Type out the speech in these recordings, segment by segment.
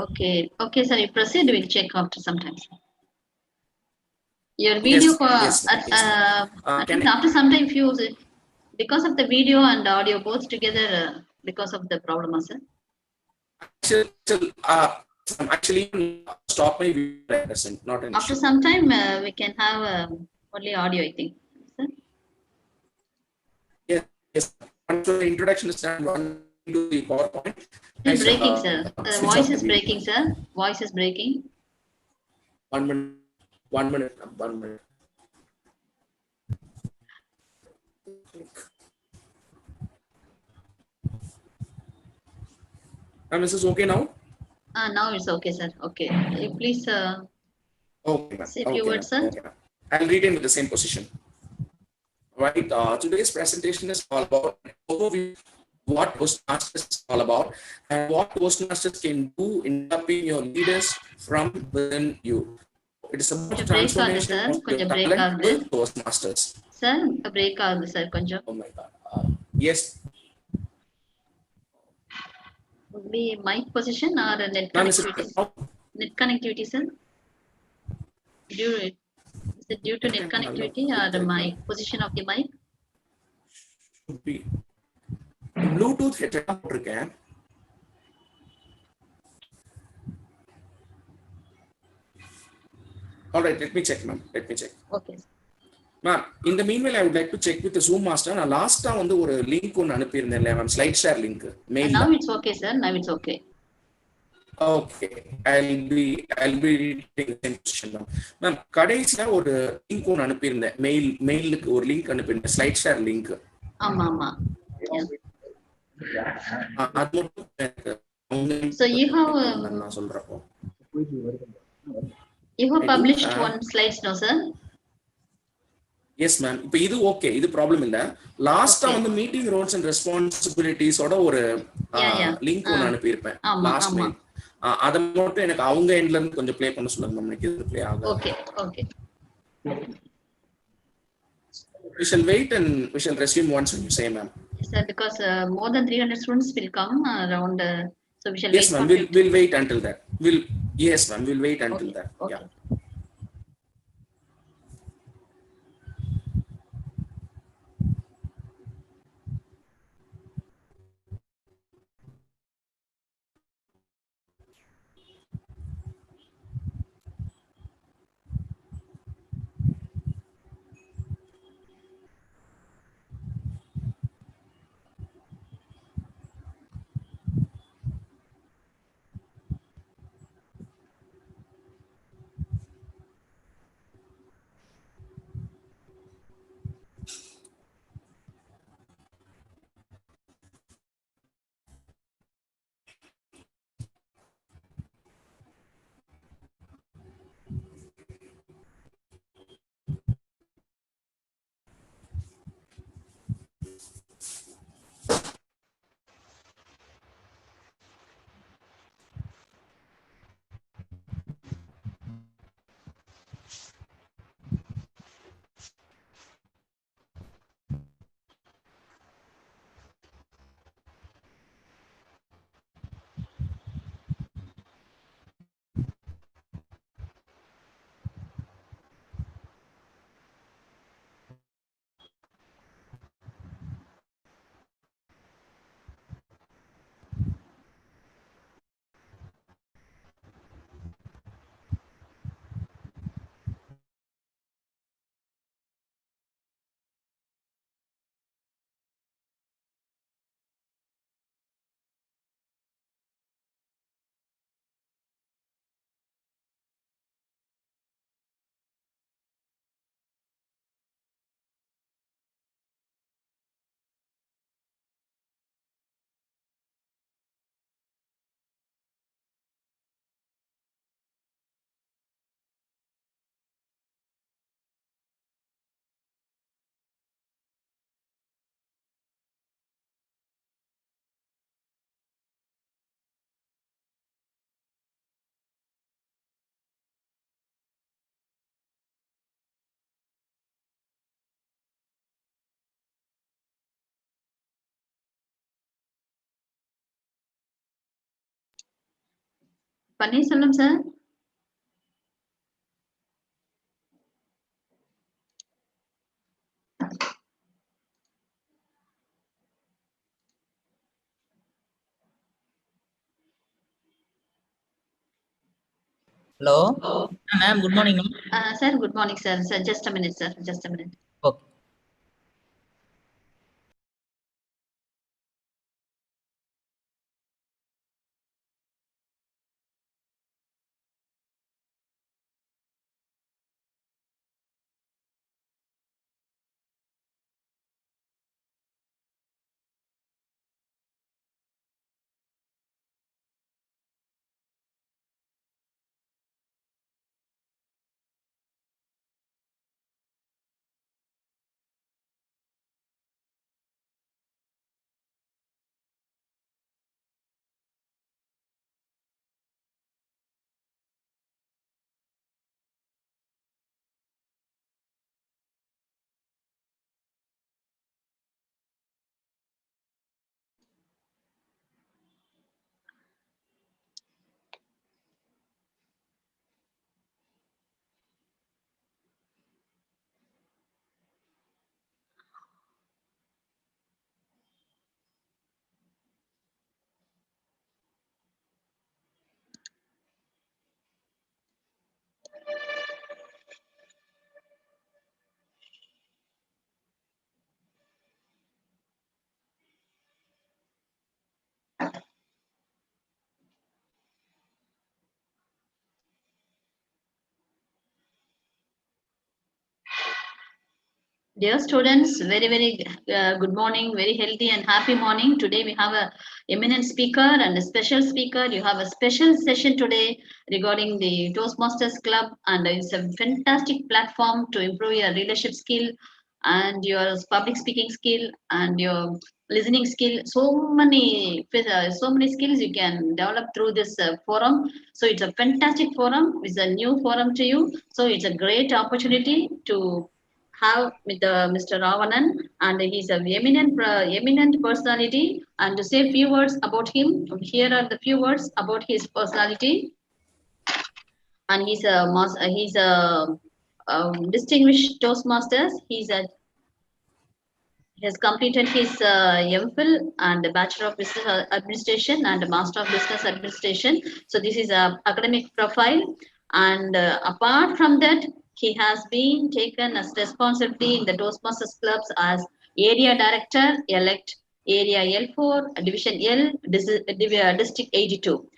Okay. Okay, sir. You proceed. We'll check after some time. Your video, Yes, yes, ma'am. Yes, ma'am. I Can think I, after some time, if you because of the video and audio both together, because of the problem, sir. actually stop my video, not an After issue. some time, we can have only audio, I think. Sir? Yes, yes. Once the introduction is done, one to the PowerPoint, I Still shall breaking, sir. switch Voice off the is video. breaking, sir. Voice is breaking. 1 minute, 1 minute, 1 minute. Is this okay now? Now it's okay, sir. Okay. You please Okay, ma'am. say a few Okay, words, ma'am. sir. Okay, ma'am. I'll retain with the same position. Right. Today's presentation is all about overview what Toastmasters is all about and what Toastmasters can do in developing your leaders from within you. It is about the கொஞ்சம் break ஆகுது transformation sir. of your கொஞ்சம் break talent ஆகுது. with Toastmasters. Sir, break ஆகுது sir கொஞ்சம். Oh my God. Yes. Would be mic position or net Ma'am, is connectivity? it Net connectivity, sir. Is it due to net connectivity or the mic position of the mic? should be Bluetooth headset போட்டிருக்கேன். All right, let me check, ma'am. Let me check. Okay. Ma'am, in the meanwhile, I would like to check with the Zoom master. நான் லாஸ்டா வந்து ஒரு link ஒன்னு அனுப்பியிருந்தேன் இல்லையா ma'am, slide share link மெயில்ல. Now it's okay, sir. Now it's okay. Okay, I'll be taking the same position now. Ma'am, கடைசியா ஒரு லிங்க் ஒன்னு அனுப்பியிருந்தேன், மெயிலுக்கு ஒரு லிங்க் அனுப்பியிருந்தேன், ஸ்லைட் ஷேர் லிங்க். ஆமா ஆமா. அது மட்டும் So you have நான் சொல்றப்போ you have published one slides, no sir? Yes ma'am. இப்போ இது ஓகே, இது ப்ராப்ளம் இல்ல. லாஸ்டா வந்து மீட்டிங் ரோல்ஸ் அண்ட் ரெஸ்பான்சிபிலிட்டிஸோட ஒரு லிங்க் ஒன்னு அனுப்பியிருப்பேன் லாஸ்ட் மெயில். அதை மட்டும் எனக்கு அவங்க எண்ட்ல இருந்து கொஞ்சம் ப்ளே பண்ண சொல்லுங்க மேம். எனக்கு இது ப்ளே ஆகும். Okay okay. We shall wait and we shall resume once you say, ma'am. Yes sir, because more than 300 students will come around, so we shall yes, wait. Yes ma'am, we'll wait until that. Yes ma'am, we'll wait until that. Okay. Yeah. Panneerselvam, sir. Hello, ma'am. Good morning, ma'am. Sir, good morning, sir. Sir, just a minute, sir. Just a minute. Okay. Dear students, very good morning, very healthy and happy morning. Today we have a eminent speaker and a special speaker. You have a special session today regarding the Toastmasters Club, and it's a fantastic platform to improve your leadership skill and your public speaking skill and your listening skill. So many skills you can develop through this forum. So it's a fantastic forum. It's a new forum to you. So it's a great opportunity to have with Mr. Ravanan, and he's a eminent personality. And to say a few words about him, here are the few words about his personality. And he's a distinguished Toastmasters. He has completed his MPhil and Bachelor of Business Administration and Master of Business Administration. So this is a academic profile. And apart from that, he has been taken as responsibility in the Toastmasters clubs as Area Director Elect Area L4 Division L District 82.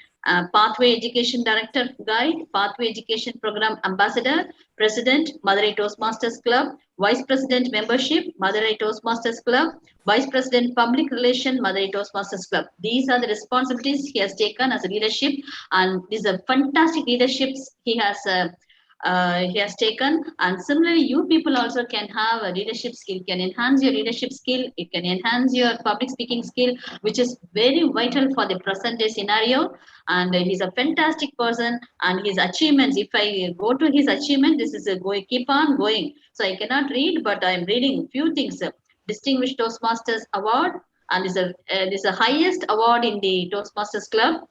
Pathway Education Director Guide, Pathway Education Program Ambassador, President, Madurai Toastmasters Club, Vice President Membership, Madurai Toastmasters Club, Vice President Public Relation, Madurai Toastmasters Club. These are the responsibilities he has taken as a leadership, and these are fantastic leaderships he has taken. And similarly, you people also can have a leadership skill, can enhance your leadership skill, it can enhance your public speaking skill, which is very vital for the present day scenario. And he's a fantastic person, and his achievements, if I go to his achievement, this is a go keep on going. So I cannot read, but I'm reading few things. Distinguished Toastmasters Award, and is the highest award in the Toastmasters Club,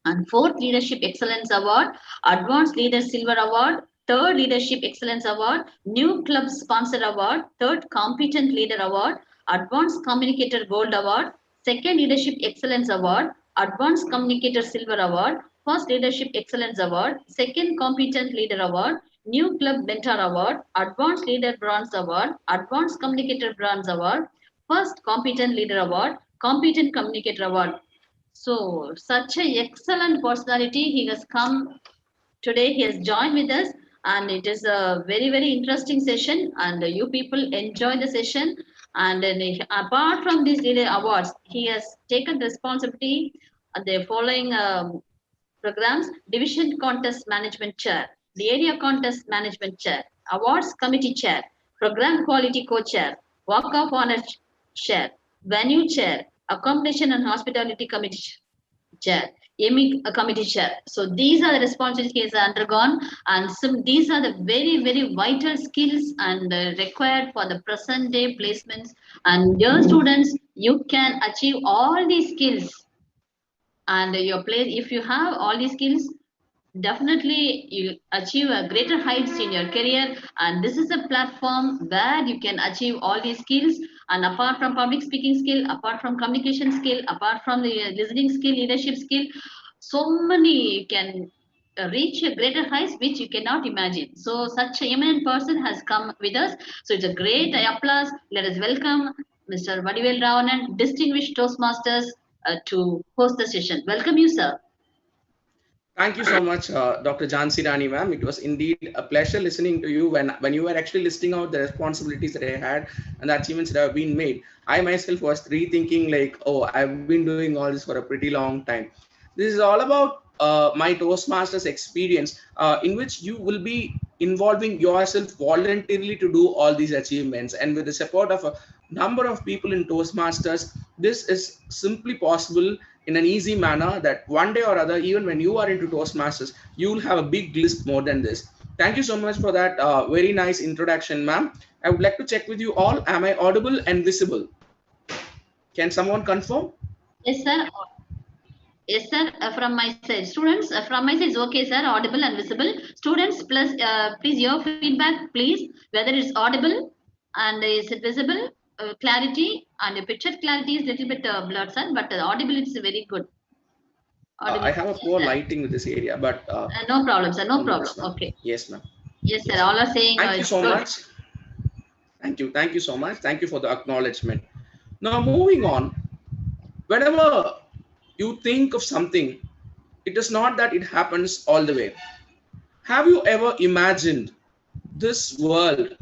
and fourth Leadership Excellence Award, Advanced Leader Silver Award, third Leadership Excellence Award, New Club Sponsor Award, third Competent Leader Award, Advanced Communicator Gold Award, second Leadership Excellence Award, Advanced Communicator Silver Award, first Leadership Excellence Award, second Competent Leader Award, New Club Mentor Award, Advanced Leader Bronze Award, Advanced Communicator Bronze Award, first Competent Leader Award, Competent Communicator Award. So, such an excellent personality. He has come today. He has joined with us, and it is a very interesting session. And you people enjoy the session. And then apart from these relay awards, he has taken responsibility of the following programs: Division Contest Management Chair, the Area Contest Management Chair, Awards Committee Chair, Program Quality Co-Chair, Walk of Honor Chair, Venue Chair, Accommodation and Hospitality Committee Chair, EMI Committee Chair. So these are the responsibilities he has undergone, and these are the very vital skills and required for the present day placements. And dear students, you can achieve all these skills, and your place, if you have all these skills, definitely you achieve a greater heights in your career, and this is a platform where you can achieve all these skills. And apart from public speaking skill, apart from communication skill, apart from the listening skill, leadership skill, so many you can reach a greater heights which you cannot imagine. So such a eminent person has come with us, so it's a great applause. Let us welcome Mr. Vadivel Ravanan, distinguished Toastmasters, to host the session. Welcome you, sir. Thank you so much, Dr. Jansi Rani, ma'am. It was indeed a pleasure listening to you when you were actually listing out the responsibilities that I had and the achievements that have been made. I myself was rethinking like, oh, I've been doing all this for a pretty long time. This is all about my Toastmasters experience, in which you will be involving yourself voluntarily to do all these achievements. And with the support of a number of people in Toastmasters, this is simply possible in an easy manner that one day or other, even when you are into Toastmasters, you will have a big list more than this. Thank you so much for that very nice introduction, ma'am. I would like to check with you all. Am I audible and visible? Can someone confirm? Yes, sir. Yes, sir. From my side, students, from my side, is okay, sir. Audible and visible. Students, plus, please your feedback, please. Whether it's audible and is it visible, clarity and the picture clarity is little bit blurred, sir. But audible, it's very good. I Audible. have a Yes, poor sir. lighting with this area, but No problem, sir. No all problem. works now. Okay. Yes, ma'am. Yes, sir. Yes. All are saying Thank you it's so good. much. Thank you. Thank you so much. Thank you for the acknowledgement. Now, moving on, whenever you think of something, it is not that it happens all the way. Have you ever imagined this world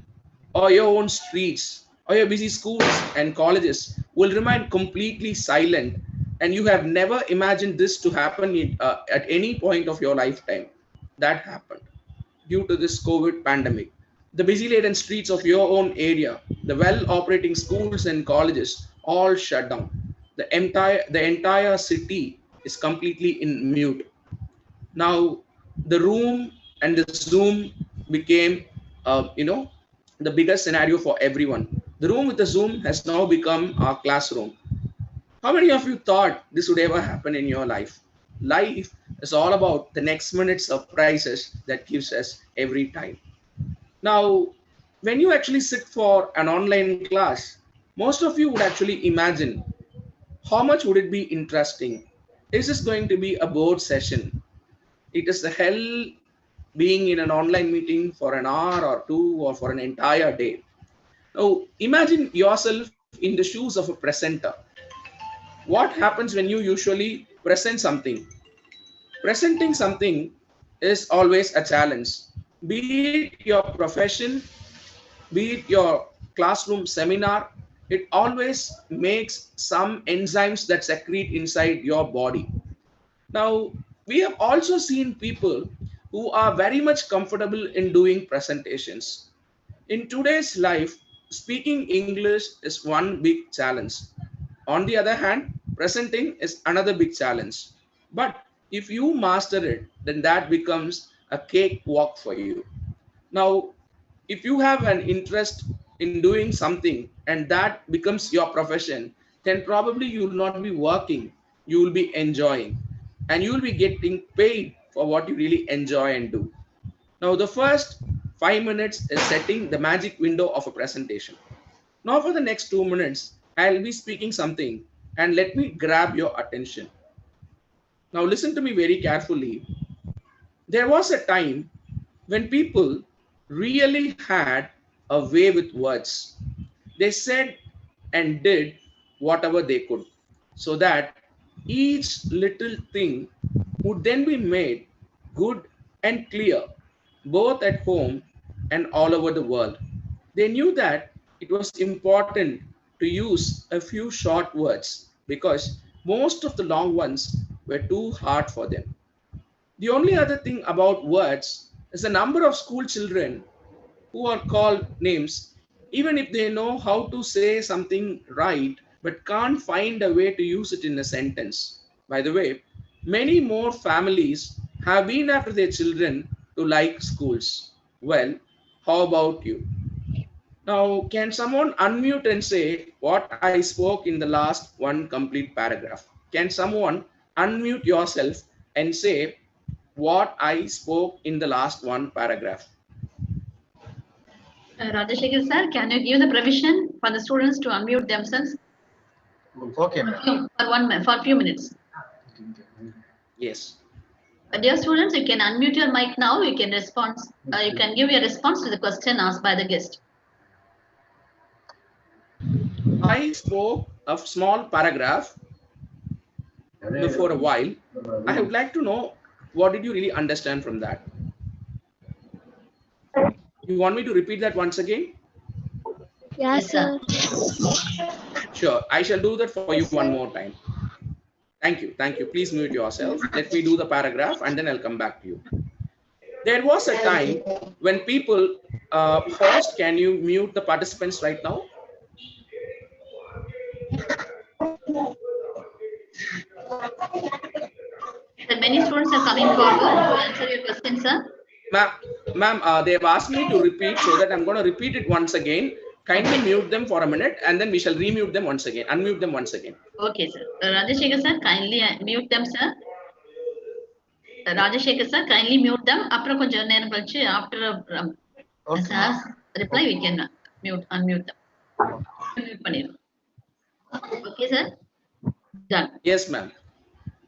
or your own streets or your busy schools and colleges will remain completely silent and you have never imagined this to happen at any point of your lifetime? That happened due to this COVID pandemic. The busy laden streets of your own area, the well operating schools and colleges all shut down. The entire city is completely in mute. Now the room and the Zoom became the biggest scenario for everyone. The room with the Zoom has now become our classroom. How many of you thought this would ever happen in your life? Life is all about the next minute surprises that gives us every time. Now, when you actually sit for an online class, most of you would actually imagine how much would it be interesting? Is this going to be a board session? It is the hell being in an online meeting for an hour or two or for an entire day. Now, imagine yourself in the shoes of a presenter. What happens when you usually present something? Presenting something is always a challenge. Be it your profession, be it your classroom seminar, it always makes some enzymes that secrete inside your body. Now, we have also seen people who are very much comfortable in doing presentations. In today's life, speaking English is one big challenge. On the other hand, presenting is another big challenge. But if you master it, then that becomes a cakewalk for you. Now, if you have an interest in doing something and that becomes your profession, then probably you will not be working, you will be enjoying, and you will be getting paid for what you really enjoy and do. Now, the first 5 minutes is setting the magic window of a presentation. Now, for the next 2 minutes, I'll be speaking something and let me grab your attention. Now, listen to me very carefully. There was a time when people really had a way with words. They said and did whatever they could so that each little thing would then be made good and clear, both at home and all over the world. They knew that it was important to use a few short words because most of the long ones were too hard for them. The only other thing about words is the number of school children who are called names, even if they know how to say something right but can't find a way to use it in a sentence. By the way, many more families have been after their children to like schools. Well, how about you? Now, can someone unmute and say what I spoke in the last one complete paragraph? Can someone unmute yourself and say what I spoke in the last one paragraph. Rajashekar sir, can you give the provision for the students to unmute themselves? Okay, ma'am. For a few minutes. Yes. Dear students, you can unmute your mic now. You can respond. You can give your response to the question asked by the guest. I spoke a small paragraph before a while. I would like to know, what did you really understand from that? You want me to repeat that once again? Yes, sir. Sure, I shall do that for you one more time. Thank you. Thank you. Please mute yourself. Let me do the paragraph and then I'll come back to you. There was a time when people, host, can you mute the participants right now? Many students are coming forward to answer your question, sir. Ma'am, they have asked me to repeat, so that I'm going to repeat it once again. Kindly mute them for a minute and then we shall remute them once again, unmute them once again. Okay, sir. Rajashekar sir, kindly mute them, sir. Rajashekar sir, kindly mute them. After sir reply, we can unmute them. Mute. Okay, sir. Done. Yes, ma'am.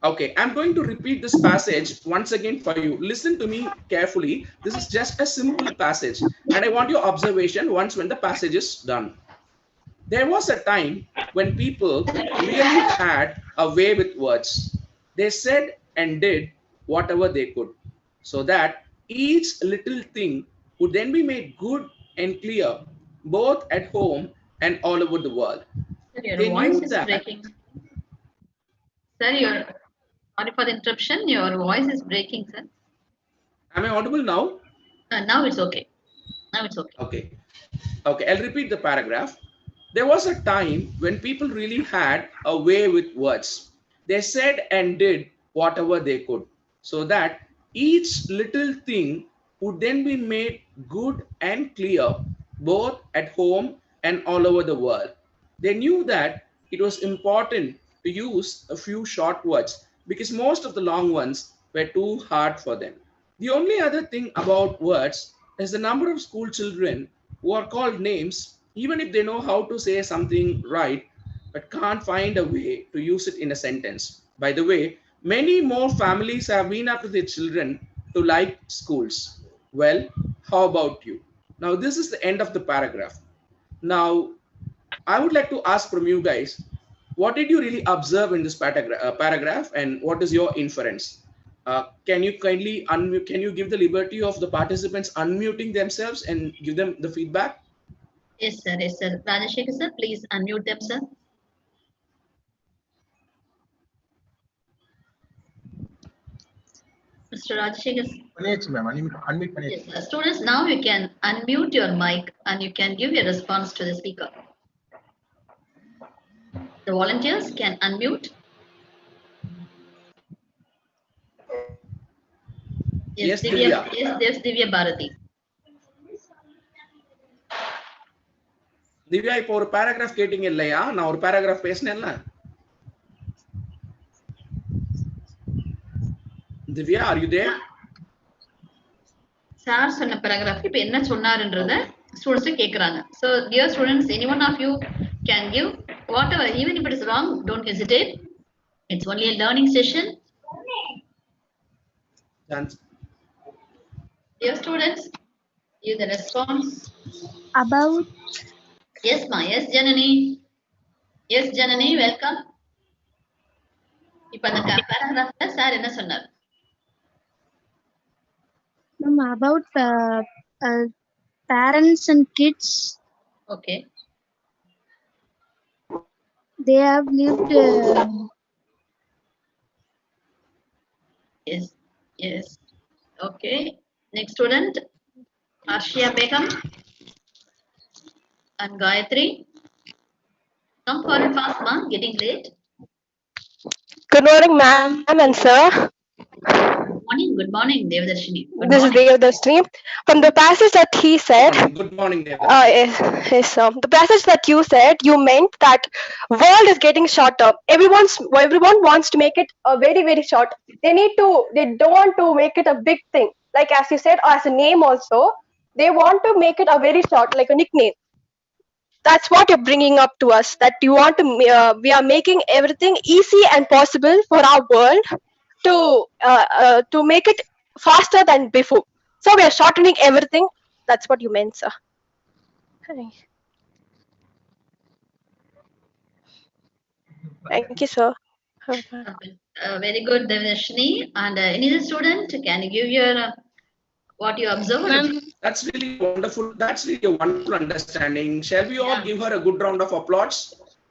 Okay, I'm going to repeat this passage once again for you. Listen to me carefully. This is just a simple passage and I want your observation once when the passage is done. There was a time when people really had a way with words. They said and did whatever they could, so that each little thing would then be made good and clear, both at home and all over the world. Your They voice knew is that. breaking. Sir, sorry for the interruption. Your voice is breaking, sir. Am I audible now? Now it's okay. Now it's okay. Okay, I'll repeat the paragraph. There was a time when people really had a way with words. They said and did whatever they could, so that each little thing would then be made good and clear, both at home and all over the world. They knew that it was important to use a few short words because most of the long ones were too hard for them. The only other thing about words is the number of school children who are called names, even if they know how to say something right, but can't find a way to use it in a sentence. By the way, many more families have been after their children to like schools. Well, how about you? Now, this is the end of the paragraph. Now, I would like to ask from you guys, what did you really observe in this paragraph and what is your inference? Can you kindly unmute, can you give the liberty of the participants unmuting themselves and give them the feedback? Yes, sir. Yes, sir. Rajashekar sir, please unmute them, sir. Mr. Rajashekar. Yes, ma'am. Unmute. Yes, sir. Students, now you can unmute your mic and you can give your response to the speaker. The volunteers can unmute. Yes, Divya. Yes, there's Divya Bharati. Divya இப்போ ஒரு paragraph கேட்டீங்க இல்லையா? நான் ஒரு paragraph பேசினேன்ல. Divya, are you there? Sir சொன்ன paragraph இப்போ என்ன சொன்னாருன்றத ஸ்டூடண்ட்ஸ் கேக்குறாங்க. So dear students, any one of you can give whatever, even if it is wrong, don't hesitate. It's only a learning session. Dear students, give the response. About. Yes, ma. Yes, Janani. Yes, Janani, welcome. இப்போ அந்த பேராகிராஃப்ல sir என்ன சொன்னார்? About parents and kids. Okay. They have lived. Yes. Yes. Okay. Next student, Arshia Begum and Gayatri. Come forward fast, ma. Getting late. Good morning, ma'am and sir. Good morning, Devadarshini. Good This is morning. Devdashini. From the passage that he said, Good morning, David. the passage that you said, you meant that world is getting shorter. Everyone wants to make it a very very short. They don't want to make it a big thing. Like as you said, as a name also, they want to make it a very short, like a nickname. That's what you're bringing up to us. That you want to, we are making everything easy and possible for our world to make it faster than before. So we are shortening everything. That's what you meant, sir. Thank you, sir. Okay. Very good, Devadarshini. And any other student, can you give your what you observed? Ma'am, That's really wonderful. That's really a wonderful understanding. Shall we all Yeah. give her a good round of applause?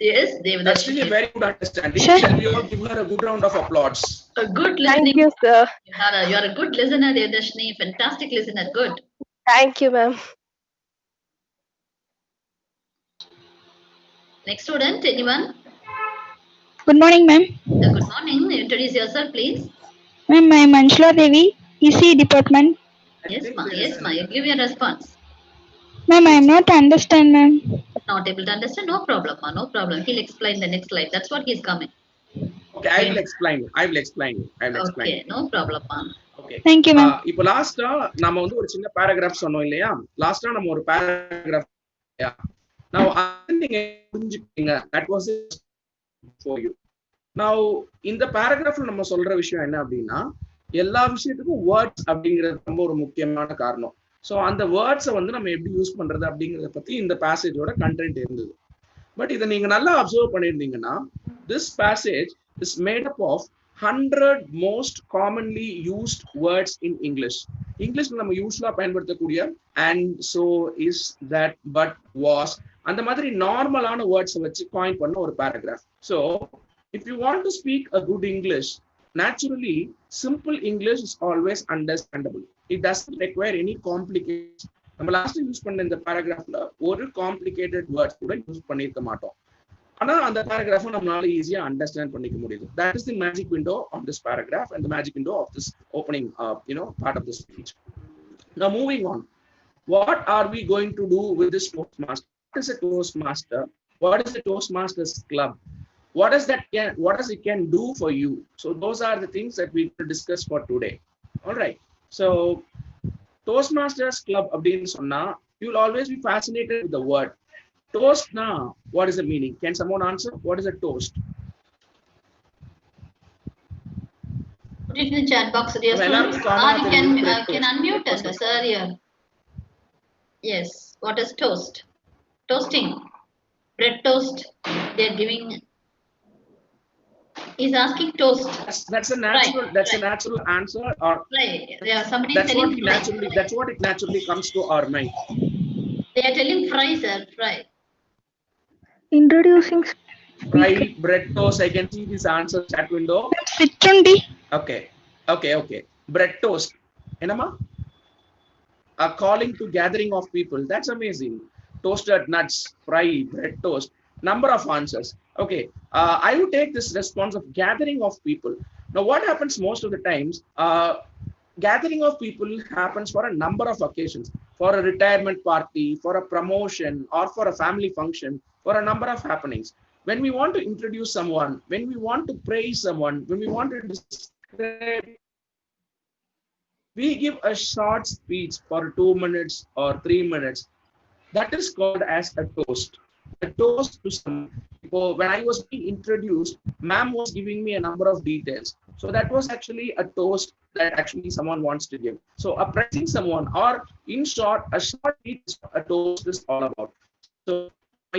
Yes, That's really a Devadarshini. very good understanding. Sure. Shall we all give her a good round of applause? A good Thank listening. you, sir. You are a good listener, Devadarshini. Fantastic listener. Good. Thank you, ma'am. Next student, anyone? Good morning, ma'am. Good morning. Introduce yourself, please. Ma'am, I am Anshula Devi, EC department. Yes, ma. Yes, ma. You give your response. Ma'am, I am not understand, ma'am. Not able to understand? No problem, ma. No problem. He'll explain the next slide. That's what he's coming. Okay, I will explain. Okay, no problem, ma. Okay. Thank you, ma'am. இப்போ லாஸ்டா நம்ம வந்து ஒரு சின்ன paragraph சொன்னோம் இல்லையா? லாஸ்டா நம்ம ஒரு பேராகிராஃப் இல்லையா? Now அது நீங்க புரிஞ்சுக்கிட்டீங்க. That was it for you. Now இந்த பேராகிராஃப்ல நம்ம சொல்ற விஷயம் என்ன அப்படின்னா, எல்லா விஷயத்துக்கும் வேர்ட்ஸ் அப்படிங்கிறது ரொம்ப ஒரு முக்கியமான காரணம். ஸோ அந்த வேர்ட்ஸை வந்து நம்ம எப்படி யூஸ் பண்றது அப்படிங்கிறத பத்தி இந்த பேசேஜோட கண்டென்ட் இருந்தது. பட் இதை நீங்க நல்லா அப்சர்வ் பண்ணியிருந்தீங்கன்னா, this passage is made up of 100 most commonly used words in English. இங்கிலீஷ்ல நம்ம யூஸ்வலா பயன்படுத்தக்கூடிய and, so, is, that, but, was அந்த மாதிரி நார்மலான வேர்ட்ஸை வச்சு காயின் பண்ண ஒரு paragraph. So if you want to speak a good English, naturally simple English is always understandable. It doesn't require any complications. நம்ம லாஸ்ட் யூஸ் பண்ண இந்த பேராகிராஃப்ல ஒரு காம்ப்ளிகேட்டட் வேர்ட்ஸ் கூட யூஸ் பண்ணிருக்க மாட்டோம். ஆனா அந்த பேராகிராஃபை நம்மளால ஈஸியா அண்டர்ஸ்டாண்ட் பண்ணிக்க முடியுது. That is the magic window of this paragraph and the magic window of this opening part of the speech. Now moving on, what are we going to do with this Toastmaster? What is a Toastmaster? What is the Toastmasters Club? What does it can do for you? So those are the things that we will discuss for today. All right. So Toastmasters Club அப்படின்னு சொன்னா, you will always be fascinated with the word toast. Now, what is the meaning? Can someone answer? What is a toast? Put it in the chat box, dear students. Or you can unmute us, sir. Here. Yes. What is toast? Toasting. Bread toast. They're giving. He's asking toast. That's a natural. That's a natural answer. Or Right. There are somebody that's telling what that's what it naturally comes to our mind. They are telling fry, sir. Fry. Introducing Fry, bread toast. I can see this answer chat window. Sichundi. Okay. Bread toast. Enama? A calling to gathering of people. That's amazing. Toasted nuts, fry, bread toast. Number of answers. Okay. I would take this response of gathering of people. Now, what happens most of the times? Gathering of people happens for a number of occasions. For a retirement party, for a promotion, or for a family function, for a number of happenings. When we want to introduce someone, when we want to praise someone, when we want to describe, we give a short speech for 2 minutes or 3 minutes. That is called as a toast. A toast to someone. When I was being introduced, ma'am was giving me a number of details. So that was actually a toast that actually someone wants to give. So appraising someone, or in short, a short speech, a toast is all about. So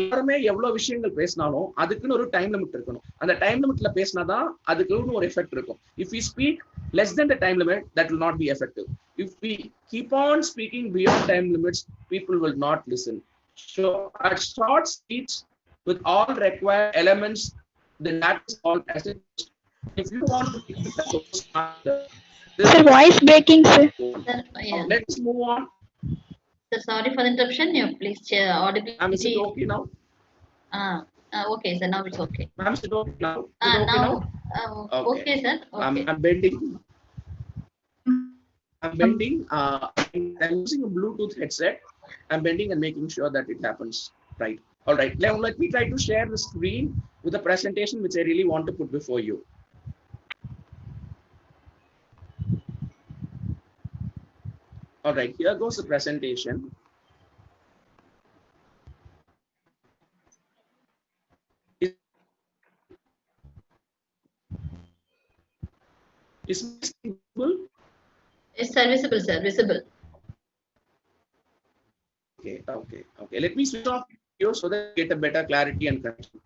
யாருமே எவ்வளவு விஷயங்கள் பேசினாலும் அதுக்குன்னு ஒரு time limit இருக்கணும். அந்த time லிமிட்ல பேசினாதான் அதுக்குன்னு ஒரு எஃபெக்ட் இருக்கும். If we speak less than the time limit, that will not be effective. If we keep on speaking beyond time limits, people will not listen. So a short speech with all required elements, then that is called as a toast. If you want to keep it a Toastmaster, Sir, voice breaking, sir. Yeah. Let's move on. Sir, sorry for the interruption. You please audibility. Is it okay now? Okay, sir. Now it's okay. Ma'am, is it okay now? Is it okay now? Okay, sir. Okay. I'm bending. I'm bending. I'm using a Bluetooth headset. I'm bending and making sure that it happens right. All right. Now let me try to share the screen with a presentation which I really want to put before you. All right. Here goes the presentation. Is visible? It's serviceable, sir. Visible. Okay. Let me switch off video so that you get a better clarity and connection.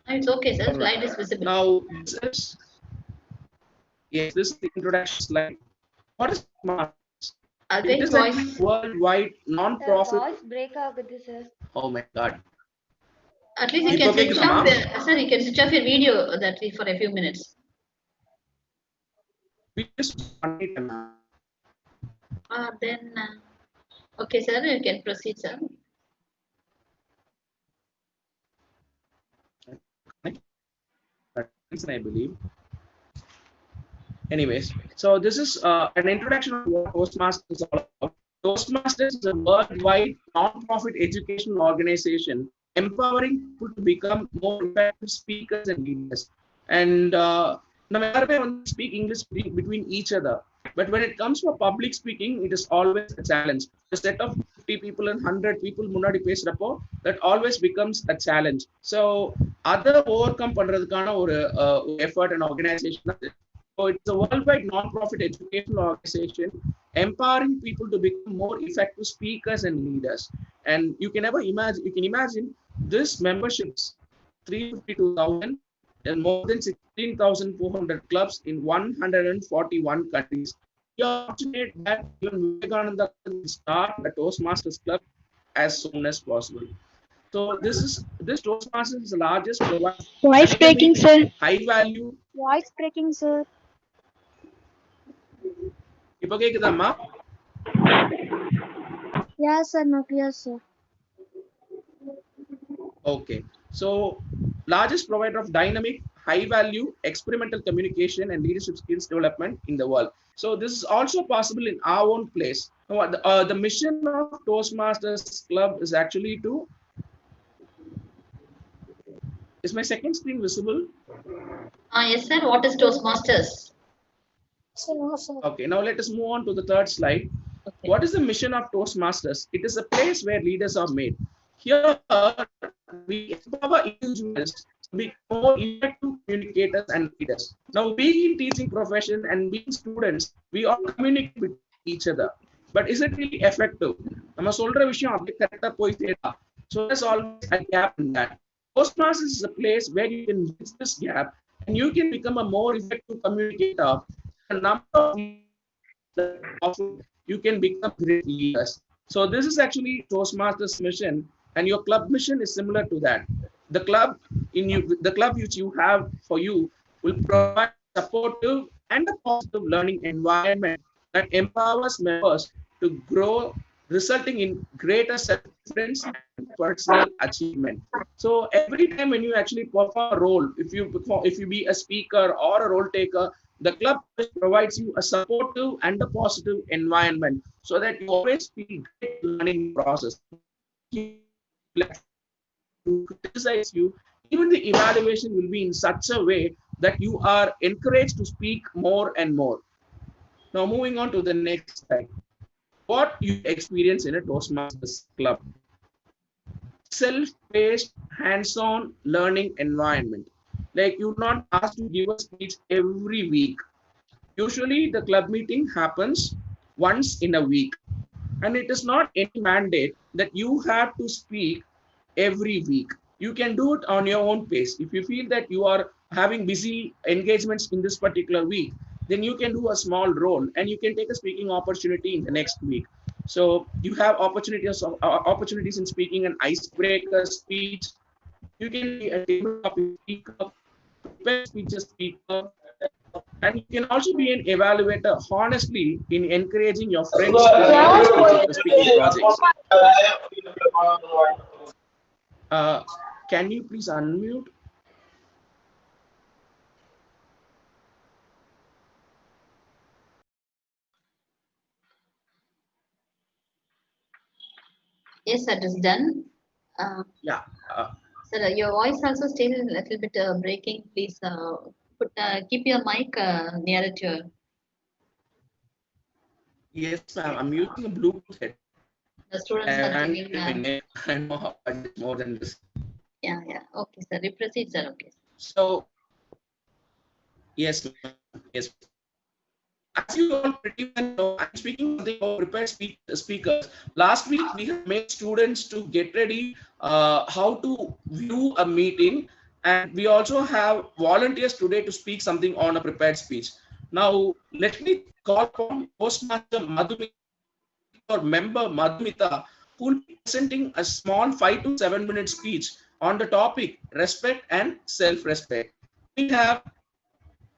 It's okay, sir. Slide is visible. Now, this is the introduction slide. What is smart? It is a worldwide non-profit. Oh my God. At least you can switch off, sir. You can switch off your video for a few minutes. Then, okay, sir. You can proceed, sir. I believe. Anyways, so this is an introduction of what Toastmasters is all about. Toastmasters is a worldwide non-profit educational organization empowering people to become more effective speakers and leaders. And now everyone speak English between each other. But when it comes to public speaking, it is always a challenge. A set of 50 people and 100 people முன்னாடி பேசுறப்போ that always becomes a challenge. So other overcome பண்றதுக்கான ஒரு effort and organization. So it's a worldwide non-profit educational organization empowering people to become more effective speakers and leaders. And you can imagine this memberships 352,000 and more than 16,400 clubs in 141 countries. We are fortunate that even VIVEKANANDHA will start a Toastmasters club as soon as possible. So this Toastmasters is the largest provider. Voice breaking, sir. High value. Voice breaking, sir. இப்போ கேக்குதாம்மா? Yeah, sir. No clear, sir. Okay. So largest provider of dynamic, high value, experimental communication and leadership skills development in the world. So this is also possible in our own place. The mission of Toastmasters Club is actually to. Is my second screen visible? Yes, sir. What is Toastmasters? Okay, now let us move on to the third slide. Okay. What is the mission of Toastmasters? It is a place where leaders are made. Here, we empower individuals to be more effective communicators and leaders. Now, being in teaching profession and being students, we all communicate with each other. But is it really effective? So there's always a gap in that. Toastmasters is a place where you can bridge this gap and you can become a more effective communicator. A number of you can become great leaders. So this is actually Toastmasters mission, and your club mission is similar to that. The club which you have for you will provide supportive and a positive learning environment that empowers members to grow, resulting in greater self-confidence and personal achievement. So every time when you actually perform a role, if you be a speaker or a role taker, the club provides you a supportive and a positive environment so that you always feel great learning process. To criticize you, even the evaluation will be in such a way that you are encouraged to speak more and more. Now moving on to the next slide. What you experience in a Toastmasters club. Self-paced, hands-on learning environment. Like you're not asked to give a speech every week. Usually the club meeting happens once in a week. And it is not any mandate that you have to speak every week. You can do it on your own pace. If you feel that you are having busy engagements in this particular week, then you can do a small role and you can take a speaking opportunity in the next week. So you have opportunities in speaking an icebreaker speech. You can be a tabletop speaker, prepare speeches speaker, and you can also be an evaluator, honestly, in encouraging your friends to speaking projects. can you please unmute? Yes, that is done. Yeah. Sir, your voice also still a little bit breaking. Please keep your mic nearer to your. Yes, ma'am. I'm using a Bluetooth head. The students are And giving. I know how to adjust more than this. Yeah, yeah. Okay, sir. You proceed, sir. Okay. So, yes, ma'am. Yes. As you all pretty well know, I'm speaking something about prepared speakers. Last week, we have made students to get ready how to view a meeting, and we also have volunteers today to speak something on a prepared speech. Now, let me call upon Postmaster Madhumita or member Madhumita, who will be presenting a small 5 to 7 minute speech on the topic respect and self-respect. We have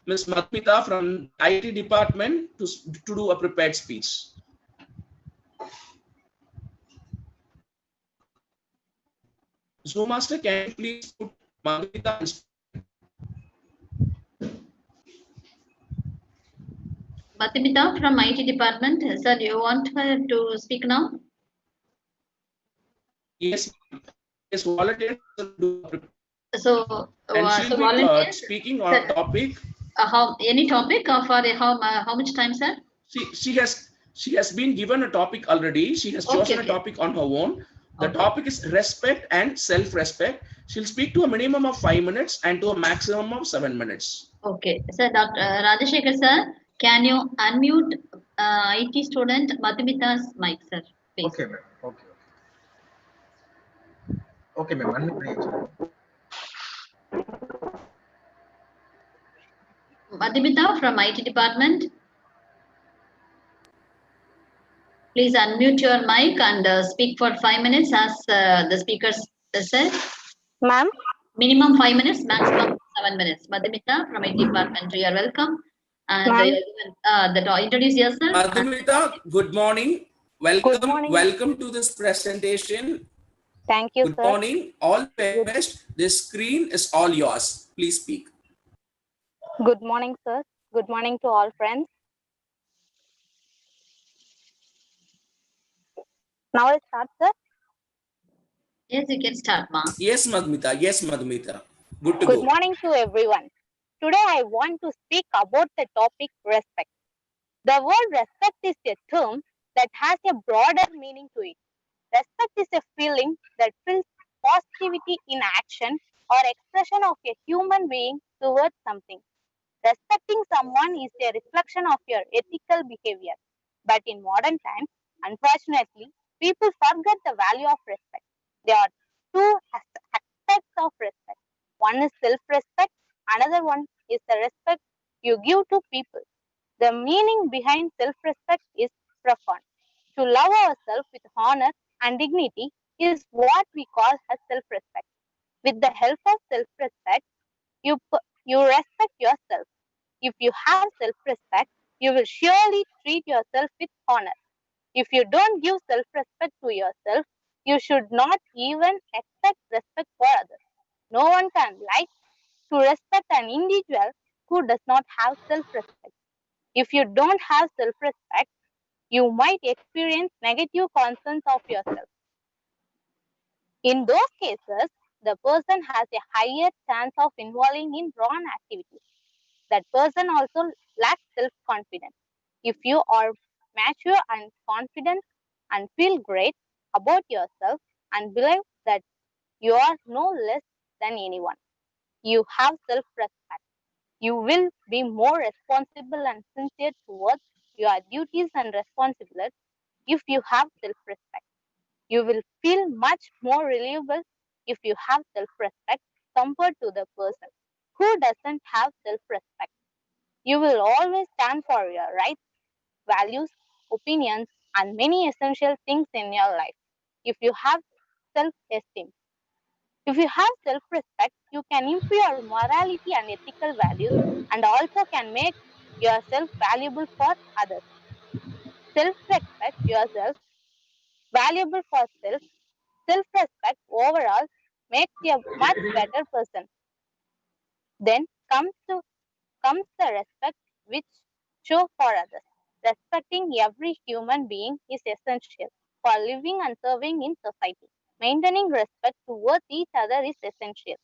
Ms. Madhumita from IT department to do a prepared speech. Zoom Master, can you please put Madhumita on? Madhumita from IT department. Sir, do you want her to speak now? Yes, yes, volunteers will do. So, And she'll so be volunteers. speaking on Sir, a topic. how any topic for how much time, sir? She has been given a topic already. She has chosen a topic on her own. The topic is respect and self-respect. She'll speak to a minimum of 5 minutes and to a maximum of 7 minutes. Okay, sir. Dr. Rajashekar, sir, can you unmute IT student Madhumita's mic, sir, please? Okay, ma'am. Okay. Okay, ma'am. Unmute பண்ணியாச்சு. Madhumita from IT department. Please unmute your mic and speak for 5 minutes as the speakers said. Ma'am? Minimum 5 minutes, maximum 7 minutes. Madhumita from IT department, you are welcome. And introduce yourself. Madhumita, good morning. Welcome, Good morning. welcome to this presentation. Thank you, Good sir. morning. All the very best. This screen is all yours. Please speak. Good morning, sir. Good morning to all friends. Now I'll start, sir. Yes, you can start, Ma. Yes, Madhumita. Yes, Madhumita. Good to Good go. morning to everyone. Today I want to speak about the topic respect. The word respect is a term that has a broader meaning to it. Respect is a feeling that feels positivity in action or expression of a human being towards something. Respecting someone is a reflection of your ethical behavior. But in modern times, unfortunately, people forget the value of respect. There are two aspects of respect. One is self-respect, another one is the respect you give to people. The meaning behind self-respect is profound. To love ourselves with honor and dignity is what we call as self-respect. With the help of self-respect, you respect yourself. If you have self-respect, you will surely treat yourself with honor. If you don't give self-respect to yourself, you should not even expect respect for others. No one can like to respect an individual who does not have self-respect. If you don't have self-respect, you might experience negative concerns of yourself. In those cases, the person has a higher chance of involving in wrong activities. That person also lacks self-confidence. If you are mature and confident and feel great about yourself and believe that you are no less than anyone, you have self-respect. You will be more responsible and sincere towards your duties and responsibilities if you have self-respect. You will feel much more reliable if you have self-respect compared to the person who doesn't have self-respect. You will always stand for your rights, values, opinions, and many essential things in your life. If you have self-esteem, if you have self-respect, you can improve your morality and ethical values and also can make yourself valuable for others. Self-respect yourself, valuable for self, self-respect overall makes you a much better person. Then comes the respect which show for others. Respecting every human being is essential for living and serving in society. Maintaining respect towards each other is essential.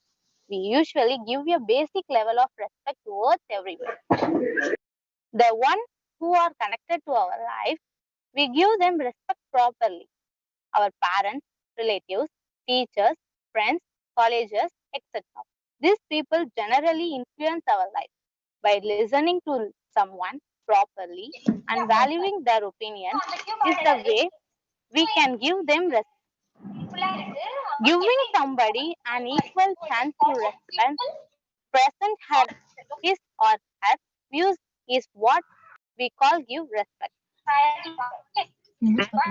We usually give a basic level of respect towards everyone. The one who are connected to our life, we give them respect properly. Our parents, relatives, teachers, friends, colleges, etc. These people generally influence our life. By listening to someone properly and valuing their opinion is the way we can give them respect. Giving somebody an equal chance to respect, present her his or her views is what we call give respect.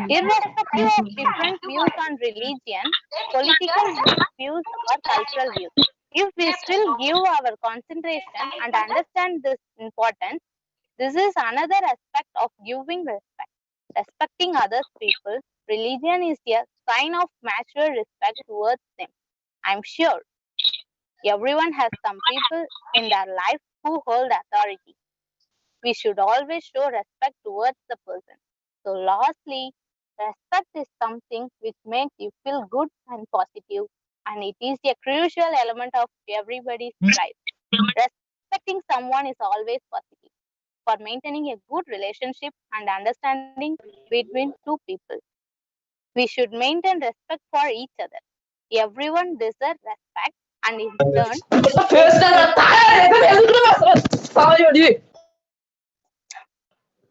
Irrespective of different views on religion, political views, or cultural views, if we still give our concentration and understand this importance, this is another aspect of giving respect. Respecting others people, religion is a sign of mature respect towards them. I'm sure everyone has some people in their life who hold authority. We should always show respect towards the person. So lastly, respect is something which makes you feel good and positive, and it is a crucial element of everybody's life. Respecting someone is always positive for maintaining a good relationship and understanding between two people. We should maintain respect for each other. Everyone deserves respect, and in turn,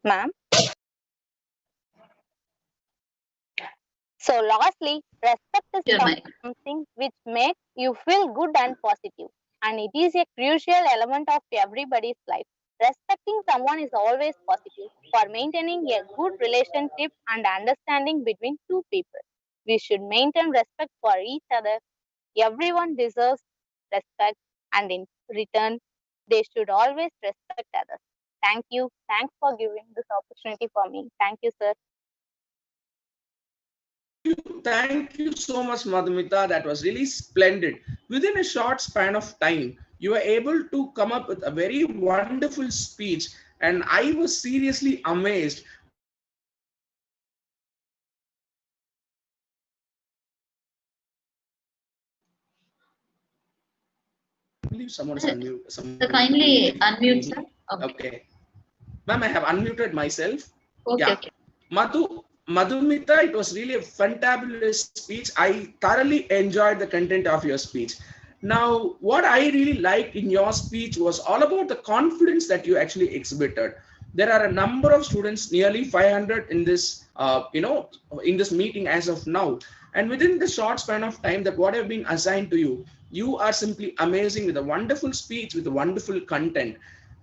ma'am. So lastly, respect is Your mic. something which makes you feel good and positive, and it is a crucial element of everybody's life. Respecting someone is always positive for maintaining a good relationship and understanding between two people. We should maintain respect for each other. Everyone deserves respect, and in return, they should always respect others. Thank you. Thanks for giving this opportunity for me. Thank you, sir. Thank you so much, Madhumita. That was really splendid. Within a short span of time, you were able to come up with a very wonderful speech, and I was seriously amazed. I believe someone is unmute. So kindly unmute, sir. Okay. Ma'am, I have unmuted myself. Okay, Yeah. okay. Madhumita, it was really a fantabulous speech. I thoroughly enjoyed the content of your speech. Now, what I really liked in your speech was all about the confidence that you actually exhibited. There are a number of students, nearly 500 in this, in this meeting as of now. And within the short span of time that what have been assigned to you, you are simply amazing with a wonderful speech, with a wonderful content.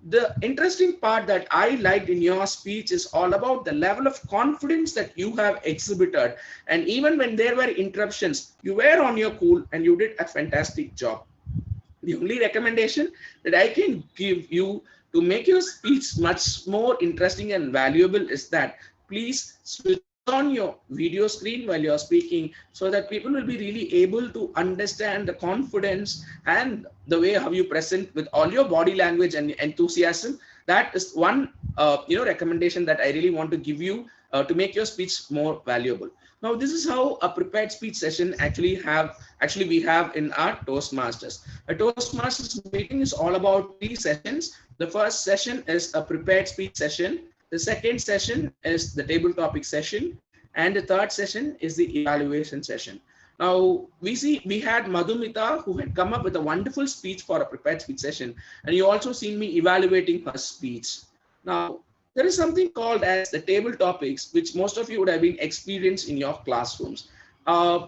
The interesting part that I liked in your speech is all about the level of confidence that you have exhibited. And even when there were interruptions, you were on your cool and you did a fantastic job. The only recommendation that I can give you to make your speech much more interesting and valuable is that please switch on your video screen while you're speaking so that people will be really able to understand the confidence and the way how you present with all your body language and enthusiasm. That is one recommendation that I really want to give you to make your speech more valuable. Now, this is how a prepared speech session we have in our Toastmasters. A Toastmasters meeting is all about 3 sessions. The first session is a prepared speech session. The second session is the table topic session. And the third session is the evaluation session. Now, we had Madhumita who had come up with a wonderful speech for a prepared speech session. And you also seen me evaluating her speech. Now, there is something called as the table topics, which most of you would have been experienced in your classrooms.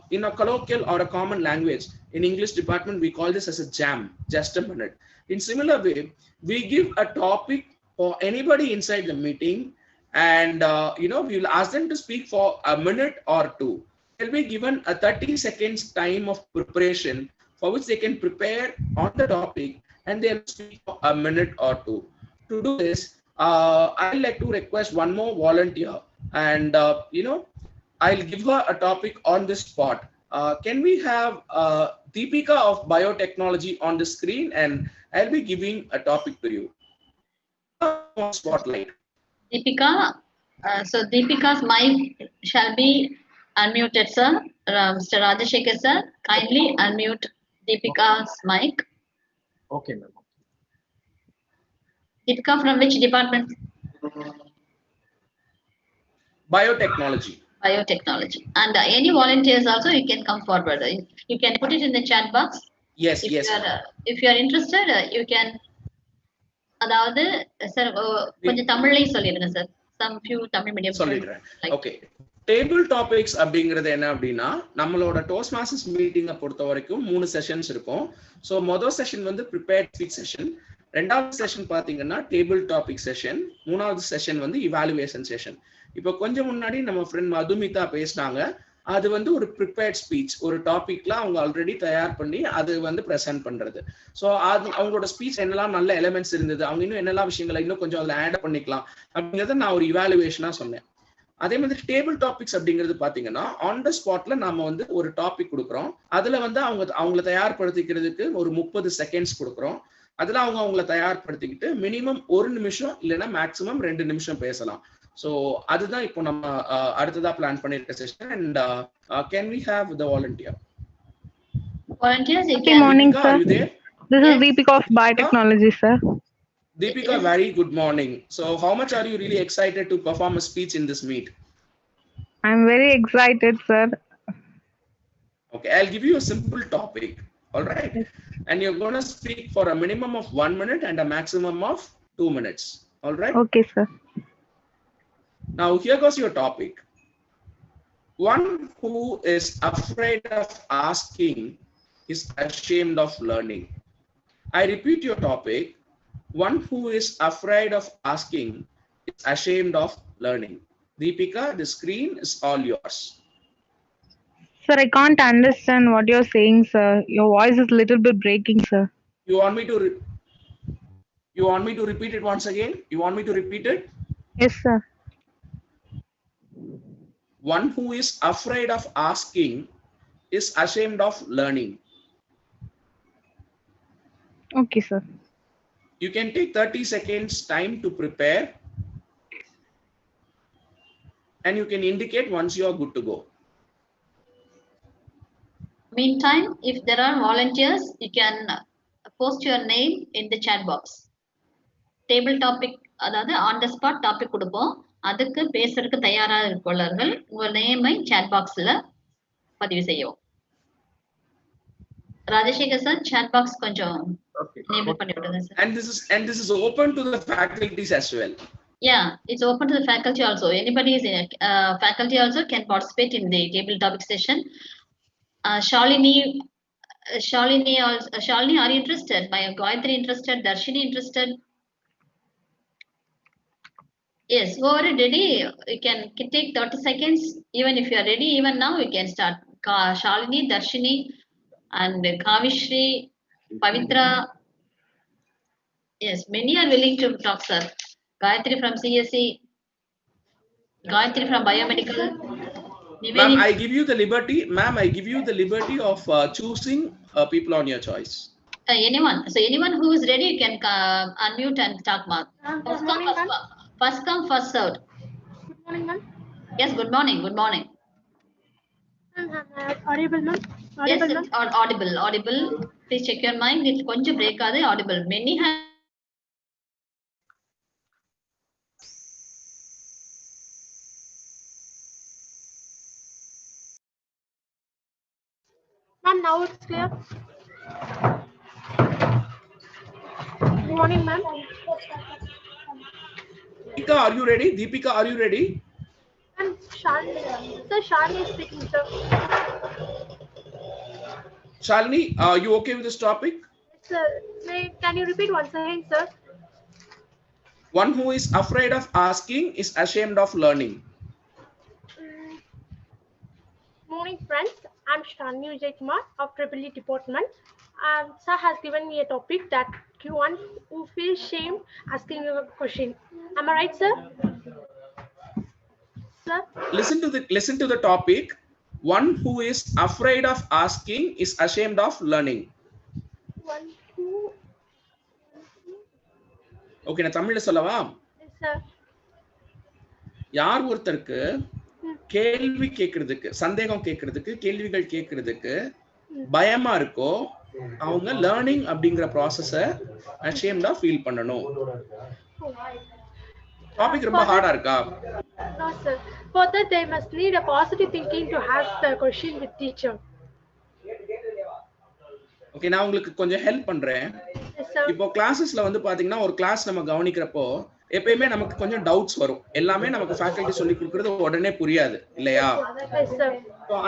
In a colloquial or a common language, in English department, we call this as a jam, just a minute. In similar way, we give a topic for anybody inside the meeting, and we will ask them to speak for a minute or two. They'll be given a 30 seconds time of preparation for which they can prepare on the topic, and they'll speak for a minute or two. To do this, I'd like to request one more volunteer, and I'll give her a topic on this spot. Can we have Deepika of biotechnology on the screen, and I'll be giving a topic to you. On spotlight. Deepika, so Deepika's mic shall be unmuted, sir. Mr. Rajashekar, sir, kindly unmute Deepika's mic. Okay, ma'am. Deepika, from which department? Biotechnology. Biotechnology. And any volunteers also, you can come forward. You can put it in the chat box. Yes, yes. If you are interested, you can. அதாவது sir கொஞ்சம் தமிழ்லையும் சொல்லிடுங்க sir. Some few Tamil medium சொல்லிடுறேன். Okay. Table topics அப்படிங்கிறது என்ன அப்படின்னா, நம்மளோட toast masters மீட்டிங்கை பொறுத்த வரைக்கும் 3 செஷன்ஸ் இருக்கும். ஸோ மொதல் செஷன் வந்து ப்ரிப்பேர்ட் ஸ்பீச் செஷன், ரெண்டாவது செஷன் பார்த்தீங்கன்னா டேபிள் டாபிக் செஷன், மூணாவது செஷன் வந்து இவாலுவேஷன் செஷன். இப்போ கொஞ்சம் முன்னாடி நம்ம ஃப்ரெண்ட் மதுமிதா பேசினாங்க. அது வந்து ஒரு ப்ரிப்பேர்ட் ஸ்பீச், ஒரு டாபிக்ல அவங்க ஆல்ரெடி தயார் பண்ணி அது வந்து ப்ரெசென்ட் பண்றது. ஸோ அது அவங்களோட ஸ்பீச் என்னெல்லாம் நல்ல எலிமெண்ட்ஸ் இருந்தது, அவங்க இன்னும் என்னெல்லாம் விஷயங்களை இன்னும் கொஞ்சம் அதில் ஆட் பண்ணிக்கலாம் அப்படிங்கிறத நான் ஒரு இவாலுவேஷனா சொன்னேன். அதே மாதிரி டேபிள் டாபிக்ஸ் அப்படிங்கிறது பாத்தீங்கன்னா ஆன் த ஸ்பாட்ல நாம வந்து ஒரு டாபிக் கொடுக்குறோம். அதுல வந்து அவங்களை தயார்படுத்திக்கிறதுக்கு ஒரு 30 செகண்ட்ஸ் கொடுக்குறோம். அதுல அவங்கள தயார்படுத்திக்கிட்டு மினிமம் 1 நிமிஷம் இல்லைன்னா மேக்சிமம் 2 நிமிஷம் பேசலாம். ஸோ அதுதான் இப்போ நம்ம அடுத்ததா பிளான் பண்ணிருக்க session. And can we have the volunteer? Volunteers, Good morning, sir. This is Yes. Deepika of biotechnology, sir. Deepika, very good morning. So how much are you really excited to perform a speech in this meet? I'm very excited, sir. Okay, I'll give you a simple topic. All right. And you're going to speak for a minimum of 1 minute and a maximum of 2 minutes. All right. Okay, sir. Now here goes your topic. One who is afraid of asking is ashamed of learning. I repeat your topic. One who is afraid of asking is ashamed of learning. Deepika, the screen is all yours. Sir, I can't understand what you're saying, sir. Your voice is a little bit breaking, sir. You want me to repeat it once again? You want me to repeat it? Yes, sir. One who is afraid of asking is ashamed of learning. Okay, sir. You can take 30 seconds time to prepare, and you can indicate once you are good to go. Meantime, if there are volunteers, you can post your name in the chat box. Table topic, அதாவது on the spot topic கொடுப்போம். அதுக்கு பேசுறதுக்கு தயாரா இருப்பவர்கள் உங்க நேமை chat boxல பதிவு செய்யவும். ராஜசேகர் சார், chat box கொஞ்சம் enable பண்ணி விடுங்க sir. And this is open to the faculties as well. Yeah, it's open to the faculty also. Anybody is in it. Faculty also can participate in the table topic session. Shalini, are you interested? My Gayatri interested? Darshini interested? Yes, whoever is ready, you can take 30 seconds. Even if you are ready, even now you can start. Shalini, Darshini, and Kavishri, Pavitra. Yes, many are willing to talk, sir. Gayatri from CSE, Gayatri from biomedical. Ma'am, I give you the liberty of choosing people on your choice. Anyone. So anyone who is ready, you can unmute and talk, Mark. First come, first served. Good morning, ma'am. Yes, good morning. Good morning. Audible, ma'am. Yes, it's audible. Please check your mic. It's konja break aade audible. Many have. Ma'am, now it's clear. Good morning, ma'am. Deepika, are you ready? Deepika, are you ready? I'm Shalini. Sir, Shalini is speaking, sir. Shalini, are you okay with this topic? Sir, can you repeat once again, sir? One who is afraid of asking is ashamed of learning. Morning, friends. I'm Shalini Vijay Kumar of EEE department. Sir has given me a topic that one who feels shame asking you a question. Am I right, sir? Sir? Listen to the topic. One who is afraid of asking is ashamed of learning. 1, 2. Okay, நான் தமிழ்ல சொல்லவா? Yes, sir. யார் ஒருத்தருக்கு கேள்வி கேட்கறதுக்கு, சந்தேகம் கேட்கறதுக்கு, கேள்விகள் கேட்கறதுக்கு பயமா இருக்கோ அவங்க லேர்னிங் அப்படிங்கிற ப்ராசஸ அஷேம்டா ஃபீல் பண்ணணும். டாபிக் ரொம்ப ஹார்டா இருக்கா? No, sir. For that, they must need a positive thinking to ask the question with teacher. Okay, நான் உங்களுக்கு கொஞ்சம் ஹெல்ப் பண்றேன். Yes, sir. இப்போ கிளாஸஸ்ல வந்து பாத்தீங்கன்னா ஒரு கிளாஸ் நம்ம கவனிக்கிறப்போ எப்பயுமே நமக்கு கொஞ்சம் டவுட்ஸ் வரும். எல்லாமே நமக்கு ஃபேக்கல்டி சொல்லி கொடுக்கறது உடனே புரியாது இல்லையா? Yes, sir.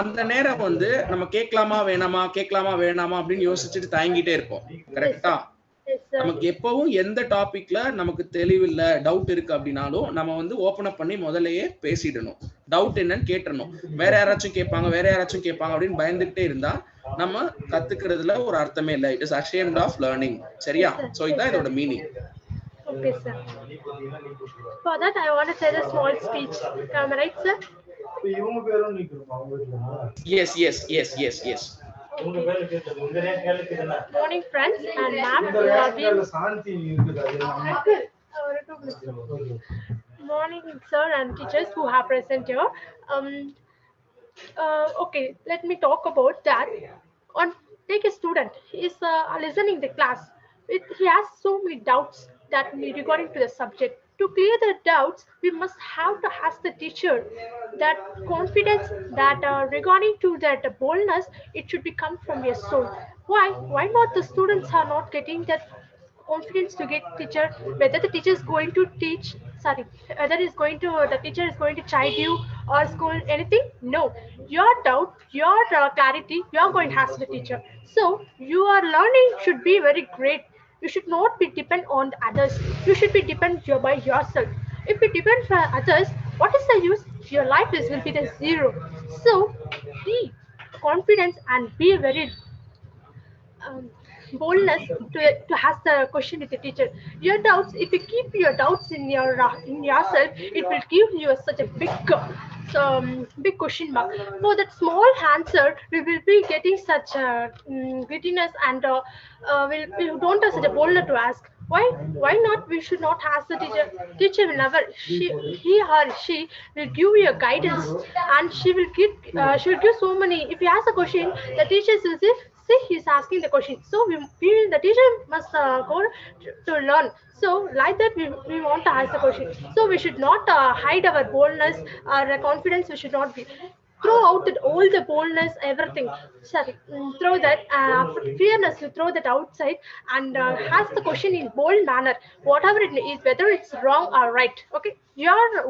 அந்த நேரம் வந்து நம்ம கேட்கலாமா வேணாமா அப்படின்னு யோசிச்சுட்டு தயங்கிட்டே இருப்போம். கரெக்டா? Yes, sir. நமக்கு எப்பவும் எந்த டாபிக்ல நமக்கு தெளிவில்லை, டவுட் இருக்கு அப்படின்னாலும் நம்ம வந்து ஓபன் அப் பண்ணி முதல்லயே பேசிடணும். டவுட் என்னன்னு கேட்டுறணும். வேற யாராச்சும் கேட்பாங்க அப்படின்னு பயந்துகிட்டே இருந்தா நம்ம கத்துக்கிறதுல ஒரு அர்த்தமே இல்லை. It is ashamed of learning. சரியா? சோ இதான் இதோட meaning. Okay, sir. For that, I want to say a small speech. Am I right, sir? Yes. Morning, friends and ma'am. Morning, sir and teachers who have present here. Okay, let me talk about that. Take a student. He is listening the class. He has so many doubts that regarding to the subject. To clear the doubts, we must have to ask the teacher that confidence that regarding to that boldness, it should be come from your soul. Why not the students are not getting that confidence to get teacher, whether the teacher is going to teach, whether the teacher is going to chide you or scold anything. No, your doubt, your clarity, you are going to ask the teacher. So your learning should be very great. You should not be depend on others. You should be depend by yourself. If you depend for others, what is the use? Your life will be the zero. So be confident and be very boldness to ask the question with the teacher. Your doubts, if you keep your doubts in yourself, it will give you such a big question mark. For that small answer, we will be getting such grittiness and we don't have such a boldness to ask. Why not? We should not ask the teacher. Teacher will never. He or she will give you a guidance, and she will give so many. If you ask a question, the teacher will say, see, he's asking the question. So the teacher must go to learn. So like that, we want to ask the question. So we should not hide our boldness, our confidence. We should not be. Throw out all the boldness, everything. Throw that fearness. You throw that outside and ask the question in bold manner. Whatever it is, whether it's wrong or right. Okay,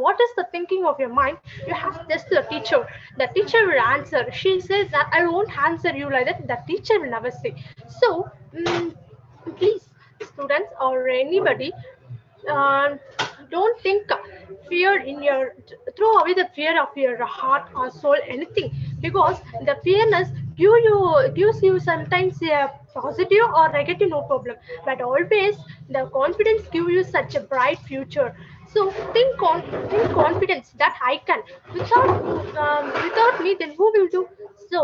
what is the thinking of your mind? You have this to the teacher. The teacher will answer. She says that I won't answer you like that. The teacher will never say. So please, students or anybody, don't think fear in your throw away the fear of your heart or soul, anything, because the fearness gives you sometimes a positive or negative, no problem, but always the confidence gives you such a bright future. So think confidence that I can, without me, then who will do? So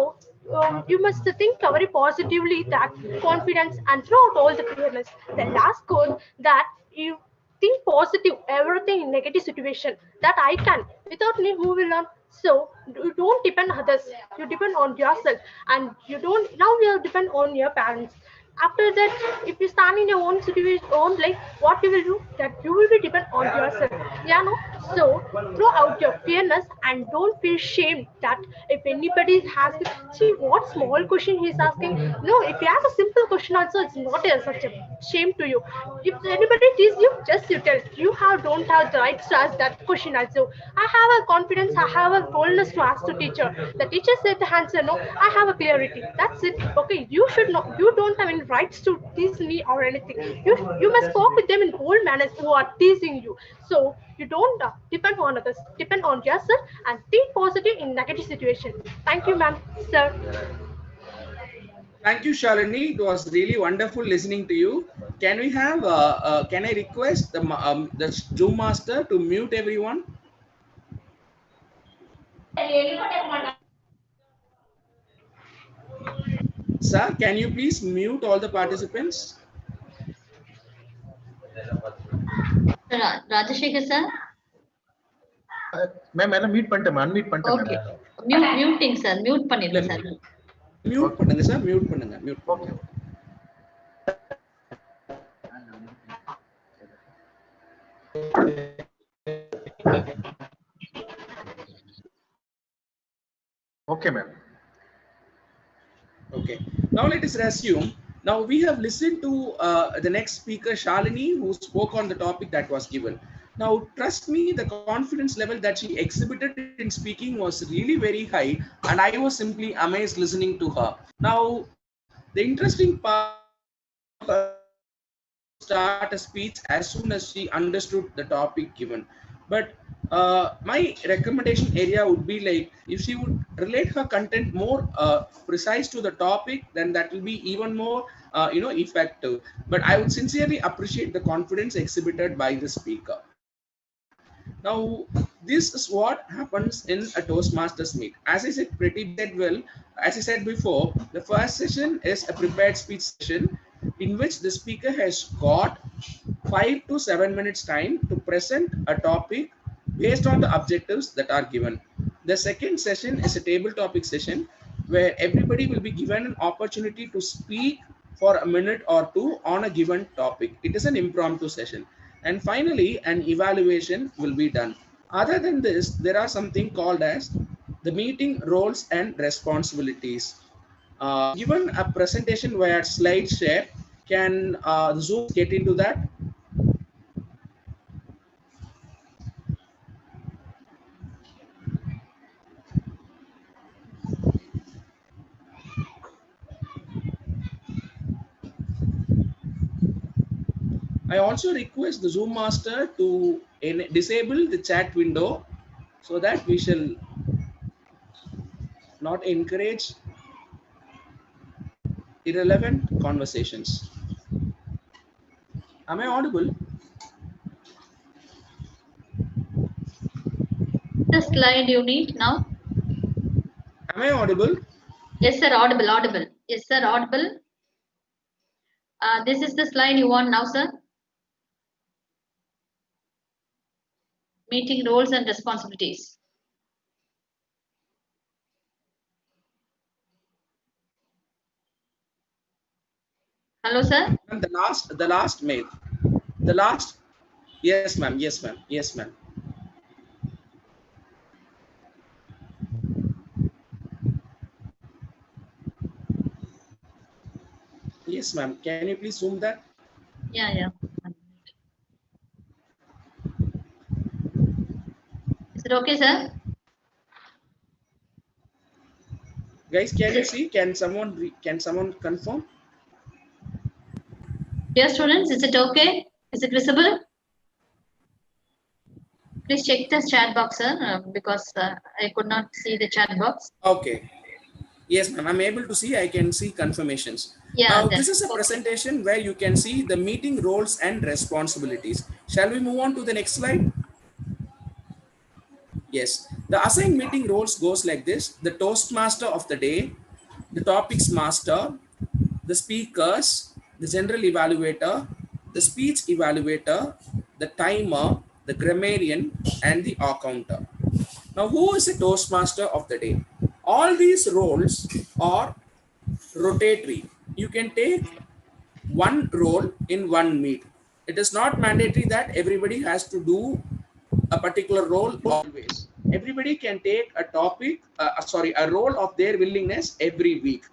you must think very positively that confidence and throw out all the fearless. The last quote that you think positive everything in negative situation, that I can, without me who will learn? So you don't depend on others, you depend on yourself, and you don't now you depend on your parents. After that, if you stand in your own situation, own life, what you will do? That you will be depend on yourself. Yeah, no. So throw out your fearness and don't feel shame that if anybody has see what small question he is asking. No, if you ask a simple question also, it's not such a shame to you. If anybody teases you, just you tell. You don't have the right to ask that question also. I have a confidence, I have a boldness to ask the teacher. The teacher said the answer no, I have a clarity. That's it. Okay, you should not. You don't have any rights to tease me or anything. You must talk with them in bold manners who are teasing you. So you don't depend on others. Depend on yourself and think positive in negative situation. Thank you, ma'am, sir. Thank you, Shalini. It was really wonderful listening to you. Can we have? Can I request the Zoom master to mute everyone? Sir, can you please mute all the participants? Rajashekar sir? Ma'am என்ன meet பண்ணிட்டேன் அன்மீட் பண்ணிட்டேன் Okay. Ma'am Muting sir. Mute பண்ணிருங்க sir. Mute பண்ணுங்க sir, mute பண்ணுங்க, mute okay okay ma'am Okay, now let us resume. Now we have listened to the next speaker, Shalini, who spoke on the topic that was given. Now, trust me, the confidence level that she exhibited in speaking was really very high, and I was simply amazed listening to her. Now, the interesting part of her start a speech as soon as she understood the topic given. But my recommendation area would be like, if she would relate her content more precise to the topic, then that will be even more effective. But I would sincerely appreciate the confidence exhibited by the speaker. Now, this is what happens in a Toastmasters meet. As I said, well, as I said before, the first session is a prepared speech session in which the speaker has got 5 to 7 minutes time to present a topic based on the objectives that are given. The second session is a table topic session where everybody will be given an opportunity to speak for a minute or two on a given topic. It is an impromptu session. And finally, an evaluation will be done. Other than this, there are something called as the meeting roles and responsibilities. Given a presentation via slide share, can Zoom get into that? I also request the Zoom master to disable the chat window so that we shall not encourage irrelevant conversations. Am I audible? The slide you need now? Am I audible? Yes, sir. Audible. Yes, sir. Audible. This is the slide you want now, sir. Meeting roles and responsibilities. Hello, sir. And the last mail. The last. Yes, ma'am. Yes, ma'am. Yes, ma'am. Yes, ma'am. Can you please zoom that? Yeah. Is it okay, sir? Guys, can you see? Can someone confirm? Dear students, is it okay? Is it visible? Please check the chat box, sir, because I could not see the chat box. Okay. Yes, ma'am. I'm able to see. I can see confirmations. Yeah. Now, this is a presentation where you can see the meeting roles and responsibilities. Shall we move on to the next slide? Yes. The assigned meeting roles goes like this: the Toastmaster of the day, the topics master, the speakers, the general evaluator, the speech evaluator, the timer, the grammarian, and the accountant. Now, who is a Toastmaster of the day? All these roles are rotatory. You can take one role in one meet. It is not mandatory that everybody has to do a particular role always. Everybody can take a topic, a role of their willingness every week.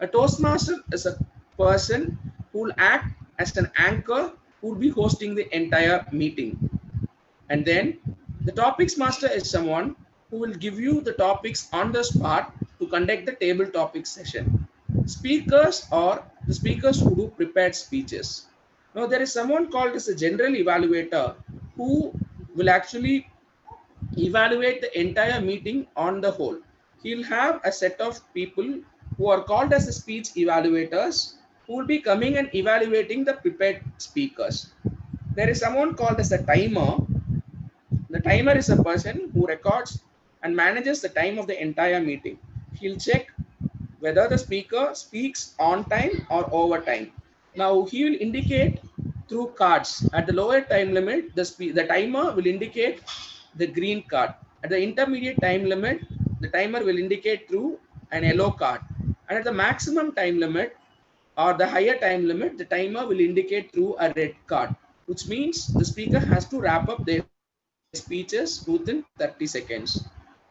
A Toastmaster is a person who will act as an anchor who will be hosting the entire meeting. And then the topics master is someone who will give you the topics on the spot to conduct the table topic session. Speakers are the speakers who do prepared speeches. Now there is someone called as a general evaluator who will actually evaluate the entire meeting on the whole. He'll have a set of people who are called as the speech evaluators who will be coming and evaluating the prepared speakers. There is someone called as a timer. The timer is a person who records and manages the time of the entire meeting. He'll check whether the speaker speaks on time or over time. Now he will indicate through cards. At the lower time limit, the timer will indicate the green card. At the intermediate time limit, the timer will indicate through an yellow card. And at the maximum time limit or the higher time limit, the timer will indicate through a red card, which means the speaker has to wrap up their speeches within 30 seconds.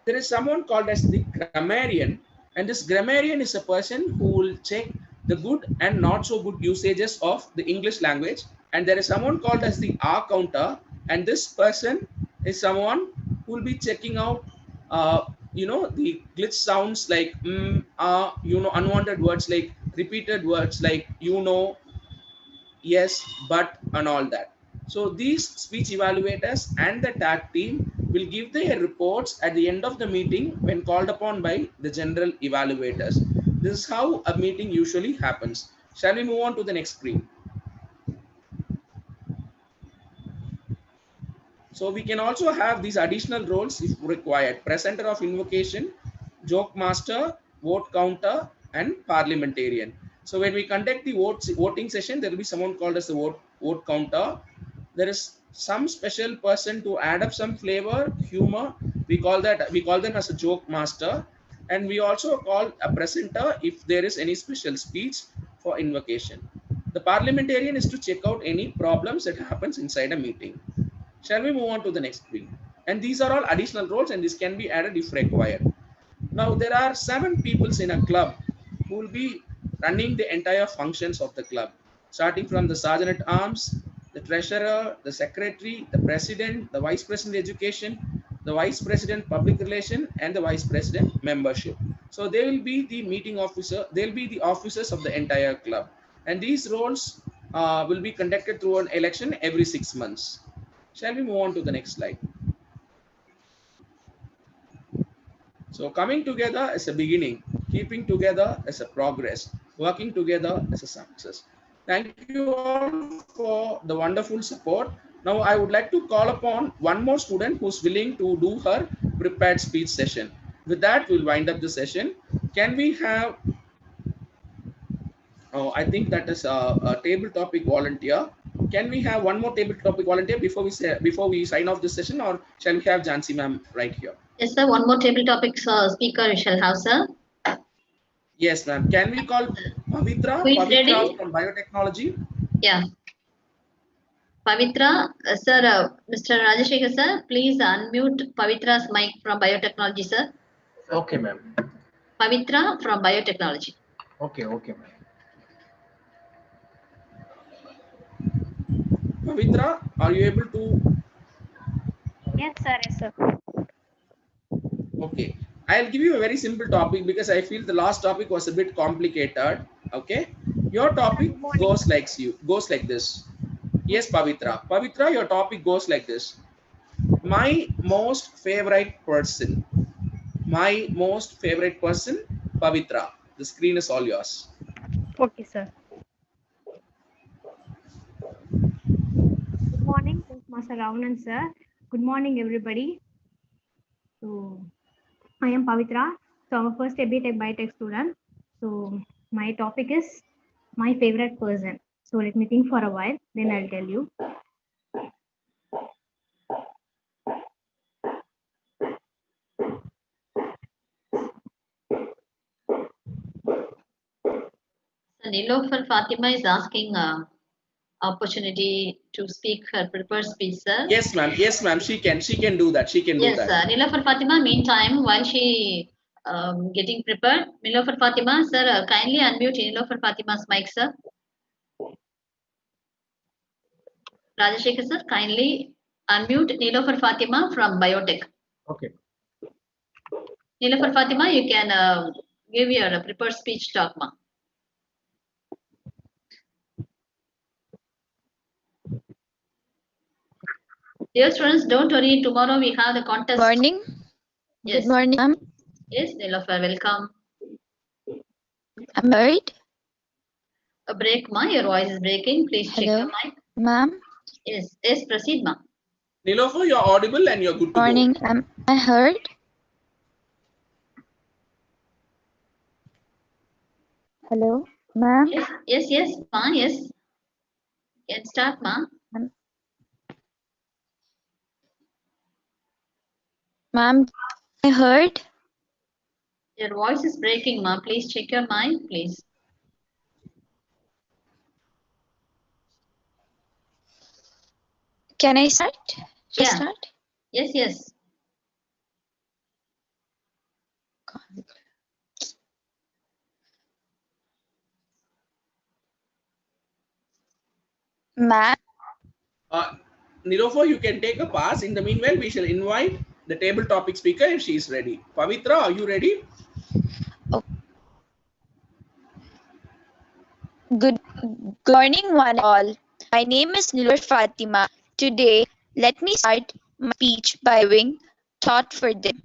There is someone called as the grammarian, and this grammarian is a person who will check the good and not so good usages of the English language. And there is someone called as the R counter, and this person is someone who will be checking out the glitch sounds like unwanted words like repeated words like yes, but, and all that. So these speech evaluators and the tag team will give their reports at the end of the meeting when called upon by the general evaluators. This is how a meeting usually happens. Shall we move on to the next screen? So we can also have these additional roles if required: presenter of invocation, joke master, vote counter, and parliamentarian. So when we conduct the voting session, there will be someone called as the vote counter. There is some special person to add up some flavor, humor. We call them as a joke master, and we also call a presenter if there is any special speech for invocation. The parliamentarian is to check out any problems that happens inside a meeting. Shall we move on to the next screen? And these are all additional roles, and this can be added if required. Now there are 7 people in a club who will be running the entire functions of the club, starting from the sergeant at arms, the treasurer, the secretary, the president, the vice president education, the vice president public relation, and the vice president membership. So they will be the meeting officer. They'll be the officers of the entire club, and these roles will be conducted through an election every 6 months. Shall we move on to the next slide? So coming together is a beginning, keeping together is a progress, working together is a success. Thank you all for the wonderful support. Now I would like to call upon one more student who's willing to do her prepared speech session. With that, we'll wind up the session. Can we have, I think that is a table topic volunteer. Can we have one more table topic volunteer before we sign off this session, or shall we have Jansi ma'am right here? Yes, sir. One more table topic speaker we shall have, sir. Yes, ma'am. Can we call Pavitra? Who is Pavitra ready? from biotechnology. Yeah. Pavitra, sir, Mr. Rajashekar, sir, please unmute Pavitra's mic from biotechnology, sir. Okay, ma'am. Pavitra from biotechnology. Okay, ma'am. Pavitra, are you able to? Yes, sir. Yes, sir. Okay. I'll give you a very simple topic because I feel the last topic was a bit complicated. Okay. Your topic goes like this. Yes, Pavitra. Pavitra, your topic goes like this. My most favorite person. My most favorite person, Pavitra. The screen is all yours. Okay, sir. Good morning, Master Ravanan, sir. Good morning, everybody. So, I am Pavitra. So, I'm a first BTech Biotech student. So, my topic is my favorite person. So, let me think for a while, then I'll tell you. So Nilofer Fatima is asking opportunity to speak her prepared speech, sir. Yes, ma'am. Yes, ma'am. She can do that. She can do that. Yes, Nilofer Fatima. Meantime, while she getting prepared, Nilofer Fatima, sir, kindly unmute Nilofer Fatima's mic, sir. Rajashekar, sir, kindly unmute Nilofer Fatima from biotech. Okay. Nilofer Fatima, you can give your prepared speech talk, ma. Dear students, don't worry. Tomorrow we have the contest. Morning. Yes. Good morning, ma'am. Yes, Nilofer, welcome. I'm married. A break, ma. Your voice is breaking. Please check Hello, your mic. ma'am. Yes, yes, proceed, ma. Nilofer, you're audible and you're good to Morning. go. I heard. Hello, ma'am. Yes, ma, yes. Can start, ma. Ma'am, I heard. Your voice is breaking, ma. Please check your mic, please. Can I start? Just Yeah. start. Yes. Ma'am, Nilofer, you can take a pass. In the meanwhile, we shall invite the table topic speaker if she is ready. Pavitra, are you ready? good morning, one and all. My name is Nilur Fatima. Today, let me start my speech by giving thought for them.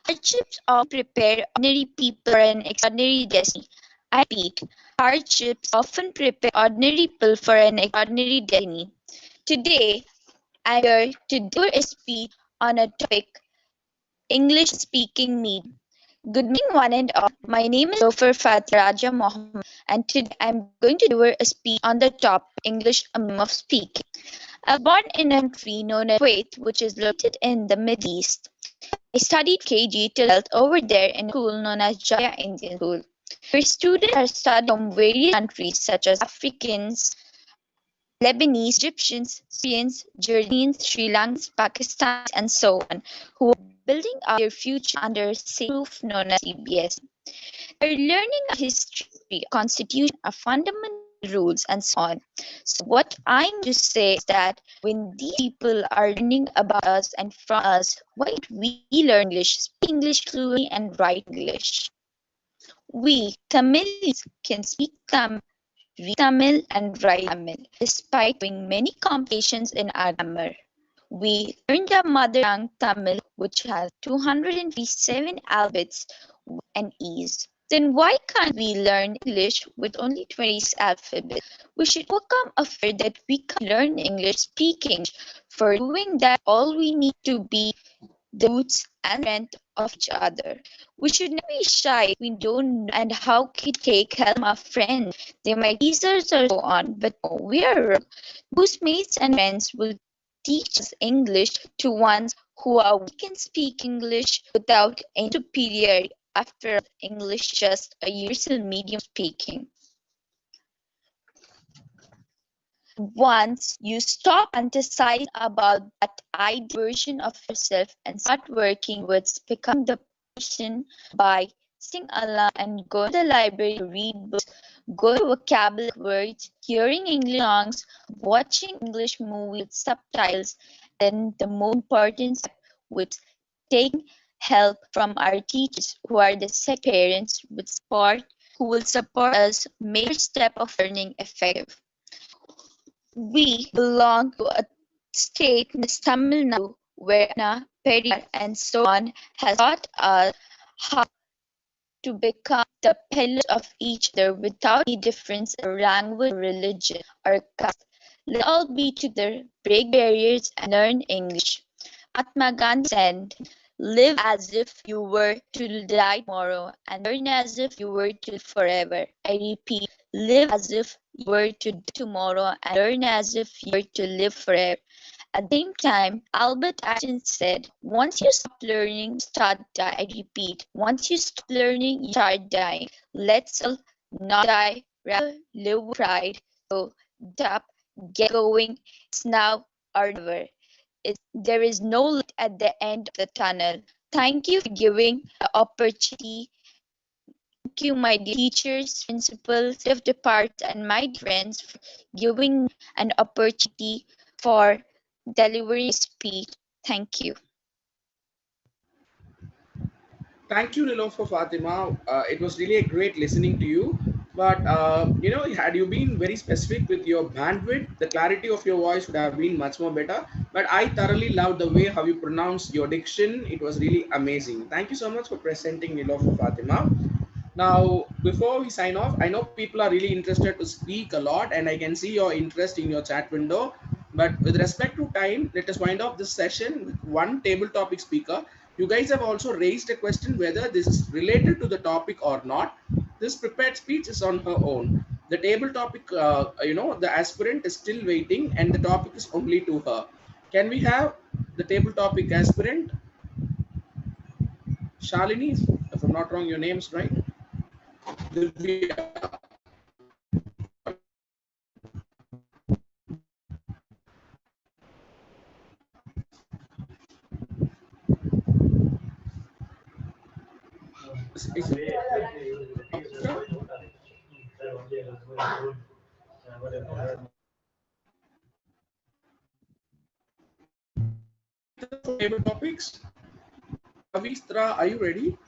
Hardships often prepare ordinary people for an extraordinary destiny. I repeat, hardships often prepare ordinary people for an extraordinary destiny. Today, I'm here to deliver a speech on a topic, English speaking medium. Good morning, one and all. My name is Lofer Fatih Raja Mohammed, and today I'm going to deliver a speech on the topic English, a medium of speaking. I was born in a country known as Kuwait, which is located in the Middle East. I studied KG till 12th over there in a school known as Jaya Indian School, where students are studying from various countries such as Africans, Lebanese, Egyptians, Syrians, Jordanians, Sri Lankans, Pakistanis, and so on, who are building up their future under the same roof known as CBS. They're learning a history, a constitution, a fundamental rules, and so on. So what I mean to say is that when these people are learning about us and from us, why don't we learn English, speak English fluently, and write English? We Tamils can speak Tamil, read Tamil, and write Tamil, despite having many complications in our grammar. We learned our mother tongue Tamil, which has 257 alphabets and E's. Then why can't we learn English with only 26 alphabets? We should overcome a fear that we can't learn English speaking. For doing that, all we need to be the roots and strength of each other. We should never be shy if we don't know and how can we take help from our friends. They might tease us or so on, but no, we are wrong. Those mates and friends will teach us English to ones who are weak in speak English without any superiority. After all, English is just a universal medium of speaking. Once you stop fantasizing about that ideal version of yourself and start working towards becoming the person by sing aloud and going to the library to read books, going to vocabulary words, hearing English songs, watching English movies with subtitles, then the most important step with taking help from our teachers who are the second parents with support who will support us make our step of learning effective. We belong to a state known as Tamil Nadu, where Anna, Periyar, and so on has taught us how to become the pillars of each other without any difference in language, religion, or caste. Let all be together, break barriers, and learn English. Mahatma Gandhi said, live as if you were to die tomorrow and learn as if you were to live forever. I repeat, live as if you were to die tomorrow and learn as if you were to live forever. At the same time, Albert Einstein said, once you stop learning, you start dying. I repeat, once you stop learning, you start dying. Let's all not die, rather live with pride. So, up, get going. It's now or never. There is no light at the end of the tunnel. Thank you for giving the opportunity. Thank you, my dear teachers, principals, head of departments, and my friends for giving an opportunity for delivering speech. Thank you. Thank you, Nilofer Fatima. It was really a great listening to you. But had you been very specific with your bandwidth, the clarity of your voice would have been much more better. But I thoroughly loved the way how you pronounced your diction. It was really amazing. Thank you so much for presenting Nilofer Fatima. Now, before we sign off, I know people are really interested to speak a lot, and I can see your interest in your chat window. But with respect to time, let us wind up this session with one table topic speaker. You guys have also raised a question whether this is related to the topic or not. This prepared speech is on her own. The table topic, the aspirant is still waiting and the topic is only to her. Can we have the table topic aspirant? Shalini, if I'm not wrong, your name's right. Is it table topics? Pavitra, are you ready?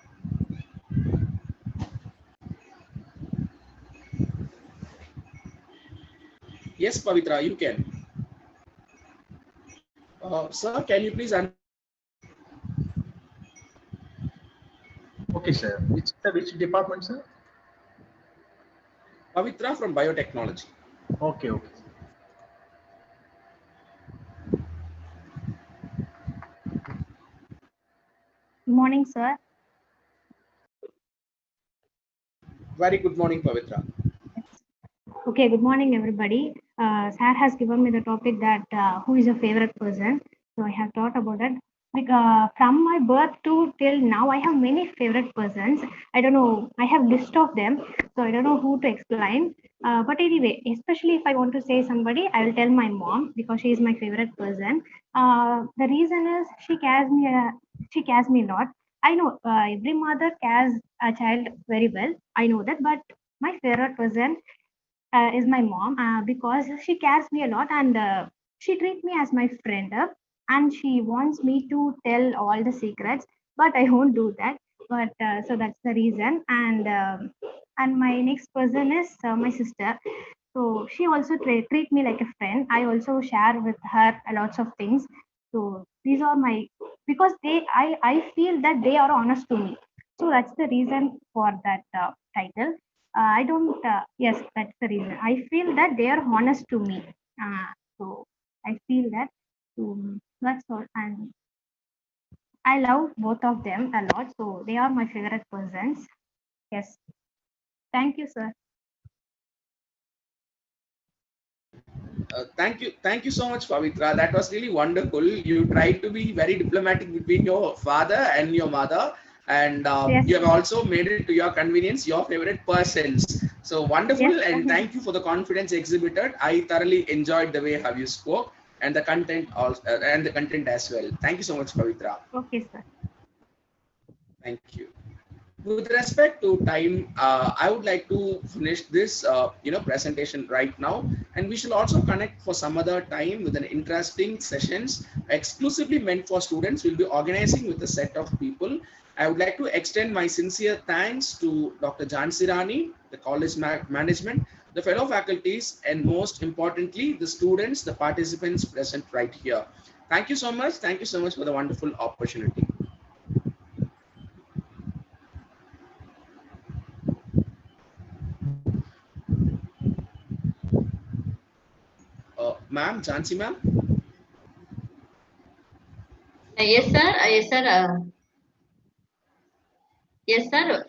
Yes, Pavitra, you can. Sir, can you please Okay, sir. Which department, sir? Pavitra from biotechnology. Okay, okay. Good morning, sir. Very good morning, Pavitra. Okay, good morning, everybody. Sir has given me the topic that who is your favorite person. So I have thought about it. Like from my birth to till now, I have many favorite persons. I don't know. I have list of them, so I don't know who to explain. But anyway, especially if I want to say somebody, I will tell my mom because she is my favorite person. The reason is she cares me. She cares me a lot. I know every mother cares a child very well. I know that, but my favorite person is my mom because she cares me a lot and she treats me as my friend and she wants me to tell all the secrets, but I won't do that. But so that's the reason. And my next person is my sister. So she also treat me like a friend. I also share with her a lots of things. So these are my because I feel that they are honest to me. So that's the reason for that title. I don't. Yes, that's the reason. I feel that they are honest to me. So I feel that. That's all. And I love both of them a lot. So they are my favorite persons. Yes. Thank you, sir. Thank you so much, Pavitra. That was really wonderful. You tried to be very diplomatic between your father and your mother, and Yes. you have also made it to your convenience your favorite persons. So wonderful, Yes. and thank you for the confidence exhibited. I thoroughly enjoyed the way how you spoke and the content also, and the content as well. Thank you so much, Pavitra. Okay, sir. Thank you. With respect to time, I would like to finish this presentation right now, and we should also connect for some other time with an interesting sessions exclusively meant for students. We'll be organizing with a set of people. I would like to extend my sincere thanks to Dr. Jansi Rani, the college management, the fellow faculties, and most importantly, the students, the participants present right here. Thank you so much. Thank you so much for the wonderful opportunity. Ma'am, Jansi ma'am. Yes, sir. Yes, sir. Yes, sir.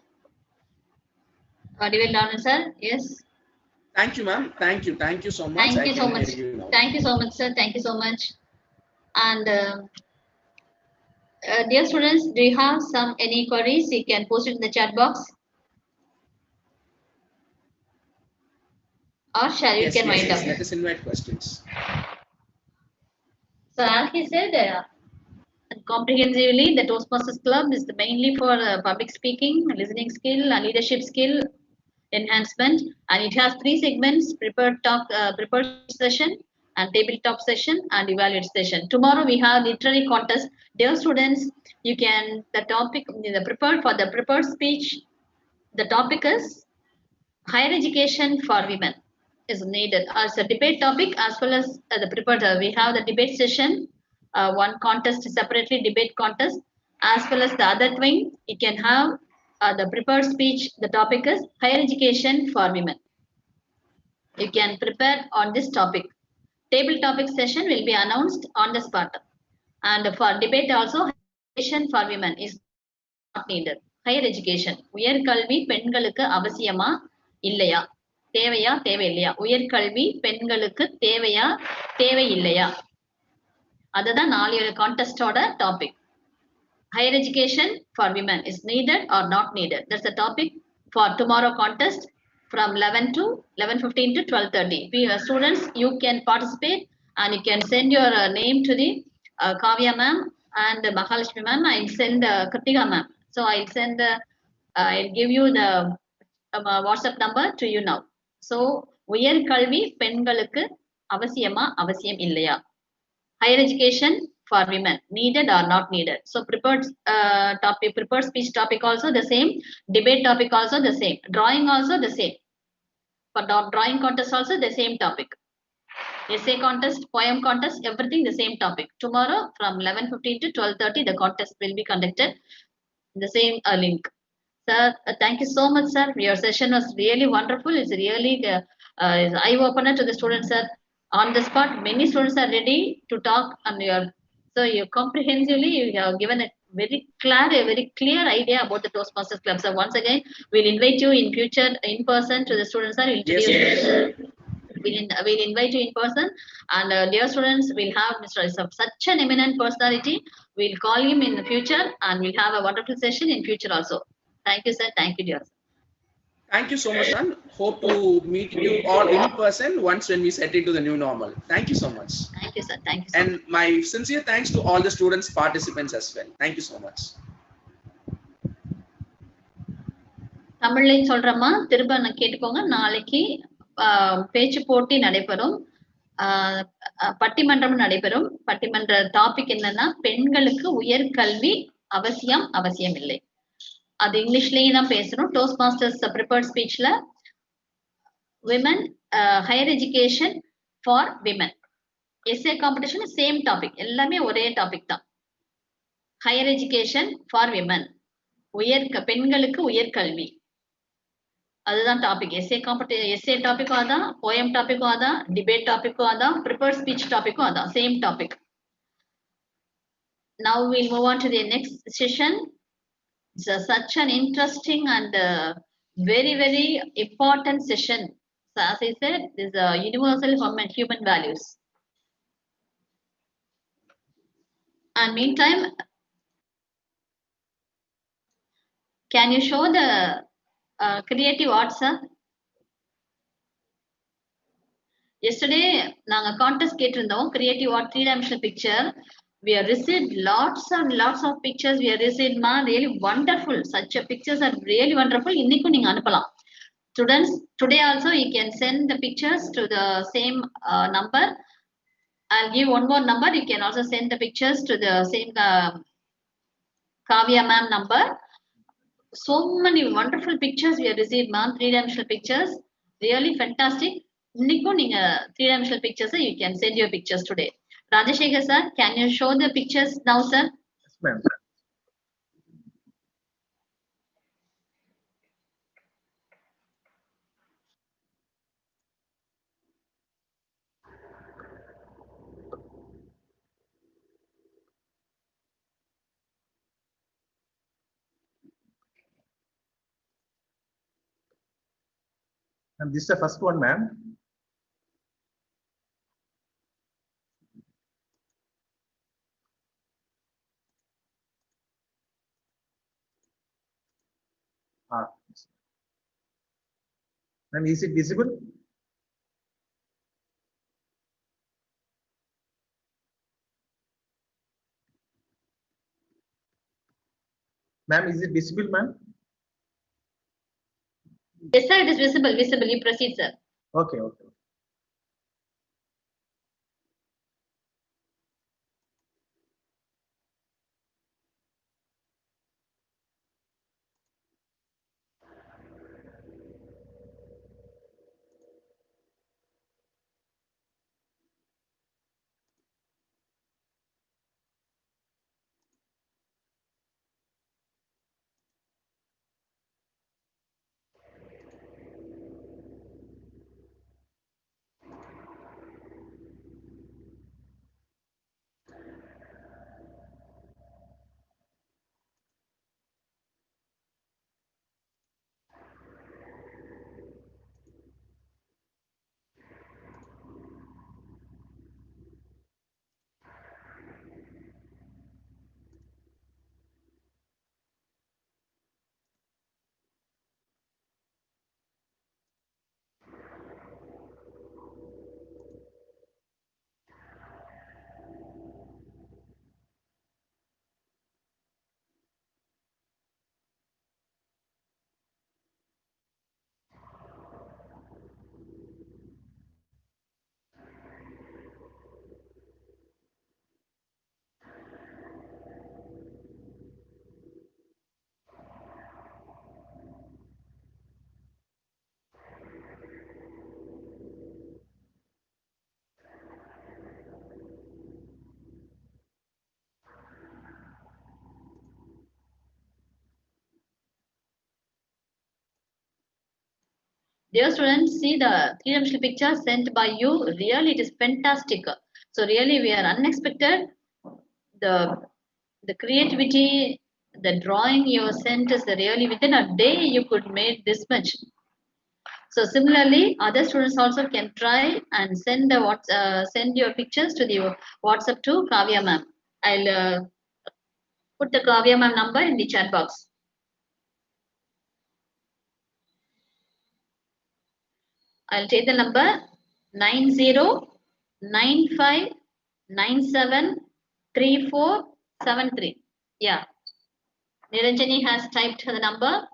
Audible down, sir. Yes. Thank you, ma'am. Thank you. Thank you so much. Thank I you so can much. hear you now. Thank you so much, sir. Thank you so much. And dear students, do you have any queries? You can post it in the chat box, or shall you Yes, can yes, wind yes. up. Let us invite questions. So as he said, comprehensively, the Toastmasters Club is mainly for public speaking, listening skill, and leadership skill enhancement, and it has three segments: prepared session, and tabletop session, and evaluate session. Tomorrow we have literary contest. Dear students, you can the topic the prepared speech. The topic is higher education for women is needed as a debate topic as well as the prepared. We have the debate session, one contest separately debate contest, as well as the other thing you can have the prepared speech. The topic is higher education for women. You can prepare on this topic. Table topic session will be announced on the spot, and for debate also education for women is not needed. Higher education, உயர்கல்வி பெண்களுக்கு அவசியமா இல்லையா, தேவையா தேவையில்லையா, உயர்கல்வி பெண்களுக்கு தேவையா தேவையில்லையா, அதுதான் நாளையோட கான்டெஸ்டோட topic. Higher education for women is needed or not needed. That's the topic for tomorrow contest from 11 to 11:15 to 12:30. Students, you can participate and you can send your name to the Kavya ma'am and Mahalakshmi ma'am. I'll send Kritika ma'am. So I'll send I'll give you the WhatsApp number to you now. So உயர் கல்வி பெண்களுக்கு அவசியமா அவசியம் இல்லையா, higher education for women needed or not needed. So prepared topic, prepared speech topic also the same, debate topic also the same, drawing also the same. For drawing contest also the same topic, essay contest, poem contest, everything the same topic. Tomorrow from 11:15 to 12:30 the contest will be conducted in the same link. Sir, thank you so much, sir. Your session was really wonderful. It's really eye opener to the students, sir. On the spot, many students are ready to talk, and you comprehensively you have given a very clear idea about the Toastmasters Club. So once again, we'll invite you in future in person to the students, sir. We'll invite you in person, and dear students, we'll have Mr. Such an eminent personality. We'll call him in the future, and we'll have a wonderful session in future also. Thank you, sir. Thank you, dear. Thank you so much, son. Hope to meet you all in person once when we set into the new normal. Thank you so much. Thank you, sir. Thank you. And my sincere thanks to all the students, participants as well. Thank you so much. தமிழ்லையும் சொல்றேம்மா, திரும்ப நான் கேட்டுக்கோங்க. நாளைக்கு பேச்சு போட்டி நடைபெறும், பட்டிமன்றம் நடைபெறும். பட்டிமன்ற டாபிக் என்னன்னா, பெண்களுக்கு உயர்கல்வி அவசியம் அவசியம் இல்லை. அது இங்கிலீஷ்லயும் தான் பேசணும். டோஸ்ட் மாஸ்டர்ஸ் ப்ரிப்பேர்ட் ஸ்பீச்ல women higher education for women, essay competition same topic, எல்லாமே ஒரே டாபிக் தான். ஹையர் எஜுகேஷன் ஃபார் விமன், பெண்களுக்கு உயர்கல்வி, அதுதான் டாபிக். எஸ்ஏ டாபிக்கும் அதான், போயம் டாபிக்கும் அதான், டிபேட் டாபிக்கும் அதான், ப்ரிப்பேர்ட் ஸ்பீச் டாபிக்கும் அதான், same topic. Now we'll move on to the next session. It's such an interesting and very important session. So as I said, this is universal human values. And meantime, can you show the creative arts, sir? Yesterday, நாங்க contest கேட்டிருந்தோம், creative art 3-dimensional picture. We have received lots and lots of pictures. We have received really wonderful. Such pictures are really wonderful. இன்னைக்கும் நீங்க அனுப்பலாம். Students, today also you can send the pictures to the same number. I'll give one more number. You can also send the pictures to the same Kavya ma'am number. So many wonderful pictures we have received, ma'am. 3-dimensional pictures, really fantastic. இன்னைக்கும் நீங்க 3-dimensional pictures, you can send your pictures today. Rajashekar sir, can you show the pictures now, sir? Yes, ma'am. And this is the first one, ma'am. Ma'am, is it visible? Ma'am, is it visible, ma'am? Yes, sir, it is visible. Visible. You proceed, sir. Okay, okay. Dear students, see the three-dimensional picture sent by you. Really, it is fantastic. So really, we are unexpected. The creativity, the drawing you sent is really within a day you could make this much. So similarly, other students also can try and send your pictures to the WhatsApp to Kavya ma'am. I'll put the Kavya ma'am number in the chat box. I'll take the number 9095973473. Yeah, Niranjani has typed the number.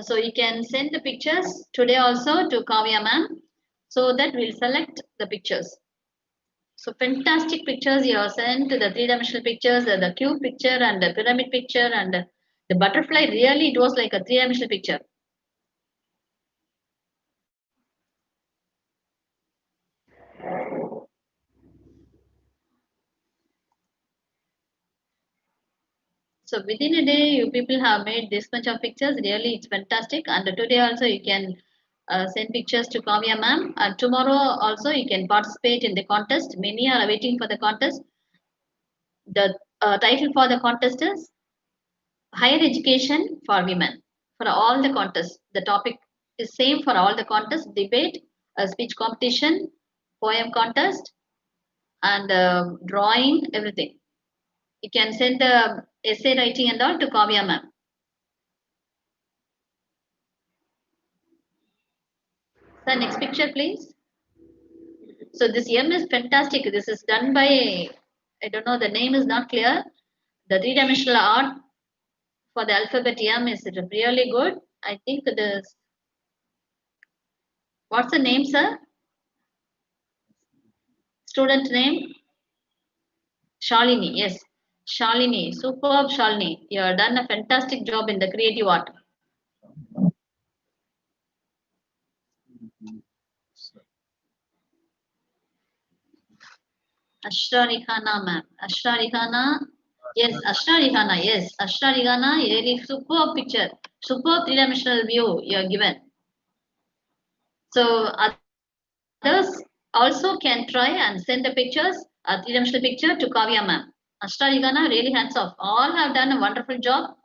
So you can send the pictures today also to Kavya ma'am, so that we'll select the pictures. So fantastic pictures you have sent, the three-dimensional pictures, the cube picture and the pyramid picture and the butterfly. Really, it was like a three-dimensional picture. So within a day, you people have made this much of pictures. Really, it's fantastic. And today also you can send pictures to Kavya ma'am. And tomorrow also you can participate in the contest. Many are waiting for the contest. The title for the contest is Higher Education for Women. For all the contests, the topic is same for all the contests: debate, speech competition, poem contest, and drawing, everything. You can send the essay writing and all to Kavya ma'am. So next picture, please. So this M is fantastic. This is done by, I don't know, the name is not clear. The three-dimensional art for the alphabet M is really good. I think this, what's the name, sir? Student name? Shalini, yes. Shalini, superb Shalini. You have done a fantastic job in the creative art. Ashra Rihana, ma'am. Ashra Rihana. Yes, Ashra Rihana. Yes, Ashra Rihana. Really superb picture. Superb three-dimensional view you are given. So others also can try and send the pictures, a three-dimensional picture to Kavya ma'am. Ashra Rihana, really hands off. All have done a wonderful job.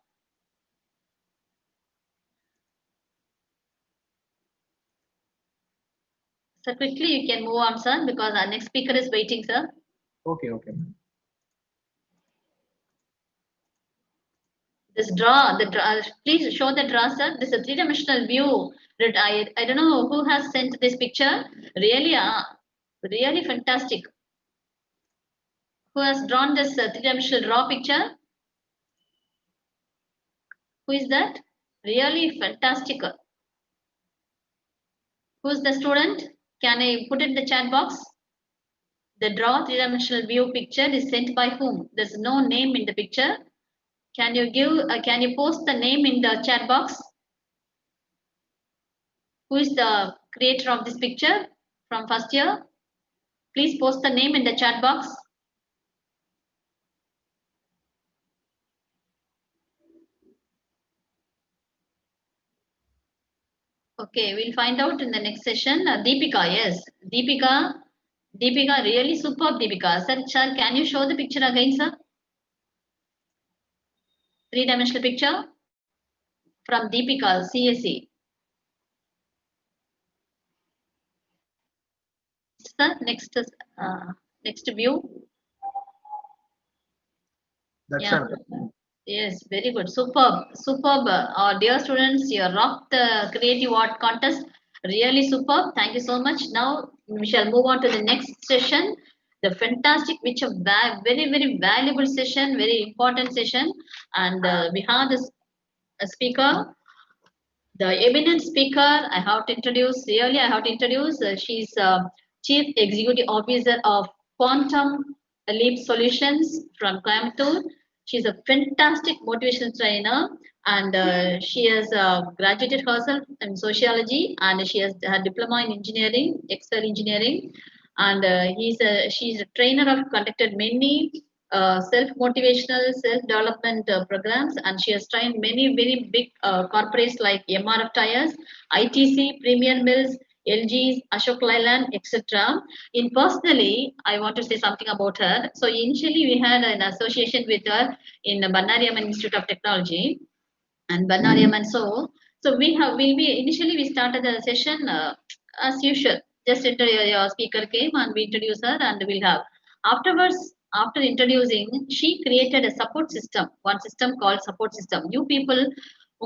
So quickly you can move on, sir, because our next speaker is waiting, sir. Okay, okay. This draw, please show the draw, sir. This is a three-dimensional view. That I don't know who has sent this picture. Really, really fantastic. Who has drawn this three-dimensional raw picture? Who is that? Really fantastic. Who's the student? Can I put it in the chat box? The draw three-dimensional view picture is sent by whom? There's no name in the picture. Can you can you post the name in the chat box? Who is the creator of this picture from first year? Please post the name in the chat box. Okay, we'll find out in the next session. Deepika, yes. Deepika, really superb, Deepika. Sir, can you show the picture again, sir? Three-dimensional picture from Deepika, CSE. Sir, next view. That's Yeah. all. Yes, very good. Superb. Our dear students, you rocked the creative art contest. Really superb. Thank you so much. Now we shall move on to the next session. The fantastic, which a very, very valuable session, very important session. And we have this speaker, the eminent speaker. I have to introduce, she's Chief Executive Officer of Quantum Leap Solutions from Coimbatore. She's a fantastic motivational trainer, and she has graduated herself in sociology, and she has her diploma in engineering, Excel engineering, and she's a trainer of conducted many self-motivational, self-development programs, and she has trained many, very big corporates like MRF Tires, ITC, Premier Mills, LG's, Ashok Leyland, etc. In personally, I want to say something about her. So initially, we had an association with her in the Bannariaman Institute of Technology and Bannariaman. So we initially we started the session as usual. Just your speaker came and we introduced her and we'll have. Afterwards, after introducing, she created a support system, one system called support system. You people,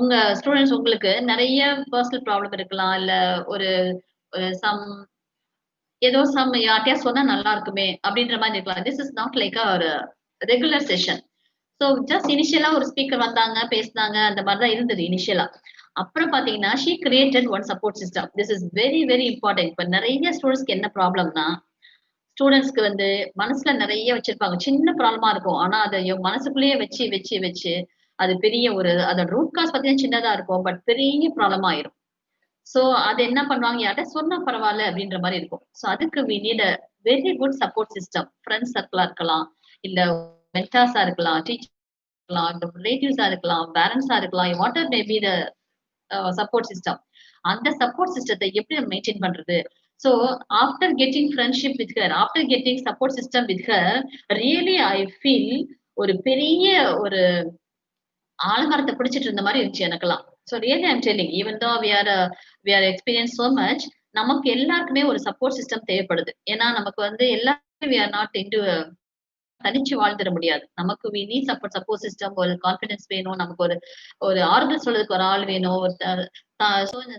உங்க students உங்களுக்கு நிறைய personal problem இருக்கலாம் இல்ல ஒரு some ஏதோ some யார்ட்டையா சொன்னா நல்லா இருக்குமே அப்படின்ற மாதிரி இருக்கலாம். திஸ் இஸ் நாட் லைக் ஒரு ரெகுலர் செஷன். ஸோ ஜஸ்ட் இனிஷியலா ஒரு ஸ்பீக்கர் வந்தாங்க பேசினாங்க அந்த மாதிரி தான் இருந்தது இனிஷியலா. அப்புறம் பாத்தீங்கன்னா she created one support system. This is very very important. இப்ப நிறைய ஸ்டூடெண்ட்ஸ்க்கு என்ன ப்ராப்ளம்னா, ஸ்டூடெண்ட்ஸ்க்கு வந்து மனசுல நிறைய வச்சிருப்பாங்க, சின்ன ப்ராப்ளமா இருக்கும், ஆனா அதை மனசுக்குள்ளேயே வச்சு வச்சு வச்சு அது பெரிய ஒரு அதோட ரூட் காஸ் பார்த்தீங்கன்னா சின்னதா இருக்கும், பட் பெரிய ப்ராப்ளம் ஆயிரும். சோ அது என்ன பண்ணுவாங்க, யார்ட்ட சொன்னா பரவாயில்ல அப்படின்ற மாதிரி இருக்கும். சோ அதுக்கு we need a very good support system. Friends சர்க்கிளா இருக்கலாம், இல்ல மென்டார்ஸா இருக்கலாம், டீச்சர் இருக்கலாம், ரிலேட்டிவ்ஸா இருக்கலாம், பேரண்ட்ஸா இருக்கலாம், what or maybe the support system. அந்த சப்போர்ட் சிஸ்டத்தை எப்படி நம்ம மெயின்டைன் பண்றது? So after getting friendship with her, after getting support system with her, really I feel ஒரு பெரிய ஒரு ஆலமரத்தை பிடிச்சிட்டு இருந்த மாதிரி இருந்துச்சு எனக்கெல்லாம். So really I'm telling, even though we are experienced so much, நமக்கு எல்லாருக்குமே ஒரு சப்போர்ட் சிஸ்டம் தேவைப்படுது. ஏன்னா நமக்கு வந்து எல்லாருமே we are not into தனிச்சு வாழ்ந்துட முடியாது. நமக்கு we need support system, ஒரு கான்பிடன்ஸ் வேணும், நமக்கு ஒரு ஆறுதல் சொல்றதுக்கு ஒரு ஆள் வேணும், ஒரு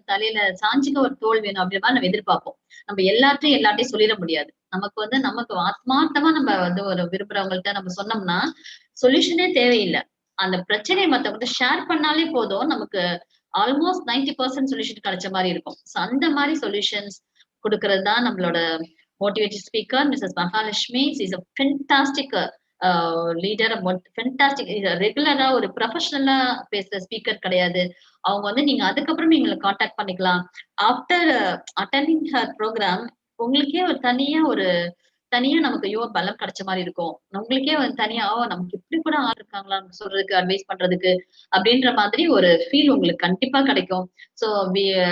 தலையில சாஞ்சிக்க ஒரு தோல் வேணும் அப்படின்ற மாதிரி நம்ம எதிர்பார்ப்போம். நம்ம எல்லாத்தையும் சொல்லிட முடியாது. நமக்கு வந்து நமக்கு ஆத்மார்த்தமா நம்ம வந்து ஒரு விரும்புறவங்கள்ட்ட நம்ம சொன்னோம்னா சொல்யூஷனே தேவையில்லை. அந்த பிரச்சனையை மத்தவங்க ஷேர் பண்ணாலே போதும், நமக்கு ஆல்மோஸ்ட் 90% சொல்யூஷன் கிடைச்ச மாதிரி இருக்கும். சோ அந்த மாதிரி சொல்யூஷன்ஸ் கொடுக்கறது தான் நம்மளோட motivated speaker, Mrs. Mahalakshmi. She is a fantastic leader, fantastic ரெகுலரா ஒரு ப்ரொஃபஷனலா பேசுற ஸ்பீக்கர் கிடையாது. அவங்க வந்து நீங்க அதுக்கப்புறம் நீங்களை காண்டாக்ட் பண்ணிக்கலாம். ஆஃப்டர் அட்டெண்டிங் ஹர் ப்ரோக்ராம் உங்களுக்கே ஒரு தனியா நமக்கு பலம் கிடைச்ச மாதிரி இருக்கும். உங்களுக்கே வந்து தனியா நமக்கு இப்படி கூட ஆள் இருக்காங்களா சொல்றதுக்கு, அட்வைஸ் பண்றதுக்கு அப்படின்ற மாதிரி ஒரு ஃபீல் உங்களுக்கு கண்டிப்பா கிடைக்கும். So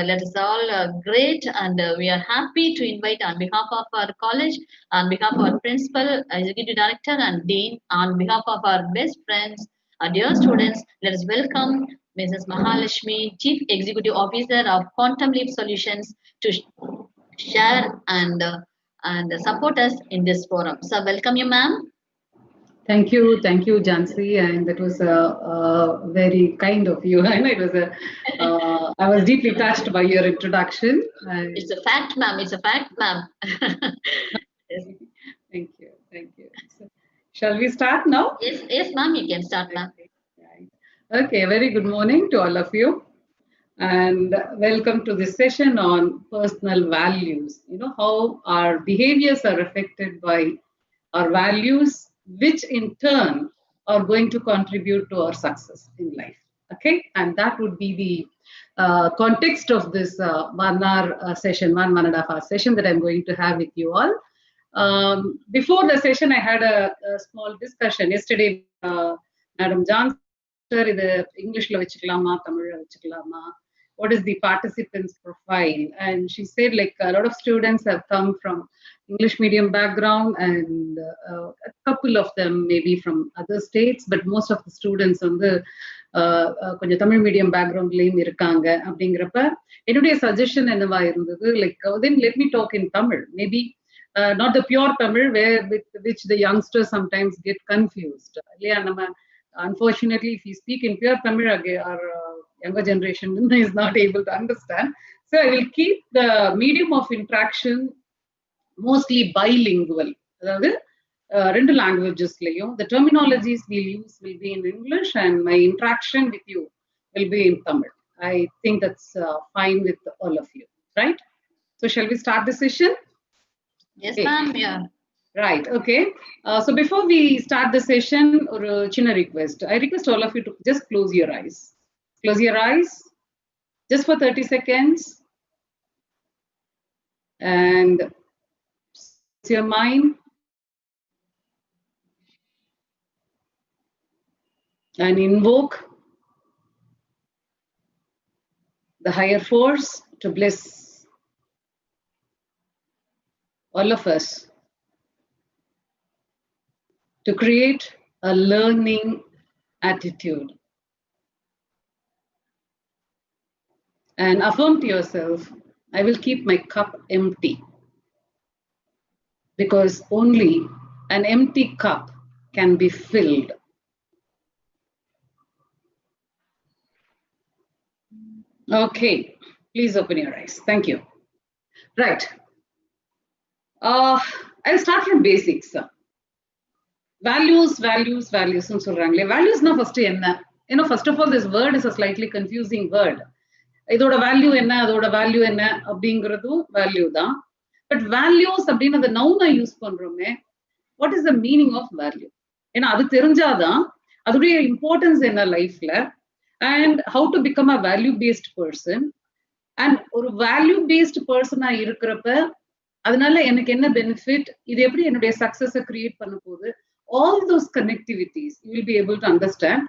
let us all great and we are happy to invite on behalf of our college, on behalf of our principal, executive director and dean, on behalf of our best friends, our dear students, let us welcome Mrs. Mahalakshmi, Chief Executive Officer of Quantum Leap Solutions, to share and support us in this forum. So welcome you, ma'am. Thank you, Jansi, and that was very kind of you. And it was I was deeply touched by your introduction. It's a fact, ma'am. It's a fact, ma'am. Yes. Thank you. So, shall we start now? Yes, ma'am. You can start, ma'am. Okay. Very good morning to all of you, and welcome to this session on personal values. You know how our behaviors are affected by our values, which in turn are going to contribute to our success in life. Okay, and that would be the context of this 1 hour session, 1.5 hour session that I'm going to have with you all. Before the session, I had a small discussion yesterday. Madam John, sir, idu English la vechikalama, Tamil la vechikalama? What is the participants' profile? And she said, like, a lot of students have come from English medium background, and a couple of them maybe from other states, but most of the students on the கொஞ்சம் Tamil medium பேக்ரவுண்ட்லயும் இருக்காங்க. அப்படிங்கிறப்ப என்னுடைய suggestion என்னவா இருந்தது, like then let me talk in Tamil, maybe not the pure Tamil with which the youngsters sometimes get confused. இல்லையா, நம்ம unfortunately if we speak in pure Tamil, our younger generation is not able to understand. So I will keep the medium of interaction mostly bilingual. அதாவது ரெண்டு லாங்குவேஜஸ்லயும் the terminologies we'll use will be in English and my interaction with you will be in Tamil. I think that's fine with all of you, right? So shall we start the session? Yes, ma'am. Yeah. Right. Okay. So before we start the session, or chinna request, I request all of you to just close your eyes. Close your eyes just for 30 seconds and your mind. and invoke the higher force to bless all of us to create a learning attitude. And affirm to yourself, I will keep my cup empty, because only an empty cup can be filled. Okay, please open your eyes. Thank you. Right. I'll start from basics. Values. Values na first enna. First of all, this word is a slightly confusing word. இதோட value என்ன அதோட value என்ன அப்படிங்கிறதும் value தான். But values அப்படின்னு அந்த நவுனை use பண்றோமே, what is the meaning of value? ஏன்னா அது தெரிஞ்சாதான் அதோடைய இம்பார்ட்டன்ஸ் என்ன லைஃப்ல, and how to become a value based person. And ஒரு வேல்யூ பேஸ்ட் பர்சனா இருக்கிறப்ப அதனால எனக்கு என்ன பெனிஃபிட், இது எப்படி என்னுடைய சக்சஸை கிரியேட் பண்ண போகுது, all those connectivities you will be able to understand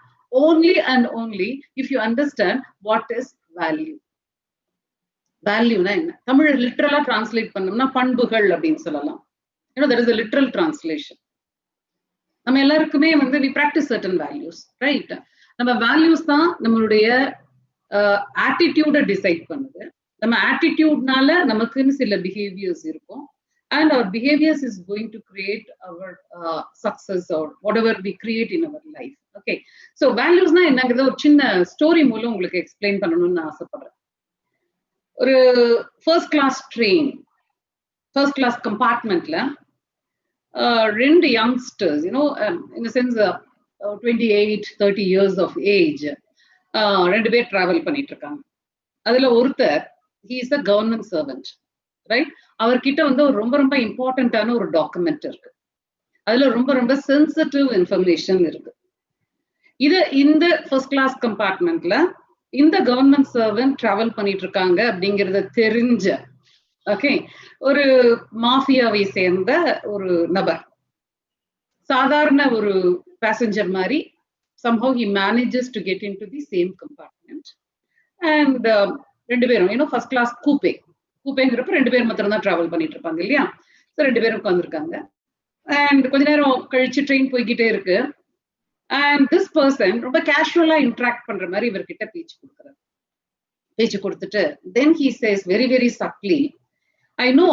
only and only if you understand what is value. வேல்யூனா என்ன? தமிழ் லிட்டரலா டிரான்ஸ்லேட் பண்ணோம்னா பண்புகள் அப்படின்னு சொல்லலாம். that is a literal translation. நம்ம எல்லாருக்குமே we practice certain values, right? நம்ம வேல்யூஸ் தான் நம்மளுடைய ஆட்டிடியூட டிசைட் பண்ணுது. நம்ம ஆட்டிடியூட்னால நமக்குன்னு சில பிஹேவியர்ஸ் இருக்கும். And our behaviors is going to create our success or whatever we create in our life. Okay. So values na என்னங்கறத ஒரு சின்ன ஸ்டோரி மூலம் உங்களுக்கு எக்ஸ்பிளைன் பண்ணணும்னு நான் ஆசைப்படுறேன். ஒரு first class train, first class கம்பார்ட்மெண்ட்ல ரெண்டு youngsters, in a sense 28-30 years of age, ரெண்டு பேர் டிராவல் பண்ணிட்டு இருக்காங்க. அதுல ஒருத்தர், he is a government servant, right? அவர்கிட்ட ஒரு ரொம்ப ரொம்ப இம்பார்ட்டன்டான ஒரு டாக்குமெண்ட் இருக்கு. அதுல ரொம்ப ரொம்ப சென்சிட்டிவ் இன்ஃபர்மேஷன் இருக்கு. இந்த ஃபர்ஸ்ட் கிளாஸ் கம்பார்ட்மெண்ட்ல இந்த கவர்மெண்ட் சர்வெண்ட் டிராவல் பண்ணிட்டு இருக்காங்க அப்படிங்கறத தெரிஞ்ச ஒரு மாஃபியாவை சேர்ந்த ஒரு நபர், சாதாரண ஒரு பேசஞ்சர் மாதிரி somehow he manages to get into the same compartment. And ரெண்டு பேரும் ஃபர்ஸ்ட் கிளாஸ் கூப்பேங்கிறப்ப ரெண்டு பேர் மாத்திரம் தான் டிராவல் பண்ணிட்டு இருப்பாங்க இல்லையா? ஸோ ரெண்டு பேரும் உட்காந்துருக்காங்க. அண்ட் கொஞ்ச நேரம் கழிச்சு ட்ரெயின் போய்கிட்டே இருக்கு. அண்ட் திஸ் பர்சன் ரொம்ப கேஷுவலா இன்ட்ராக்ட் பண்ற மாதிரி இவர்கிட்ட பேச்சு கொடுத்துட்டு then he says very very subtly, I know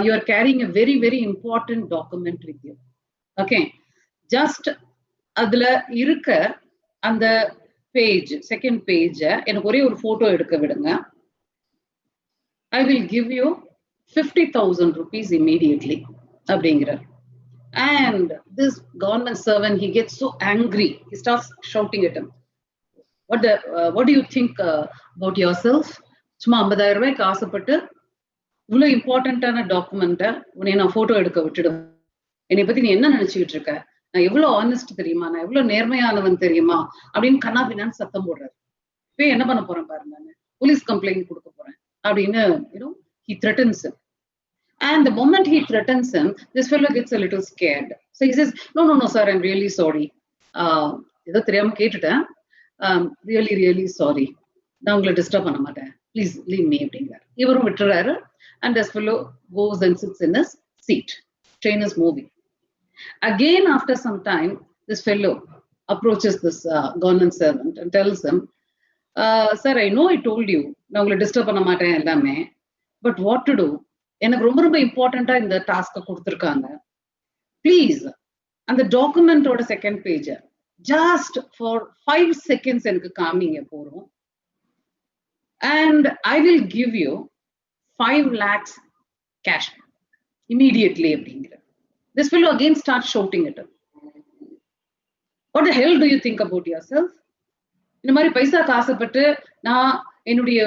you are carrying a very very important document with you. Okay, just அதுல இருக்க அந்த பேஜ், செகண்ட் பேஜ எனக்கு ஒரே ஒரு போட்டோ எடுக்க விடுங்க. I will give you 50,000 rupees immediately, அப்படிங்கிறார். And this government servant, he gets so angry, he starts shouting at him, what do you think about yourself? சும்மா 50,000 ரூபாய்க்கு ஆசைப்பட்டு இவ்வளவு இம்பார்ட்டன்டான டாக்குமெண்ட்டை உன்னை நான் போட்டோ எடுக்க விட்டுடுவேன். என்னை பத்தி நீ என்ன நினைச்சுக்கிட்டு இருக்க? நான் எவ்வளவு ஆனஸ்ட் தெரியுமா, நான் எவ்வளவு நேர்மையானவன் தெரியுமா அப்படின்னு கண்ணா பின்னான்னு சத்தம் போடுறாரு. இப்போ என்ன பண்ண போறேன் பாருங்க, நான் போலீஸ் கம்ப்ளைண்ட் கொடுக்க போறேன் அப்படின்னு he threatens him. And the moment he threatens him, this fellow gets a little scared. So he says, no sir, I'm really sorry. ஏதோ தெரியாம கேட்டுட்டேன், really really sorry, நான் உங்களை டிஸ்டர்ப் பண்ண மாட்டேன், ப்ளீஸ் லீவ் மீ அப்படிங்கிறார். இவரும் விட்டுறாரு. And this fellow goes and sits in his seat. Train is moving. Again after some time, this fellow approaches this government servant and tells him, sir, I know I told you, நான் உங்களை disturb பண்ண மாட்டேன் எல்லாமே, but what to two, எனக்கு ரொம்ப ரொம்ப இம்பார்ட்டண்டா இந்த டாஸ்கை கொடுத்துருக்காங்க, ப்ளீஸ் அந்த டாக்குமெண்டோட செகண்ட் பேஜ ஜஸ்ட் ஃபார் 5 seconds எனக்கு காமிங்க போறோம், and I will give you 5 lakhs cash immediately அப்படிங்கிற. This fellow again starts shouting at him, what the hell do you think about yourself? இந்த மாதிரி பைசாக்கு ஆசைப்பட்டு நான் என்னுடைய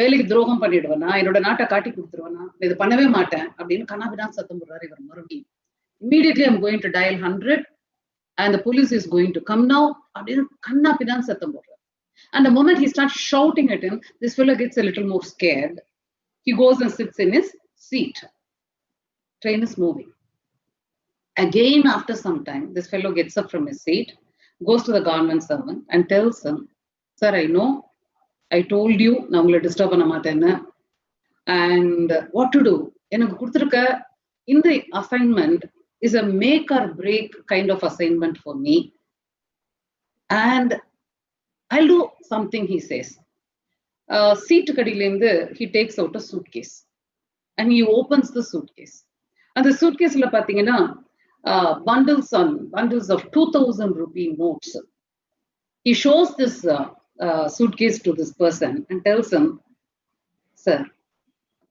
வேலைக்கு துரோகம் பண்ணிடுவேனா, என்னோட நாட்டை காட்டி கொடுத்துருவேனா, இது பண்ணவே மாட்டேன் அப்படின்னு கண்ணாபிதான் சத்தம் போடுறாரு இவர் மறுபடியும். Immediately I'm going to dial 100 and the police is going to come now அப்படின்னு கண்ணாபிதான் சத்தம் போடுறாரு. And the moment he starts shouting at him, this fellow gets a little more scared. He goes and sits in his seat. Train is moving. Again after some time, this fellow gets up from his seat goes to the government servant and tells him, sir, I know, I told you, now I'm disturb and what to do. In the assignment is a make or break kind of assignment for me. And I'll do something, he says. Seat kadilende, he takes out a suitcase and he opens the suitcase. And the suitcase la pathina bundles of 2,000 rupee notes. He shows this suitcase to this person and tells him, sir,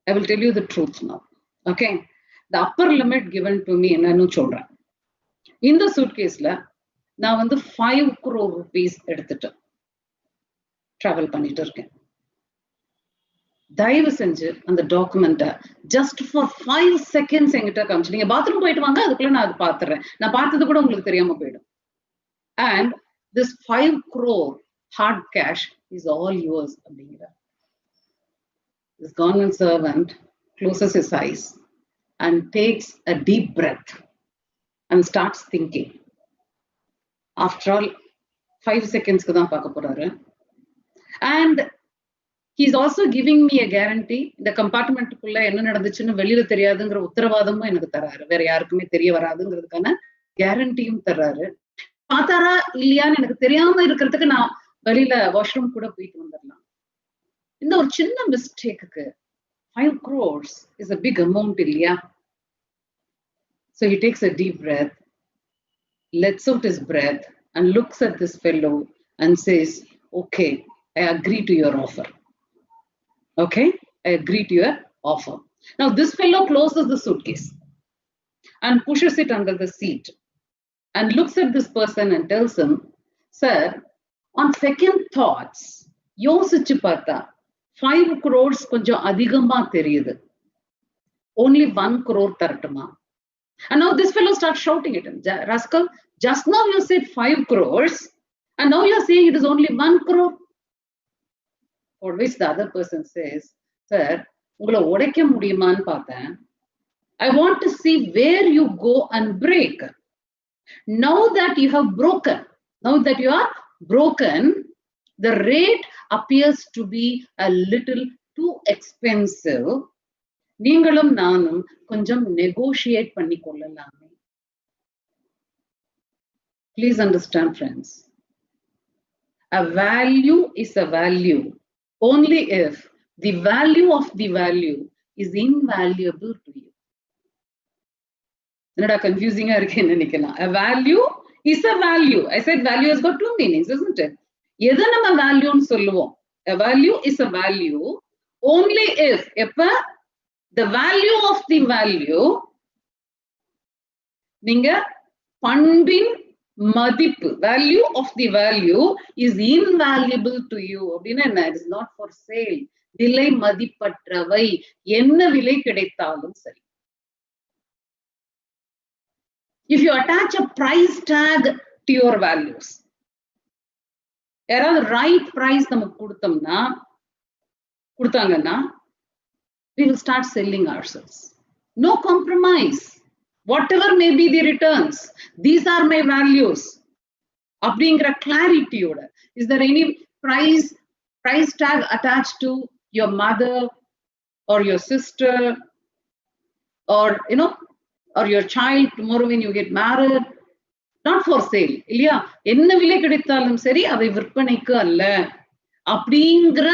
I will tell you the truth now. Okay, the upper limit given to me ennu solran. In the suitcase la na vandu 5 crore rupees eduthittu travel பண்ணிட்டு இருக்கேன். தயவு செஞ்சு அந்த டாக்குமெண்ட்டை just for 5 seconds என்கிட்ட காமிச்சு, நீங்க bathroom போயிட்டு வாங்க, அதுக்குள்ள நான் அது பாத்துறேன், நான் பார்த்தது கூட உங்களுக்கு தெரியாம போயிடும். And this 5 crore hard cash is all yours அப்படிங்கிறார். This government servant closes his eyes and takes a deep breath and starts thinking. After all, 5 seconds ku dhaan paaka poraru. And he's also giving me a guarantee. The compartment kulla enna nadandhuchunu velila theriyadungra uttravadamum enakku thararu. Vera yarukume theriya varadungradhukana guarantee thararu. Paatara illaya enakku theriyama irukradhukku na velila washroom kuda poitu vandaram. இந்த ஒரு சின்ன மிஸ்டேக்குக்கு 5 crores is a big amount இல்லையா? So he takes a deep breath, lets out his breath and looks at this fellow and says, okay, I agree to your offer. Okay, I agree to your offer. Now this fellow closes the suitcase and pushes it under the seat and looks at this person and tells him, sir, on second thoughts, யோசிச்சு பார்த்தா 5 crores கொஞ்சம் அதிகமா தெரியுது. Only 1 crore தரட்டுமா? And now this fellow starts shouting at him, rascal, just now you said 5 crores and now you're saying it is only 1 crore. For which the other person says, sir, உங்களை உடைக்க முடியுமான்னு பார்த்தேன். I want to see where you go and break. Now that you have broken, the rate appears to be a little too expensive. நீங்களும் நானும் கொஞ்சம் negotiate பண்ணி கொள்ளலாமே. Please understand, friends. A value is a value only if the value of the value is invaluable to you. Nada confusing irukku ninikala. A value is a value. I said value has got two meanings, isn't it? எதை நம்ம வேல்யூன்னு சொல்லுவோம்? A value is a value only if the value of the value நீங்க பண்பின் மதிப்பு, value of the value is invaluable to you அப்படின்னா என்ன? It is not for sale. விலை மதிப்பற்றவை, என்ன விலை கிடைத்தாலும் சரி. If you attach a price tag to your values, யாராவது ரைட் பிரைஸ் நமக்கு கொடுத்தாங்கன்னா we will start selling ourselves. No compromise. Whatever may be the returns, these are my values. அப்படிங்கிற கிளாரிட்டியோட. Is there any price tag attached to your mother or your sister or or your child tomorrow when you get married? Not for sale. இல்லையா? என்ன விலை கிடைத்தாலும் சரி அவை விற்பனைக்கு அல்ல அப்படிங்கிற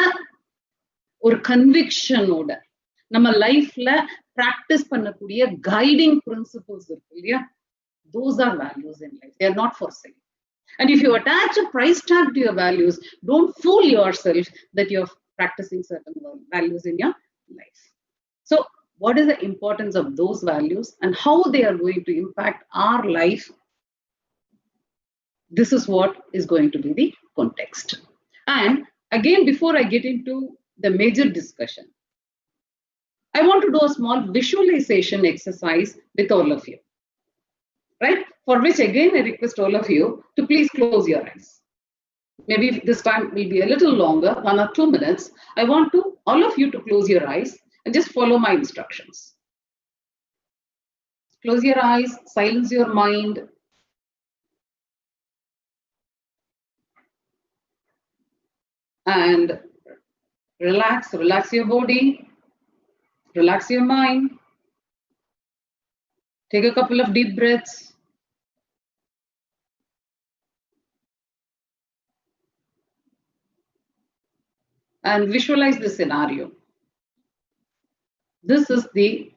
ஒரு கன்விக்ஷனோட நம்ம லைஃப்ல பிராக்டிஸ் பண்ணக்கூடிய கைடிங் பிரின்சிபல்ஸ் இருக்கு இல்லையா? Those are values in life. They are not for sale. And if you attach a price tag to your values, don't fool yourself that you're practicing certain values in your life. So what is the importance of those values and how they are going to impact our life? This is what is going to be the context. And again, before I get into the major discussion, I want to do a small visualization exercise with all of you, right? For which again, I request all of you to please close your eyes. Maybe this time will be a little longer, 1 or 2 minutes. I want all of you to close your eyes and just follow my instructions. Close your eyes, silence your mind. and relax your body, relax your mind. Take a couple of deep breaths. And visualize the scenario. This is the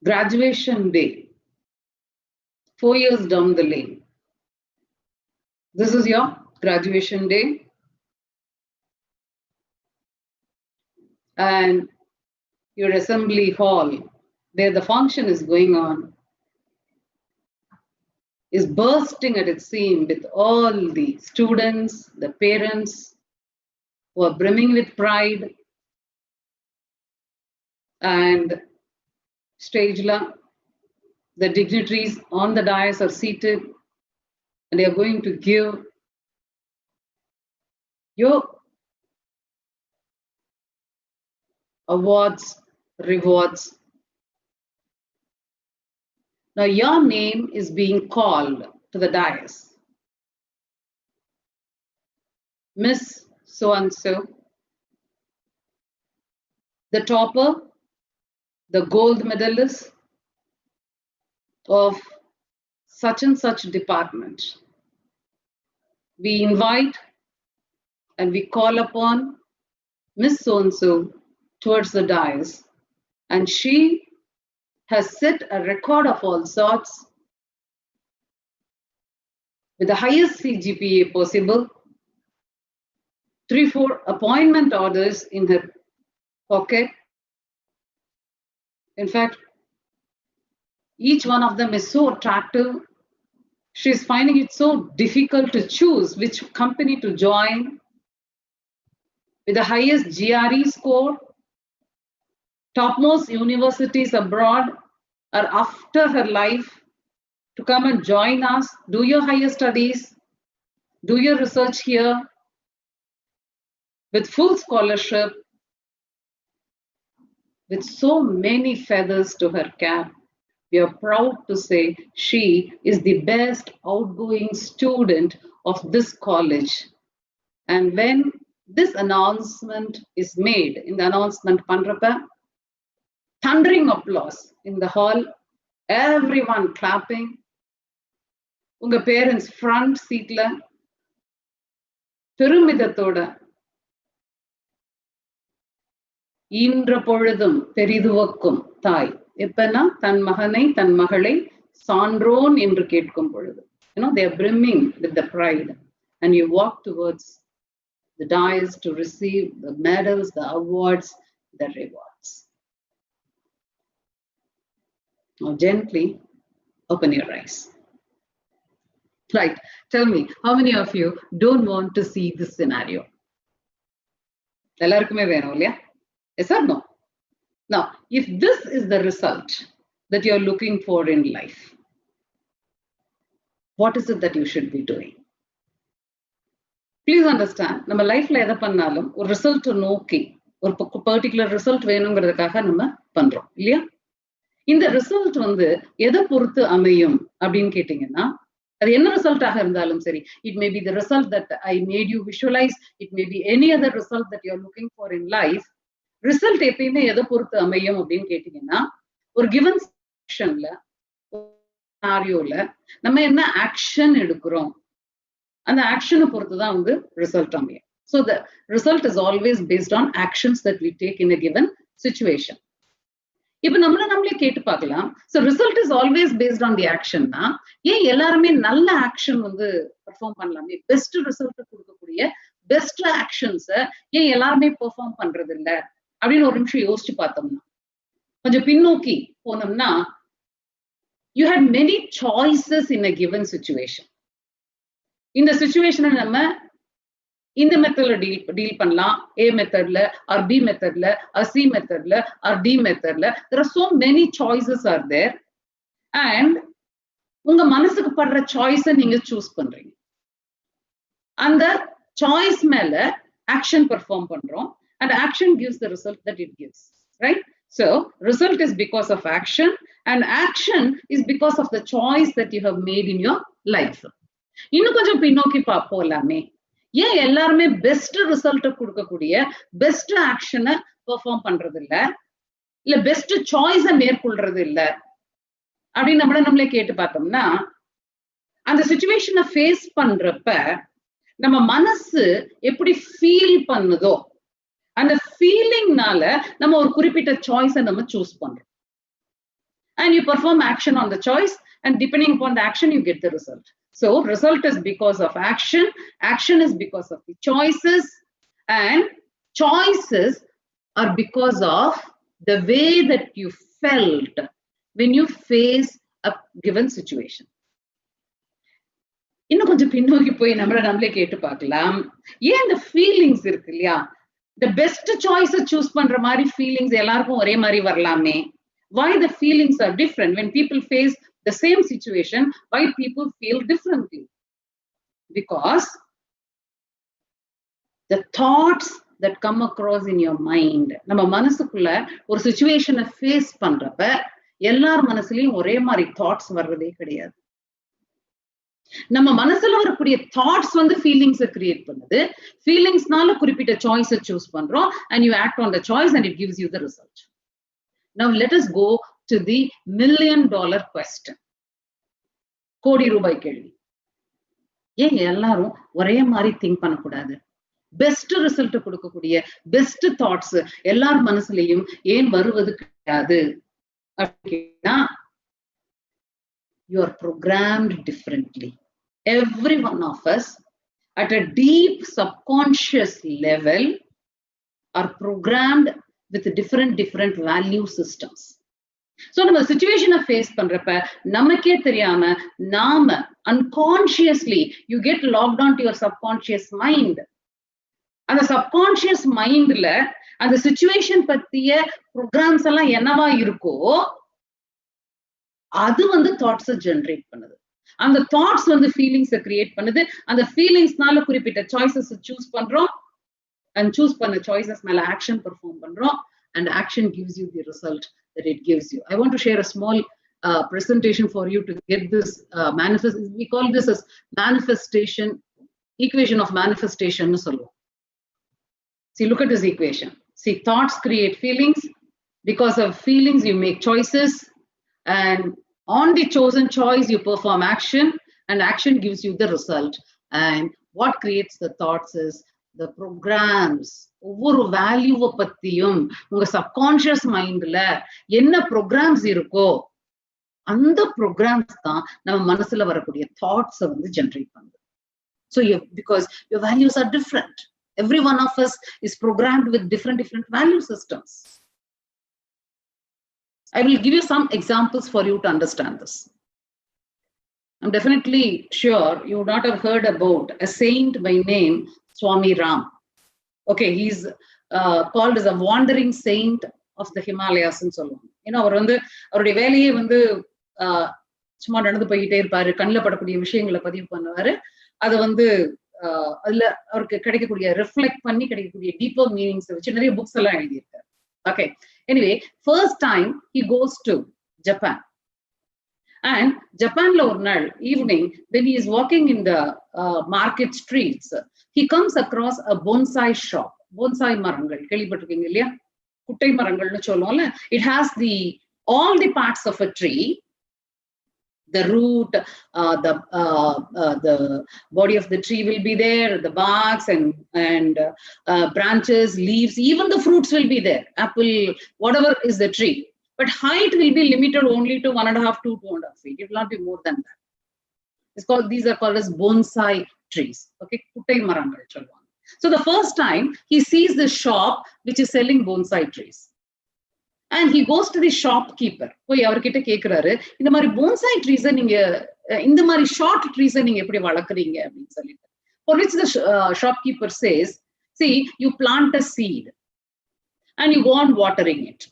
graduation day, 4 years down the lane. This is your graduation day. And your assembly hall, where the function is going on, is bursting at its seam with all the students, the parents, who are brimming with pride. And Stagela, the dignitaries on the dais are seated, and they are going to give your awards, rewards. Now your name is being called to the dais. Miss so-and-so, the topper, the gold medalist of such and such department. We invite and we call upon Miss so-and-so towards the dais, and she has set a record of all sorts with the highest CGPA possible, 3-4 appointment orders in her pocket. In fact, each one of them is so attractive. She's finding it so difficult to choose which company to join. With the highest GRE score, topmost universities abroad are after her life to come and join us, do your higher studies, do your research here with full scholarship, with so many feathers to her cap. We are proud to say she is the best outgoing student of this college. And when this announcement is made, in the announcement Pandrapa, thundering applause in the hall, everyone clapping. Unga parents front seatla, பெருமிதத்தோட ஈன்ற பொழுதும் பெரிதுவக்கும் தாய் எப்பனா தன் மகனை தன் மகளை சான்றோன் என்று கேட்கும் பொழுது. They are brimming with the pride, and you walk towards the dais to receive the medals, the awards, the rewards. Now gently open your eyes. Right, tell me, how many of you don't want to see this scenario? எல்லாருக்குமே வேணும் இல்லையா? Yes or no? Now, if this is the result that you're looking for in life, what is it that you should be doing? Please understand, நம்ம லைஃப்ல எதை பண்ணாலும் ஒரு result நோக்கி ஒரு பர்டிகுலர் ரிசல்ட் வேணுங்கிறதுக்காக நம்ம பண்றோம் இல்லையா? இந்த ரிசல்ட் எதை பொறுத்து அமையும் அப்படின்னு கேட்டீங்கன்னா, அது என்ன ரிசல்ட்டாக இருந்தாலும் சரி, it may be the result that I made you visualize, it may be any other result that you're looking for in life. Result எப்பயுமே எதை பொறுத்து அமையும் அப்படின்னு கேட்டீங்கன்னா, ஒரு given sectionல சினாரியோல நம்ம என்ன ஆக்ஷன் எடுக்கிறோம், அந்த ஆக்ஷனை பொறுத்து தான் ரிசல்ட் அமையும். So the result is always based on actions that we take in a given situation. இப்ப நம்மளே கேட்டு பார்க்கலாம். So result is always based on the action னா, ஏன் எல்லாருமே நல்ல ஆக்ஷன் பெர்ஃபார்ம் பண்ணலாமே, பெஸ்ட் ரிசல்ட் கொடுக்கக்கூடிய பெஸ்ட் ஆக்ஷன்ஸ ஏன் எல்லாருமே பெர்ஃபார்ம் பண்றது இல்ல அப்படின்னு ஒரு நிமிஷம் யோசிச்சு பார்த்தோம்னா, கொஞ்சம் பின்னோக்கி போனோம்னா, you had many choices in a given situation. இந்த சிச்சுவேஷனை நம்ம இந்த மெத்தட்ல டீல் பண்ணலாம், A மெத்தட்ல ஆர் B மெத்தட்ல ஆர் C மெத்தட்ல ஆர் D மெத்தட்ல. There are so many choices are there, and உங்க மனசுக்கு படுற சாய்ஸை நீங்க சூஸ் பண்றீங்க. அந்த சாய்ஸ் மேல ஆக்ஷன் பெர்ஃபார்ம் பண்றோம், and action gives the result that it gives, right? So result is because of action, and action is because of the choice that you have made in your life. இன்னும் கொஞ்சம் பின்னோக்கி போலாமே, ஏன் எல்லாருமே best result கொடுக்கக்கூடிய best ஆக்ஷனை perform பண்றது இல்ல best சாய்ஸை மேற்கொள்றது இல்ல அப்படின்னு நம்மளே கேட்டு பார்த்தோம்னா, அந்த சிச்சுவேஷனை ஃபேஸ் பண்றப்ப நம்ம மனசு எப்படி ஃபீல் பண்ணுதோ அந்த ஃபீலிங்னால நம்ம ஒரு குறிப்பிட்ட சாய்ஸை நம்ம சூஸ் பண்றோம். And you perform action on the choice, and depending upon the action, you get the result. So, result is because of action, action is because of the choices, and choices are because of the way that you felt when you face a given situation. இன்னும் கொஞ்சம் பின்னோக்கி போய் நம்மளே கேட்டு பார்க்கலாம், ஏன் இந்த feelings இருக்கு இல்லையா, the best choice choose பண்ற மாதிரி ஃபீலிங்ஸ் எல்லாருக்கும் ஒரே மாதிரி வரலாமே. Why the feelings are different when people face the same situation? Why people feel differently? Because the thoughts that come across in your mind, நம்ம மனசுக்குள்ள ஒரு சிச்சுவேஷனை ஃபேஸ் பண்றப்ப எல்லார் மனசுலயும் ஒரே மாதிரி தாட்ஸ் வர்றதே கிடையாது. நம்ம மனசுல வரக்கூடிய தாட்ஸ் ஃபீலிங்ஸை கிரியேட் பண்ணுது. ஃபீலிங்ஸ்னால குறிப்பிட்ட சாய்ஸை சூஸ் பண்றோம், and you act on the choice and it gives you the result. Now let us go to the $1 million question. கோடி ரூபாய் கேள்வி. ஏன் எல்லாரும் ஒரே மாதிரி திங்க் பண்ணக்கூடாது? பெஸ்ட் ரிசல்ட் கொடுக்கக்கூடிய பெஸ்ட் தாட்ஸ் எல்லார் மனசுலயும் ஏன் வருவது கிடையாது அப்படின்னா, you are programmed differently. Every one of us at a deep subconscious level are programmed with different value systems. So நம்ம சிச்சுவேஷனை ஃபேஸ் பண்றப்ப நமக்கே தெரியாம நாம unconsciously you get logged on to your subconscious mind. அந்த சப்கான்ஷியஸ் மைண்ட்ல அந்த situation பத்திய programs எல்லாம் என்னவா இருக்கோ அது தாட்ஸை ஜெனரேட் பண்ணுது. அந்த தாட்ஸ் ஃபீலிங்ஸை கிரியேட் பண்ணுது. அந்த ஃபீலிங்ஸ்னால குறிப்பிட்ட சாய்ஸஸ் சூஸ் பண்றோம், and choose பண்ண சாய்ஸஸ் மேல ஆக்ஷன் பெர்ஃபார்ம் பண்றோம், and action gives you the result that it gives you. I want to share a small presentation for you to get this manifest. We call this as manifestation, equation of manifestation. See, look at this equation. See, thoughts create feelings. Because of feelings, you make choices, and on the chosen choice, you perform action, and action gives you the result. And what creates the thoughts is the programs. ஒவ்வொரு வேல்யூவை பத்தியும் உங்க subconscious மைண்ட்ல என்ன programs இருக்கோ அந்த programs தான் நம்ம மனசுல வரக்கூடிய தாட்ஸை ஜெனரேட் பண்ணுது. So because your values are different, every one of us is programmed with different value systems. I will give you some examples for you to understand this. I'm definitely sure you would not have heard about a saint by name Swami Ram. Okay, he's called as a wandering saint of the Himalayas and so on. அவர் அவருடைய வேலையே சும்மா நடந்து போயிட்டே இருப்பாரு, கண்ணில் படக்கூடிய விஷயங்களை பதிவு பண்ணுவாரு. அதை அதுல அவருக்கு கிடைக்கக்கூடிய ரிஃப்ளெக்ட் பண்ணி கிடைக்கக்கூடிய டீப்பர் மீனிங்ஸ் வச்சு நிறைய புக்ஸ் எல்லாம் எழுதியிருக்காரு. Okay, anyway, first time he goes to Japan. And Japan la ஒரு நாள் evening, when he is walking in the market streets, he comes across a bonsai shop. Bonsai மரங்கள் கேள்விப்பட்டிருக்கீங்க இல்லையா? குட்டை மரங்கள்னு சொல்லுவோம்ல. It has all the parts of a tree, the root, the body of the tree will be there, the barks and branches, leaves, even the fruits will be there. Apple, whatever is the tree. But height will be limited only to 1.5 to 2.5 feet. It will not be more than that. These are called as bonsai trees. Okay, kuttai marangal cholluvaanga. So the first time he sees this shop which is selling bonsai trees, and he goes to the shopkeeper. போய் அவர்கிட்ட கேக்குறாரு, இந்த மாதிரி bonsai trees நீங்க இந்த மாதிரி short trees நீங்க எப்படி வளர்க்குறீங்க அப்படின்னு சொல்லிட்டு. For which the shopkeeper says, see, you plant a seed and you go on watering it.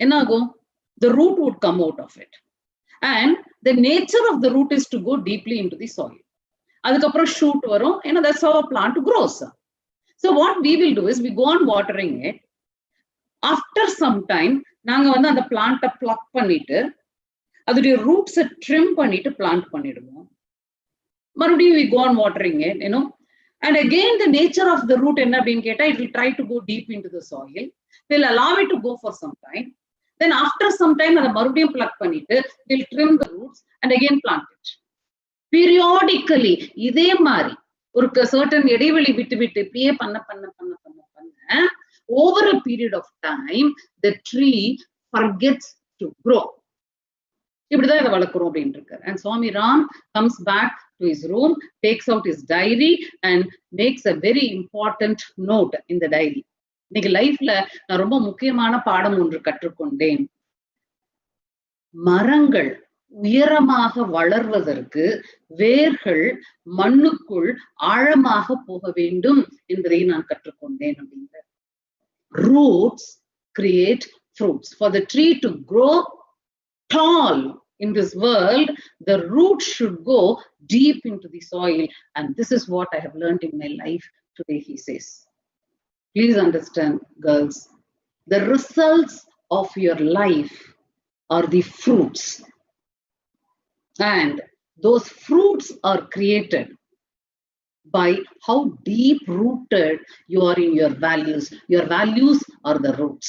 என்ன ஆகும்? The root would come out of it, and the nature of the root is to go deeply into the soil. அதுக்கப்புறம் shoot வரும். That's how a plant grows. So what we will do is we go on watering it. After some time, நாங்க அந்த பிளான்ட்டை plug பண்ணிட்டு அதோடைய ரூட்ஸை trim பண்ணிட்டு plant பண்ணிடுவோம். மறுபடியும் we go on watering it. And again, the nature of the root, it will try to go deep into the soil. We'll allow it to go for some time. Then after some time, we'll trim the roots and again plant it. Periodically, இதே மாதிரி ஒரு certain இடைவெளி விட்டு இப்படியே பண்ண over a period of time, the tree forgets to grow. இப்படிதான் இதை வளர்க்குறோம் அப்படின்னு இருக்காரு. And Swami Ram comes back to his room, takes out his diary and makes a very important note in the diary. இன்னைக்கு லைஃப்ல நான் ரொம்ப முக்கியமான பாடம் ஒன்று கற்றுக்கொண்டேன். மரங்கள் உயரமாக வளர்வதற்கு வேர்கள் மண்ணுக்குள் ஆழமாக போக வேண்டும் என்பதை நான் கற்றுக்கொண்டேன் அப்படிங்கிற. Roots create fruits. For the tree to grow tall in this world, the roots should go deep into the soil. And this is what I have learned in my life today, he says. Please understand, girls, the results of your life are the fruits. And those fruits are created by how deep rooted you are in your values. Your values are the roots.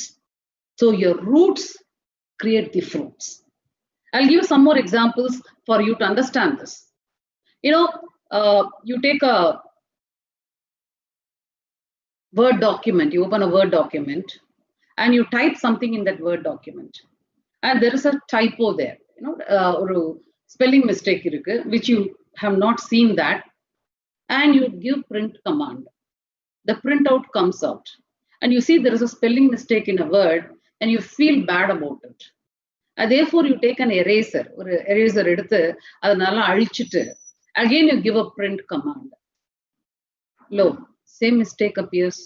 So your roots create the fruits. I'll give you some more examples for you to understand this. You know, you take a Word document, you open a Word document and you type something in that Word document. And there is a typo there, you know, or spelling mistake which you have not seen that, and you give print command. The printout comes out and you see there is a spelling mistake in a word and you feel bad about it. And therefore you take an eraser or eraser again you give a print command. Lo, same mistake appears,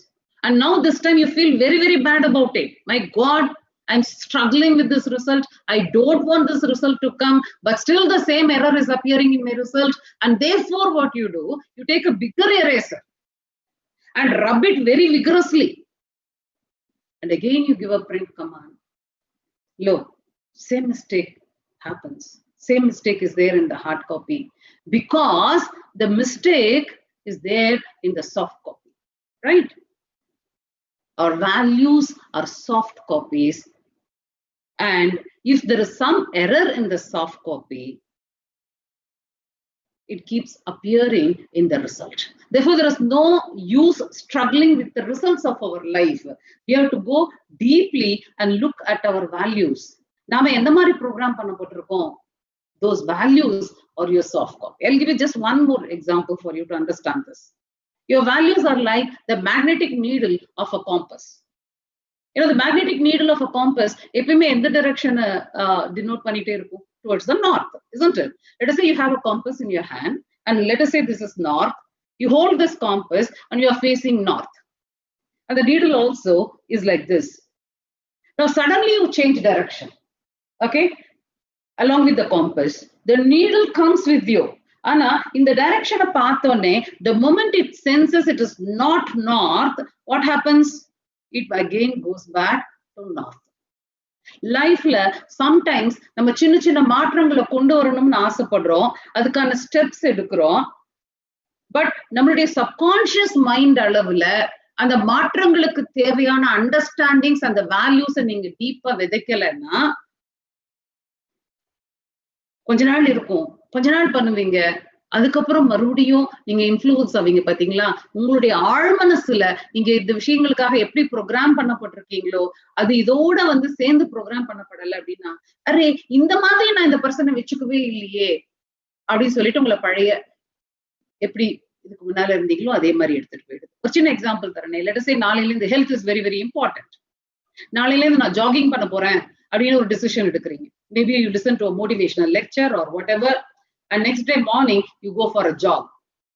and now this time you feel very, very bad about it. My God, I'm struggling with this result. I don't want this result to come, but still the same error is appearing in my result. And therefore what you do, you take a bigger eraser and rub it very vigorously. And again you give a print command. Lo, same mistake happens. Same mistake is there in the hard copy because the mistake is there in the soft copy, right? Our values are soft copies. And if there is some error in the soft copy, it keeps appearing in the result. Therefore, there is no use struggling with the results of our life. We have to go deeply and look at our values. Nama endha mari program panna potirukom, those values are your soft copy. I'll give you just one more example for you to understand this. Your values are like the magnetic needle of a compass. You know, the magnetic needle of a compass, eppome endha direction denote pannite irukum? Towards the north, isn't it? Let us say you have a compass in your hand, and let us say this is north. You hold this compass and you are facing north. And the needle also is like this. Now suddenly you change direction, okay? Along with the compass, the needle comes with you. Anna, in the direction of pathone, the moment it senses it is not north, what happens? It again goes back to north. லைஃப்ல sometimes நம்ம சின்ன சின்ன மாற்றங்களை கொண்டு வரணும்னு ஆசைப்படுறோம், அதுக்கான steps எடுக்கிறோம். பட் நம்மளுடைய சப்கான்ஷியஸ் மைண்ட் அளவுல அந்த மாற்றங்களுக்கு தேவையான அண்டர்ஸ்டாண்டிங்ஸ், அந்த வேல்யூஸை நீங்க டீப்பா விதைக்கலைன்னா கொஞ்ச நாள் இருக்கும், கொஞ்ச நாள் பண்ணுவீங்க, அதுக்கப்புறம் மறுபடியும் நீங்க இன்ஃப்ளூயன்ஸ் ஆவீங்க. பாத்தீங்களா, உங்களுடைய ஆழ்மனசுல நீங்க இந்த விஷயங்களுக்காக எப்படி ப்ரோக்ராம் பண்ணப்பட்டிருக்கீங்களோ அது இதோட வந்து சேர்ந்து ப்ரோக்ராம் பண்ணப்படலை அப்படின்னா, அரே இந்த மாதிரி நான் இந்த பர்சனை வச்சுக்கவே இல்லையே அப்படின்னு சொல்லிட்டு உங்களை பழைய எப்படி இதுக்கு முன்னால இருந்தீங்களோ அதே மாதிரி எடுத்துட்டு போயிடுது. ஒரு சின்ன எக்ஸாம்பிள் தரேன். லெட் அஸ் சே நாளையில இருந்து health is very very important. நாளையில இருந்து நான் ஜாகிங் பண்ண போறேன் அப்படின்னு ஒரு டிசிஷன் எடுக்கிறீங்க. Maybe you listen to a motivational lecture or whatever, and next day morning you go for a jog.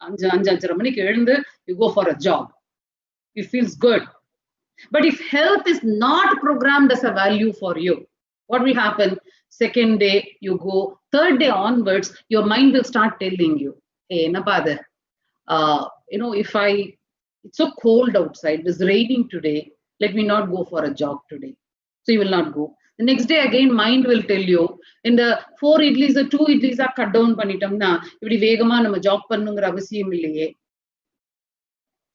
5:30 மணிக்கு எழுந்து you go for a jog. It feels good. But if health is not programmed as a value for you, what will happen? Second day you go, third day onwards your mind will start telling you, hey napadu, you know, if it's so cold outside, it's raining today, let me not go for a jog today. So you will not go. The next day again mind will tell you, in the 4 idlis or 2 idlis cut down பண்ணிட்டோம்னா இப்படி வேகமா நம்ம jack பண்ணுங்கிற அவசியம் இல்லையே.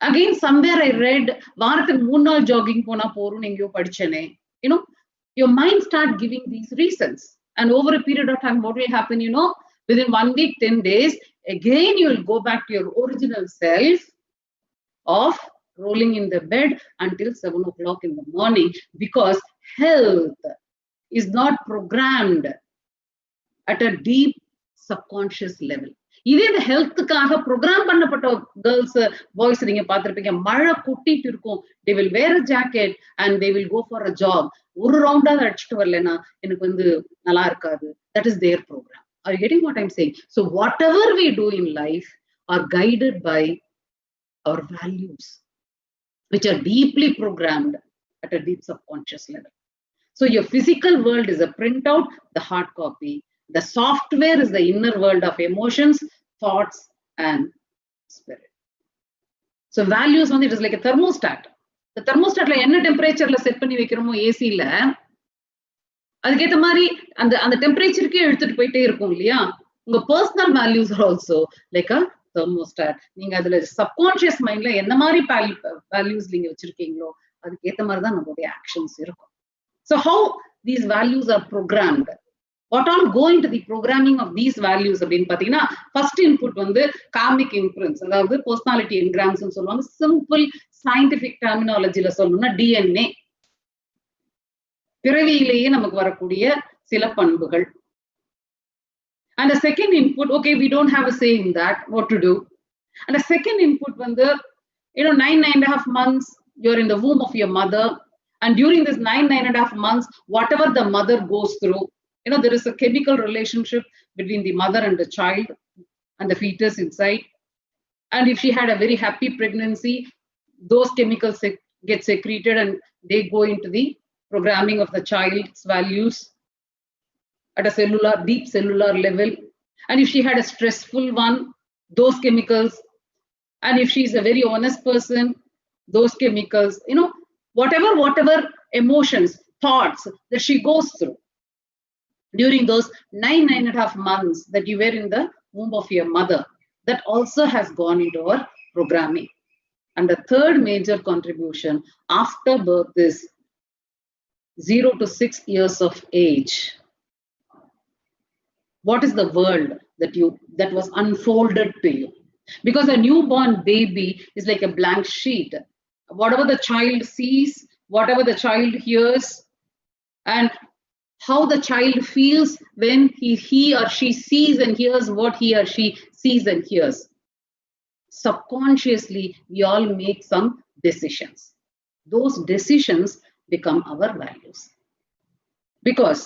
Again, somewhere I read, வாரத்துக்கு 3 நாள் jogging போனா போறோம்னு எங்கேயோ படிச்சேனே. You know, your mind start giving these reasons. And over a period of time, what will happen, you know, within 1 week, 10 days, again, you will go back to your original self of rolling in the bed until 7 o'clock in the morning, because health is not programmed at a deep subconscious level. இதே இந்த ஹெல்த்துக்காக program பண்ணப்பட்ட girls boys நீங்க பார்த்திருப்பீங்க, மழை கொட்டிட்டு இருக்கும், they will wear a jacket and they will go for a jog. ஒரு ரவுண்டாவது அடிச்சுட்டு வரலன்னா எனக்கு வந்து நல்லா இருக்காது. That is their program. Are you getting what I'm saying? So whatever we do in life are guided by our values, which are deeply programmed at a deep subconscious level. So your physical world is a printout, the hard copy. The software is the inner world of emotions, thoughts, and spirit. So values on it is like a thermostat. The thermostat la enna temperature la set panni vekiromo AC la aduketa mari and temperature ke edutittu poite irukum illaya. Unga personal values are also like a thermostat. Neenga adula subconscious mind la enna mari values neenga vechirukinglo aduketa mari dhaan nammode actions irukum. So how these values are programmed? What all go into the programming of these values அப்படின்னு பாத்தீங்கன்னா, first input வந்து karmic imprints, அதாவது personality engrams னு சொல்லுவாங்க. Simple scientific terminologyல சொல்லணும்னா DNA, பிறவியிலேயே நமக்கு வரக்கூடிய சில பண்புகள். And the second input, okay, we don't have a say in that, what to do. And the second input வந்து, you know, 9.5 months you're in the womb of your mother, and during this 9.5 months, whatever the mother goes through, you know, there is a chemical relationship between the mother and the child and the fetus inside. And if she had a very happy pregnancy, those chemicals get secreted and they go into the programming of the child's values at a cellular, deep cellular level. And if she had a stressful one, those chemicals, and if she's a very honest person, those chemicals, you know, whatever emotions, thoughts that she goes through during those 9.5 months that you were in the womb of your mother, that also has gone into our programming. And the third major contribution after birth is 0 to 6 years of age. What is the world that was unfolded to you? Because a newborn baby is like a blank sheet. Whatever the child sees, whatever the child hears, and how the child feels when he or she sees and hears what he or she sees and hears. Subconsciously, we all make some decisions. Those decisions become our values. Because,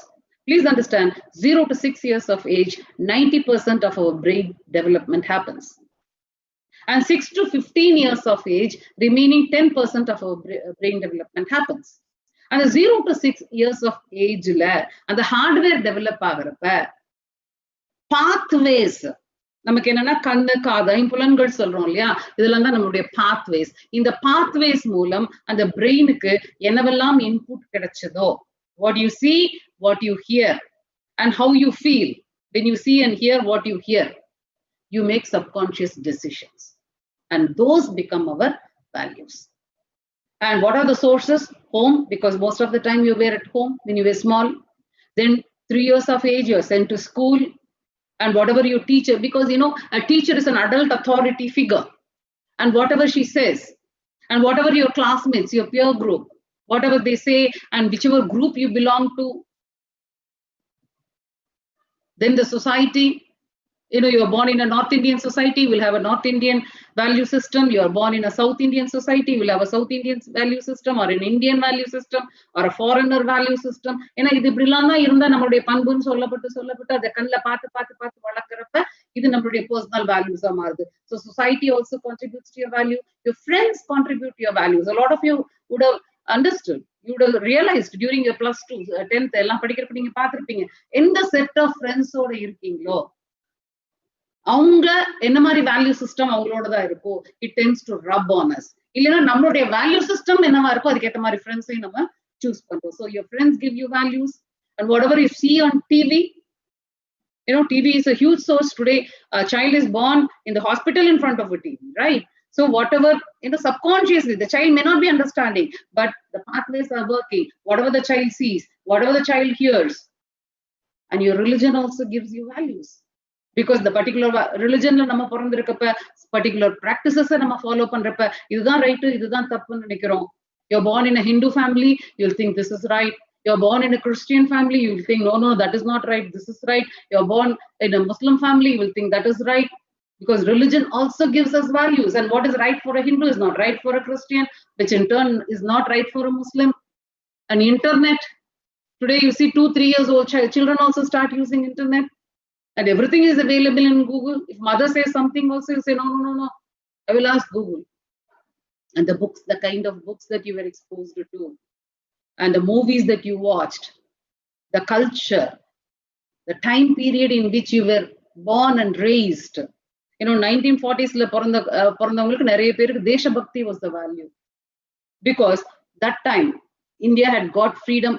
please understand, 0 to 6 years of age, 90% of our brain development happens. And 6 to 15 years of age, remaining 10% of our brain development happens. And the 0 to 6 years of age and the hardware develop ஆகிறப்ப pathways, நமக்கு என்னன்னா கண்ணு காது ஐம்புலன்கள் சொல்றோம் இல்லையா, இதெல்லாம் தான் நம்மளுடைய pathways. இந்த pathways மூலம் அந்த பிரெயினுக்கு என்னவெல்லாம் input கிடைச்சதோ, what you see, what you hear, and how you feel when you see and hear what you hear, you make subconscious decisions, and those become our values. And what are the sources? Home, because most of the time you were at home when you were small. Then 3 years of age, you are sent to school, and whatever your teacher, because you know a teacher is an adult authority figure, and whatever she says, and whatever your classmates, your peer group, whatever they say, and whichever group you belong to, then the society. You know, you are born in a North Indian society, will have a North Indian value system. You are born in a South Indian society, will have a South Indian value system, or an Indian value system, or a foreigner value system. ஏன்னா இது இப்படிலாம் தான் இருந்தா நம்மளுடைய பண்புன்னு சொல்லப்பட்டு அதை கண்ணில் பார்த்து வளர்க்குறப்ப இது நம்மளுடைய personal values ஆ மாறுது. So society also contributes to your value. Your friends contribute to your values. A lot of you would have understood, you would have realized during your +2, 10th எல்லாம் படிக்கிறப்ப நீங்க பார்த்திருப்பீங்க, எந்த செட் ஆஃப் ஃப்ரெண்ட்ஸோட இருக்கீங்களோ அவங்க என்ன மாதிரி வேல்யூ சிஸ்டம் அவங்களோட தான் இருக்கும். It tends to rub on us. இல்லைன்னா நம்மளுடைய வேல்யூ சிஸ்டம் என்னவா இருக்கும் அதுக்கேற்ற மாதிரி ஃப்ரெண்ட்ஸையும் நம்ம சூஸ் பண்றோம். So your friends give you values, and what ever you see on TV, you know, TV is a huge source today. A child is born in the hospital in front of a TV, right? So whatever, subconsciously, the child may not be understanding, but the pathways are working. Whatever the child sees, whatever the child hears, and your religion also gives you values. Because the particular religion நம்ம பிறந்திருக்கப்ப particular practices நம்ம follow பண்றப்ப இதுதான் right இதுதான் தப்புன்னு நினைக்கிறோம். You're born in a Hindu family, you'll think this is right. You're born in a Christian family, you'll think no, that is not right, this is right. You're born in a Muslim family, you will think that is right. Because religion also gives us values, and what is right for a Hindu is not right for a Christian, which in turn is not right for a Muslim. And internet, today you see 2-3 years old children also start using internet, and everything is available in Google. If mother says something also, you say no, I will ask Google. And the books, the kind of books that you were exposed to, and the movies that you watched, the culture, the time period in which you were born and raised. 1940s பிறந்தவங்களுக்கு நிறைய பேருக்கு தேசபக்தி was the value, because that time India had got freedom,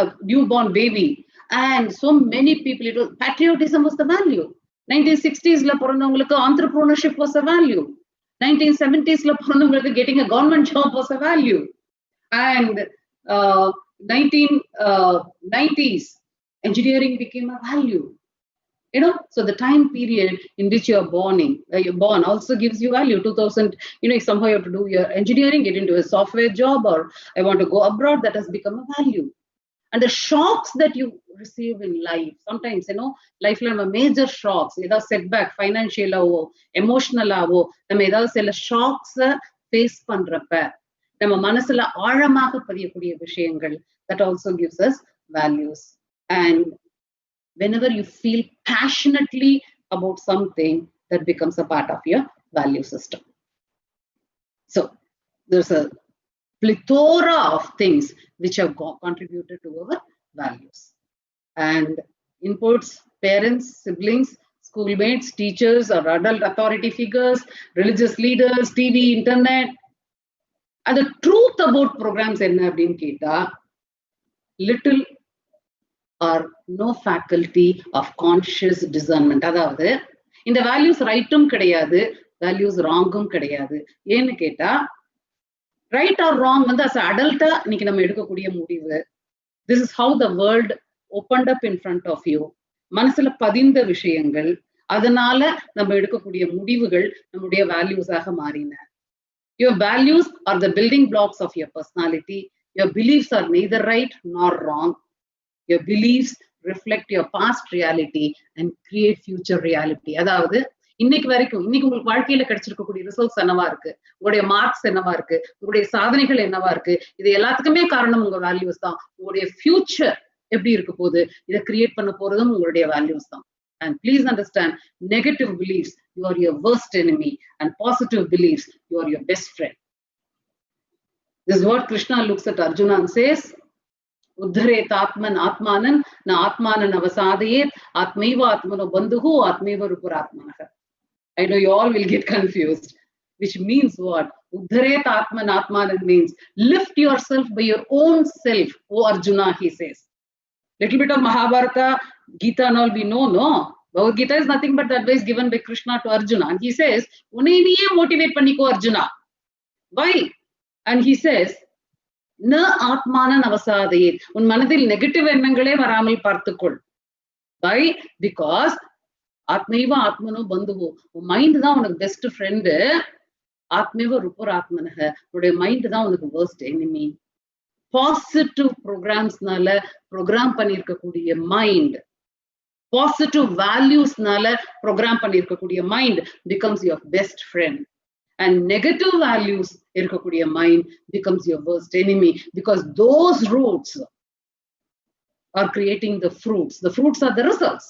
a newborn baby, and so many people, it was patriotism was the value. 1960s பிறந்தவங்களுக்கு entrepreneurship was a value. 1970s பிறந்தவங்களுக்கு getting a government job was a value, and 1990s engineering became a value. So the time period in which you're born also gives you value. 2000, if somehow you have to do your engineering, get into a software job, or I want to go abroad, that has become a value. And the shocks that you receive in life, sometimes, life la major shocks, either setback, financial avo, emotional avo, நம்ம ஏதாவது சில shocks face பண்றப்ப நம்ம மனசுல ஆழமாக பதியக்கூடிய விஷயங்கள், that also gives us values. And whenever you feel passionately about something, that becomes a part of your value system. So there's a plethora of things which have contributed to our values. And inputs, parents, siblings, schoolmates, teachers, or adult authority figures, religious leaders, TV, internet. And the truth about programs enna appdin keta, little or no faculty of conscious discernment. அதாவது இந்த values ரைட்டும் கிடையாது, values wrongum கிடையாது. ஏன்னு கேட்டா, right or wrong as an adult இன்னைக்கு நம்ம எடுக்கக்கூடிய முடிவு. This is how the world opened up in front of you. மனசுல பதிந்த விஷயங்கள், அதனால நம்ம எடுக்கக்கூடிய முடிவுகள் நம்முடைய values ஆக மாறின. Your values are the building blocks of your personality. Your beliefs are neither right nor wrong. Your beliefs reflect your past reality and create future reality. அதாவது இன்னைக்கு உங்களுக்கு வாழ்க்கையில கிடைச்சிருக்கக்கூடிய ரிசல்ட்ஸ் என்னவா இருக்கு, உங்களுடைய மார்க்ஸ் என்னவா இருக்கு, உங்களுடைய சாதனைகள் என்னவா இருக்கு, இது எல்லாத்துக்குமே காரணம் உங்க வேல்யூஸ் தான். உங்களுடைய ஃபியூச்சர் எப்படி இருக்க போகுது, இதை கிரியேட் பண்ண போறதும் உங்களுடைய வேல்யூஸ் தான். And please understand, negative beliefs, you are your worst enemy, and positive beliefs, you are your best friend. This is what Krishna looks at Arjuna and says, Uddharet atman atmanan na atmanan avasadayet atmaiva atmano bandhuhu atmaiva rupuratmanaha. I know you all will get confused, which means what? Uddharet atman atmanan means lift yourself by your own self, O Arjuna, he says. Little bit of Mahabharata, Gita and all we know, no? Bhagavad Gita is nothing but the advice given by Krishna to Arjuna. And he says, unai niye motivate panniko Arjuna. Why? And he says, na atmanan avasadayet. Un manadil negative ennangale varamal parthukkol. Why? Because atmaiva atmano bandhuvu. Un mind da unak best friend. Atmaiva rupuratmanaha. Ude mind da unak worst enemy. Positive programs-naல program பண்ணிருக்கக்கூடிய mind, positive values-naல program பண்ணிருக்கக்கூடிய mind becomes your best friend, and negative values இருக்கக்கூடிய mind becomes your worst enemy, because those roots are creating the fruits. The fruits are the results.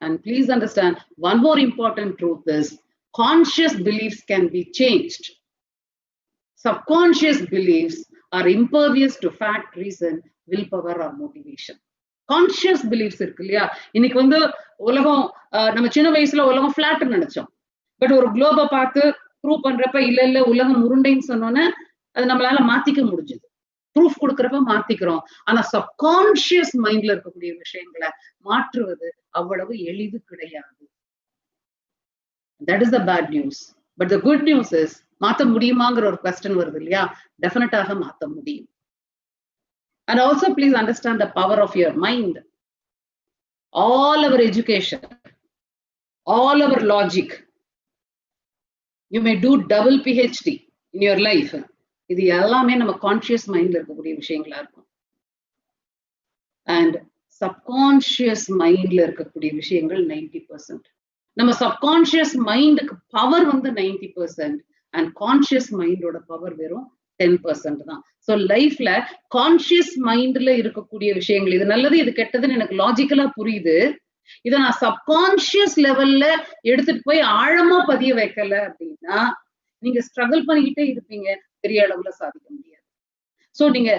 And please understand, one more important truth is conscious beliefs can be changed. Subconscious beliefs are impervious to fact, reason, willpower, or motivation. Conscious beliefs இருக்கு இல்லையா, இன்னைக்கு உலகம் நம்ம சின்ன வயசுல உலகம் ஃபிளாட்னு நினைச்சோம். But ஒரு குளோபை பார்த்து ப்ரூவ் பண்றப்ப இல்ல உலகம் உருண்டைன்னு சொன்னோன்னே அது நம்மளால மாத்திக்க முடிஞ்சது. ப்ரூஃப் கொடுக்கறப்ப மாத்திக்கிறோம். ஆனா சப்கான்சியஸ் மைண்ட்ல இருக்கக்கூடிய விஷயங்களை மாற்றுவது அவ்வளவு எளிது கிடையாது. That is the bad news. But the good news is, மாத்த முடியுமாங்கிற ஒரு question வருது இல்லையா? டெஃபினட்டாக மாத்த முடியும். And also please understand the power of your mind. All our education, all our logic, you may do double PhD in your life. இது எல்லாமே நம்ம கான்ஷியஸ் மைண்ட்ல இருக்கக்கூடிய விஷயங்களா இருக்கும். அண்ட் சப்கான்ஷியஸ் மைண்ட்ல இருக்கக்கூடிய விஷயங்கள் 90%. நம்ம சப்கான்ஷியஸ் மைண்டுக்கு பவர் வந்து 90% அண்ட் கான்ஷியஸ் மைண்டோட பவர் வெறும் 10% தான். ஸோ லைஃப்ல கான்ஷியஸ் மைண்ட்ல இருக்கக்கூடிய விஷயங்கள், இது நல்லது இது கெட்டதுன்னு எனக்கு லாஜிக்கலா புரியுது. இதை நான் சப்கான்ஷியஸ் லெவல்ல எடுத்துட்டு போய் ஆழமா பதிய வைக்கல அப்படின்னா நீங்க ஸ்ட்ரகிள் பண்ணிக்கிட்டே இருப்பீங்க, பெரிய அளவுல சாதிக்க முடியாது. ஸோ நீங்க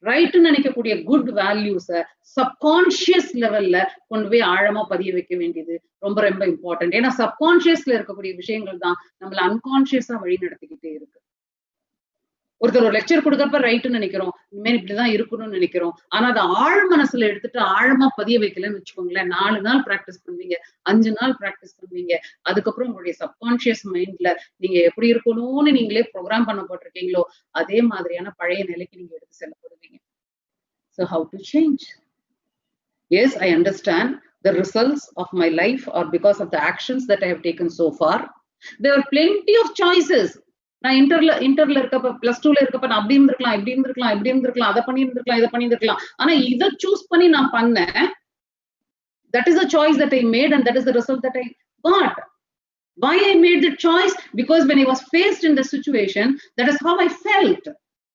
ரைட்னு நினைக்கக்கூடிய குட் வேல்யூஸை சப்கான்ஷியஸ் லெவல்ல கொண்டு போய் ஆழமா பதிய வைக்க வேண்டியது ரொம்ப ரொம்ப இம்பார்ட்டன்ட். ஏன்னா சப்கான்ஷியஸ்ல இருக்கக்கூடிய விஷயங்கள் தான் நம்மள அன்கான்ஷியஸா வழி நடத்திக்கிட்டே இருக்கு. ஒருத்தர் ஒரு லெக்சர் கொடுக்கறப்ப ரைட்னு நினைக்கிறோம், இனிமேல் இப்படிதான் இருக்கணும்னு நினைக்கிறோம். ஆனா அதை ஆழ் மனசுல எடுத்துட்டு ஆழமா பதிய வைக்கலன்னு வச்சுக்கோங்களேன், 4 நாள் பிராக்டிஸ் பண்ணுவீங்க, 5 நாள் பிராக்டிஸ் பண்ணுவீங்க, அதுக்கப்புறம் உங்களுடைய சப்கான்ஷியஸ் மைண்ட்ல நீங்க எப்படி இருக்கணும்னு நீங்களே ப்ரோக்ராம் பண்ண போட்டிருக்கீங்களோ அதே மாதிரியான பழைய நிலைக்கு நீங்க எடுத்து செல்லப்படுவீங்க. So how to change? Yes, I understand the results of my life are because of the actions that I have taken so far. There are plenty of choices. நான் இன்டர்ல இருக்கப்ப +2ல இருக்கப்ப நான் அப்படி இருந்திருக்கலாம், இப்படி இருந்திருக்கலாம், இப்படி இருந்திருக்கலாம், அதை பண்ணி இருந்திருக்கலாம், இதை பண்ணி இருந்திருக்கலாம். ஆனா இதை சூஸ் பண்ணி நான் பண்ணேன். That is a choice that I made and that is the result that I got. Why I made the choice? Because when I was faced in the situation, that is how I felt.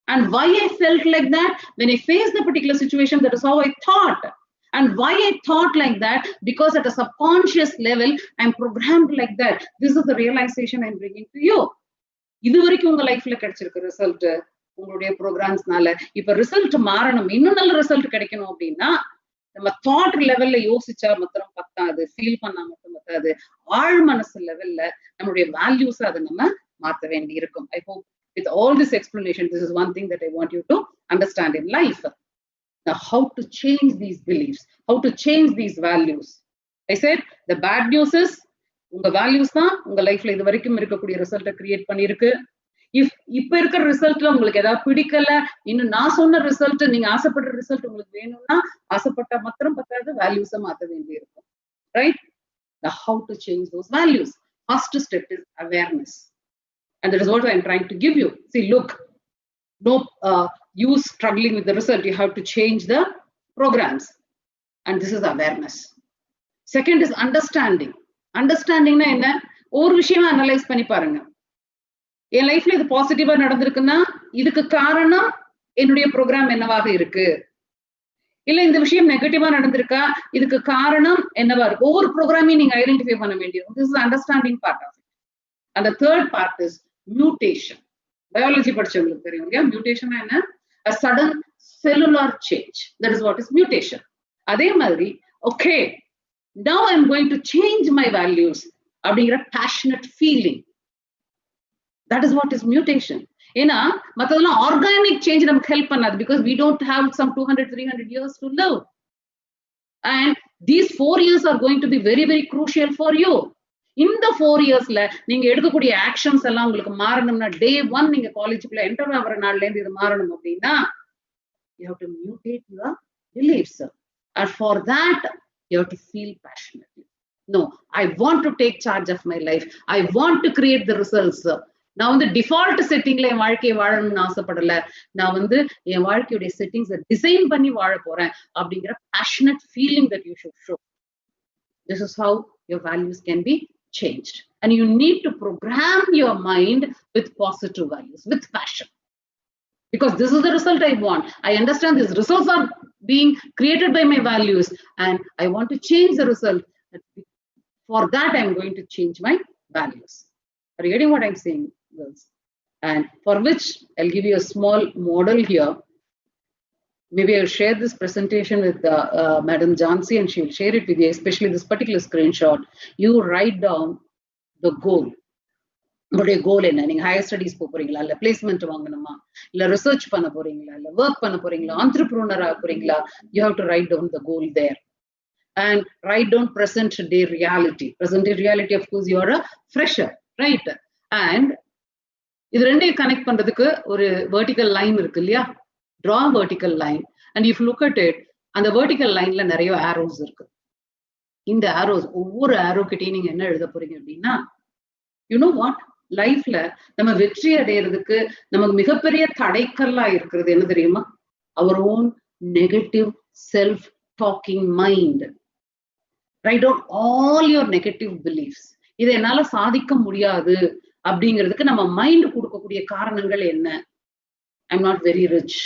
And why I felt like that? When I faced the particular situation, that is how I thought. And why I thought like that? Because at a subconscious level, I'm programmed like that. This is the realization I'm bringing to you. இது வரைக்கும் உங்க லைஃப்ல கிடைச்சிருக்க result உங்களுடைய ப்ரோக்ராம்ஸ்னால. இப்ப result மாறணும், இன்னும் நல்ல result கிடைக்கணும் அப்படின்னா நம்ம தாட் லெவல்ல யோசிச்சா மாத்திரம் பத்தாது, ஃபீல் பண்ணா மட்டும் பத்தாது, ஆழ் மனசு லெவல்ல நம்மளுடைய வேல்யூஸ் அதை நம்ம மாற்ற வேண்டி இருக்கும். I hope with all this explanation, this is one thing that I want you to understand in life. Now, how to change these beliefs, how to change these values. I said the bad news is உங்க values தான் உங்க லைஃப்ல இது வரைக்கும் இருக்கக்கூடிய ரிசல்ட்டை create பண்ணிருக்கு. இப்ப இருக்கிற ரிசல்ட்ல உங்களுக்கு ஏதாவது பிடிக்கல, இன்னும் நான் சொன்ன ரிசல்ட், நீங்க ஆசைப்படுற ரிசல்ட் உங்களுக்கு வேணும்னா ஆசைப்பட்ட மாத்திரம் பத்தாது, வேல்யூஸை மாற்ற வேண்டி இருக்கும். Right? How to change those values? First step is awareness. And that is what I'm trying to give you. See, look, no you struggling with the result, you have to change the programs. And this is awareness. Second is understanding. Understanding na enna? ஒரு விஷயமா analyse பண்ணி பாருங்க. என் லைஃப்ல இது பாசிட்டிவா நடந்திருக்குன்னா இதுக்கு காரணம் என்னுடைய ப்ரோக்ராம் என்னவாக இருக்கு, இல்ல இந்த விஷயம் நெகட்டிவா நடந்திருக்கா இதுக்கு காரணம் என்னவா இருக்கு. ஒவ்வொரு ப்ரோக்ராமையும் நீங்க ஐடென்டிஃபை பண்ண வேண்டியது. This is understanding part of it. And the third part is mutation. Biology படிச்சவங்களுக்கு தெரியும் இல்லையா, mutation என்ன? A sudden cellular change. That is what is mutation. அதே மாதிரி okay, now I'm going to change my values அப்படிங்கிற passionate feeling. That is what is mutation. ஏன்னா மற்றதெல்லாம் organic change நமக்கு ஹெல்ப் பண்ணாது, because we don't have some 200-300 years to live. And these 4 years are going to be very, very crucial for you. இந்த 4 yearsல நீங்க எடுக்கக்கூடிய actions எல்லாம் உங்களுக்கு மாறணும்னா, day 1 நீங்க காலேஜுக்குள்ள என்டர் ஆகிற நாள்ல இருந்து இது மாறணும் அப்படின்னா you have to mutate your beliefs. And for that you have to feel passionately. No, I want to take charge of my life. I want to create the results. நான் வந்து default செட்டிங்ல என் வாழ்க்கையை வாழணும்னு ஆசைப்படல, நான் வந்து என் வாழ்க்கையுடைய செட்டிங்ஸை டிசைன் பண்ணி வாழ போறேன் அப்படிங்கிற passionate feeling that you should show. This is how your values can be changed. And you need to program your mind with positive values, with passion. Because this is the result I want. I understand these results are being created by my values and I want to change the result. For that, I'm going to change my values. Are you getting what I'm saying, girls? And for which I'll give you a small model here. Maybe I'll share this presentation with Madam Jansi and she'll share it with you, especially this particular screenshot. You write down the goal. உங்களுடைய கோல் என்ன? நீங்க higher studies போறீங்களா, இல்ல placement வாங்கணுமா, இல்ல research பண்ண போறீங்களா, இல்ல ஒர்க் பண்ண போறீங்களா, ஆண்டர்பிரினர் ஆக போறீங்களா? You have to write down the goal there. and write down present day reality. Present day reality, of course, you are a fresher, right? And இது ரெண்டையும் கனெக்ட் பண்றதுக்கு ஒரு வெர்டிக்கல் லைன் இருக்கு இல்லையா? Draw a vertical line, and if you look at it, அந்த vertical lineல நிறைய arrows இருக்கு. இந்த arrows, ஒவ்வொரு arrow கிட்டையும் நீங்க என்ன எழுத போறீங்க அப்படின்னா, you know what? லைஃப்ல நம்ம வெற்றி அடையிறதுக்கு நமக்கு மிகப்பெரிய தடைக்கல்லா இருக்கிறது என்ன தெரியுமா? Our own negative self-talking mind. Write down all your negative beliefs. இதை என்னால சாதிக்க முடியாது அப்படிங்கிறதுக்கு நம்ம மைண்ட் கொடுக்கக்கூடிய காரணங்கள் என்ன? I'm not very rich.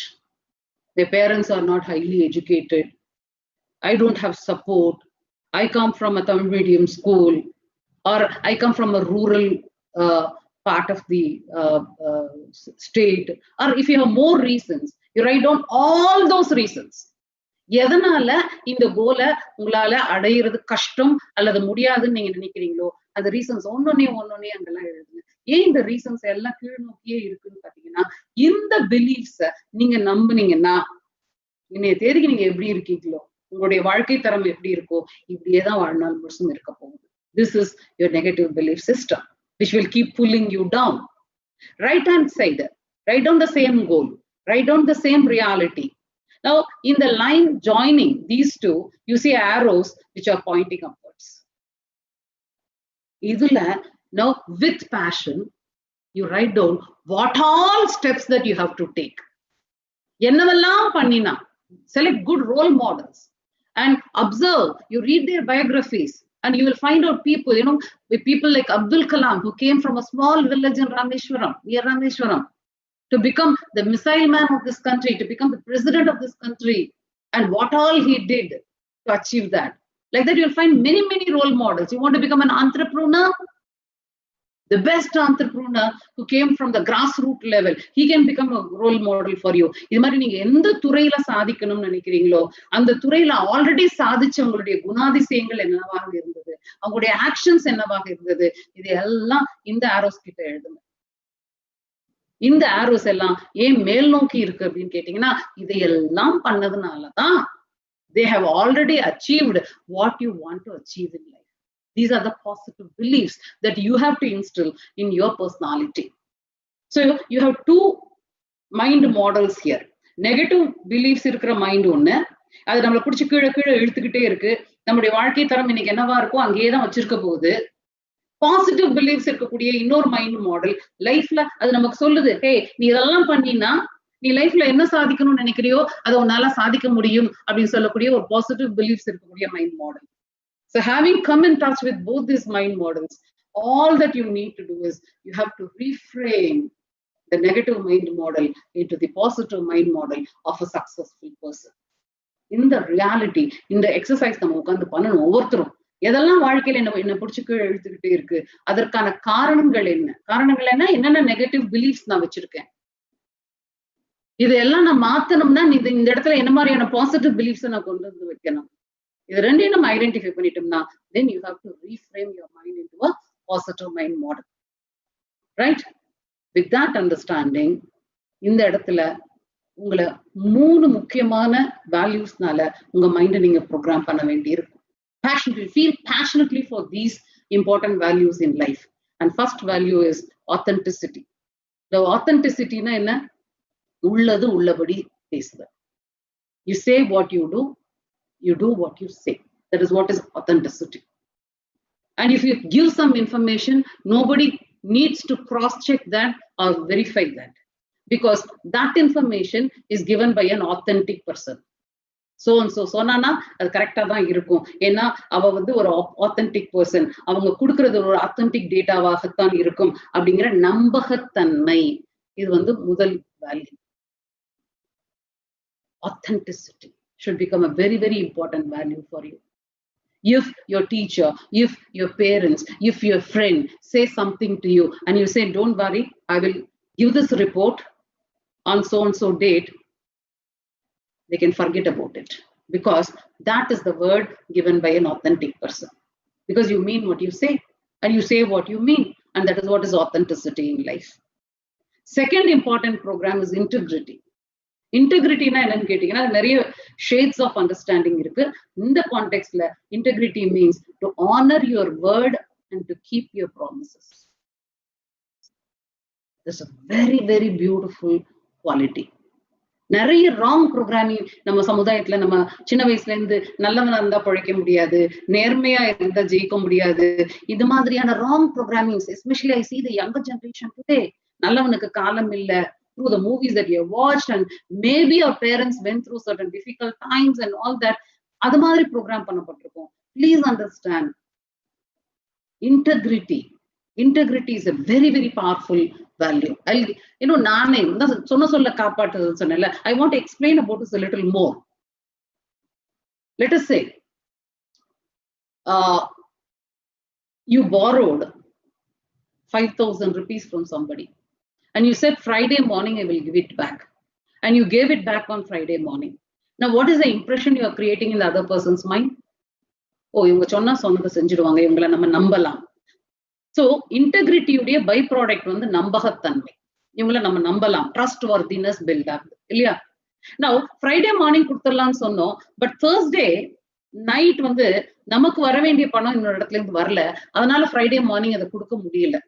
My parents are not highly educated. I don't have support. I come from a Tamil medium school, or I come from a rural part of the state. Or if you have more reasons, you write down all those reasons. எதனால இந்த கோலை உங்களால அடையிறது கஷ்டம் அல்லது முடியாதுன்னு நீங்க நினைக்கிறீங்களோ அந்த ரீசன்ஸ் ஒன்னொன்னே அங்கெல்லாம் எழுதுங்க. ஏன் இந்த ரீசன்ஸ் எல்லாம் கீழ் நோக்கியே இருக்குன்னு பாத்தீங்கன்னா, இந்த பிலீஃப்ஸ நீங்க நம்புனீங்கன்னா இன்னைய தேதிக்கு நீங்க எப்படி இருக்கீங்களோ, உங்களுடைய வாழ்க்கை தரம் எப்படி இருக்கோ, இப்படியேதான் வாழ்நாள் முழுசும் இருக்க போகுது. This is your negative belief system, which will keep pulling you down. Right hand side, write down the same goal, write down the same reality. Now, in the line joining these two, you see arrows which are pointing upwards. Idula, now with passion, you write down what all steps that you have to take. Ennavellam pannina, select good role models and observe. You read their biographies and you will find out people, you know, with people like Abdul Kalam, who came from a small village in Rameshwaram, near Rameshwaram, to become the missile man of this country, to become the president of this country, and what all he did to achieve that. Like that, you'll find many, many role models. You want to become an entrepreneur? The best entrepreneur who came from the grassroots level, he can become a role model for you. இது மாதிரி நீங்க எந்த துறையில சாதிக்கணும்னு நினைக்கிறீங்களோ அந்த துறையில already சாதிச்சவங்களுடைய குணாதிசயங்கள் என்னவாக இருந்தது, அவங்களுடைய ஆக்ஷன்ஸ் என்னவாக இருந்தது, இது எல்லாம் இந்த ஆரோஸ் கிட்ட எழுதுங்க. இந்த ஆரோஸ் எல்லாம் ஏன் மேல் நோக்கி இருக்கு அப்படின்னு கேட்டீங்கன்னா, இதையெல்லாம் பண்ணதுனாலதான் they have already achieved what you want to achieve in life. These are the positive beliefs that you have to instill in your personality. So you have two mind models here. Negative beliefs இருக்கிற mind ஒண்ணு, அது நம்மளை பிடிச்சி கீழே கீழே இழுத்துக்கிட்டே இருக்கு. நம்முடைய வாழ்க்கை தரம் இன்னைக்கு என்னவா இருக்கோ அங்கேயே தான் வச்சிருக்க போகுது. பாசிட்டிவ் பிலீஃப்ஸ் இருக்கக்கூடிய இன்னொரு மைண்ட் மாடல் லைஃப்ல அது நமக்கு சொல்லுது, ஹே நீ இதெல்லாம் பண்ணினா நீ லைஃப்ல என்ன சாதிக்கணும்னு நினைக்கிறியோ அதை உன்னால சாதிக்க முடியும் அப்படின்னு சொல்லக்கூடிய ஒரு பாசிட்டிவ் பிலீஃப்ஸ் இருக்கக்கூடிய mind model. So having come in touch with both these mind models, all that you need to do is you have to reframe the negative mind model into the positive mind model of a successful person. In the reality, in the exercise நம்ம உட்கார்ந்து பண்ணணும். ஒவ்வொருத்தரும் எதெல்லாம் வாழ்க்கையில என்ன பிடிச்சி கீழே இழுத்துக்கிட்டே இருக்கு, அதற்கான காரணங்கள் என்ன, என்னென்ன நெகட்டிவ் பிலீஃப்ஸ் நான் வச்சிருக்கேன், இதெல்லாம் நான் மாத்தணும்னா இந்த இடத்துல என்ன மாதிரியான பாசிட்டிவ் பிலீஃப்ஸ் நான் கொண்டு வந்து வைக்கணும். இது ரெண்டையும் நம்ம ஐடென்டிஃபை பண்ணிட்டோம்னா then you have to reframe your mind into a positive mind model, right? With that understanding, இந்த இடத்துல உங்களை 3 முக்கியமான வேல்யூஸ்னால உங்க மைண்டை நீங்க ப்ரோக்ராம் பண்ண வேண்டியிருக்கும். Passionately, feel passionately for these important values in life. And first value is authenticity. The authenticity na enna? உள்ளது உள்ளபடி பேசுது. You say what you do what you say. That is what is authenticity. And if you give some information, nobody needs to cross-check that or verify that, because that information is given by an authentic person. So and so சொன்னானா அது கரெக்டா தான் இருக்கும். ஏன்னா அவ வந்து ஒரு authentic person, அவங்க கொடுக்கறது ஒரு ஆத்தென்டிக் டேட்டாவாகத்தான் இருக்கும் அப்படிங்கிற நம்பகத்தன்மை, இது வந்து முதல் value. Authenticity should become a very, very important value for you. If your teacher, if your parents, if your friend say something to you and you say, don't worry, I will give this report on so and so date, they can forget about it, because that is the word given by an authentic person, because you mean what you say and you say what you mean, and that is what is authenticity in life. Second important program is integrity. இன்டெகிரிட்டினா என்னன்னு கேட்டீங்கன்னா, நிறைய shades of understanding இருக்கு. இந்த கான்டெக்ட்ல integrity means to honour your word and to keep your promises. That's a very, very beautiful quality. நிறைய wrong programming நம்ம சமுதாயத்துல நம்ம சின்ன வயசுல இருந்து நல்லவனா இருந்தா பழைக்க முடியாது, நேர்மையா இருந்தா ஜெயிக்க முடியாது, இது மாதிரியான wrong programmings especially I see the younger generation today. நல்லவனுக்கு காலம் இல்ல, through the movies that you have watched and maybe our parents went through certain difficult times and all that, அது மாதிரி program பண்ணப்பட்டிருக்கோம். Please understand, integrity is a very, very powerful value. நானே சொல்ல காப்பாற்றுறது சொன்னேன்ல, I want to explain about this a little more. Let us say you borrowed 5,000 rupees from somebody and you said Friday morning I will give it back, and you gave it back on Friday morning. Now what is the impression you are creating in the other person's mind? Oh, இவங்க சொன்னதை செஞ்சிடுவாங்க, இவங்களை நம்ம நம்பலாம். So integrity உடைய by product வந்து நம்பகத்தன்மை. இவங்களை நம்ம நம்பலாம், ட்ரஸ்ட் வர்தினஸ் பில்ட் ஆகுது இல்லையா? Now ஃப்ரைடே மார்னிங் கொடுத்துடலாம்னு சொன்னோம், பட் Thursday நைட் வந்து நமக்கு வர வேண்டிய பணம் இன்னொரு இடத்துல இருந்து வரல, அதனால ஃப்ரைடே மார்னிங் அதை கொடுக்க முடியல.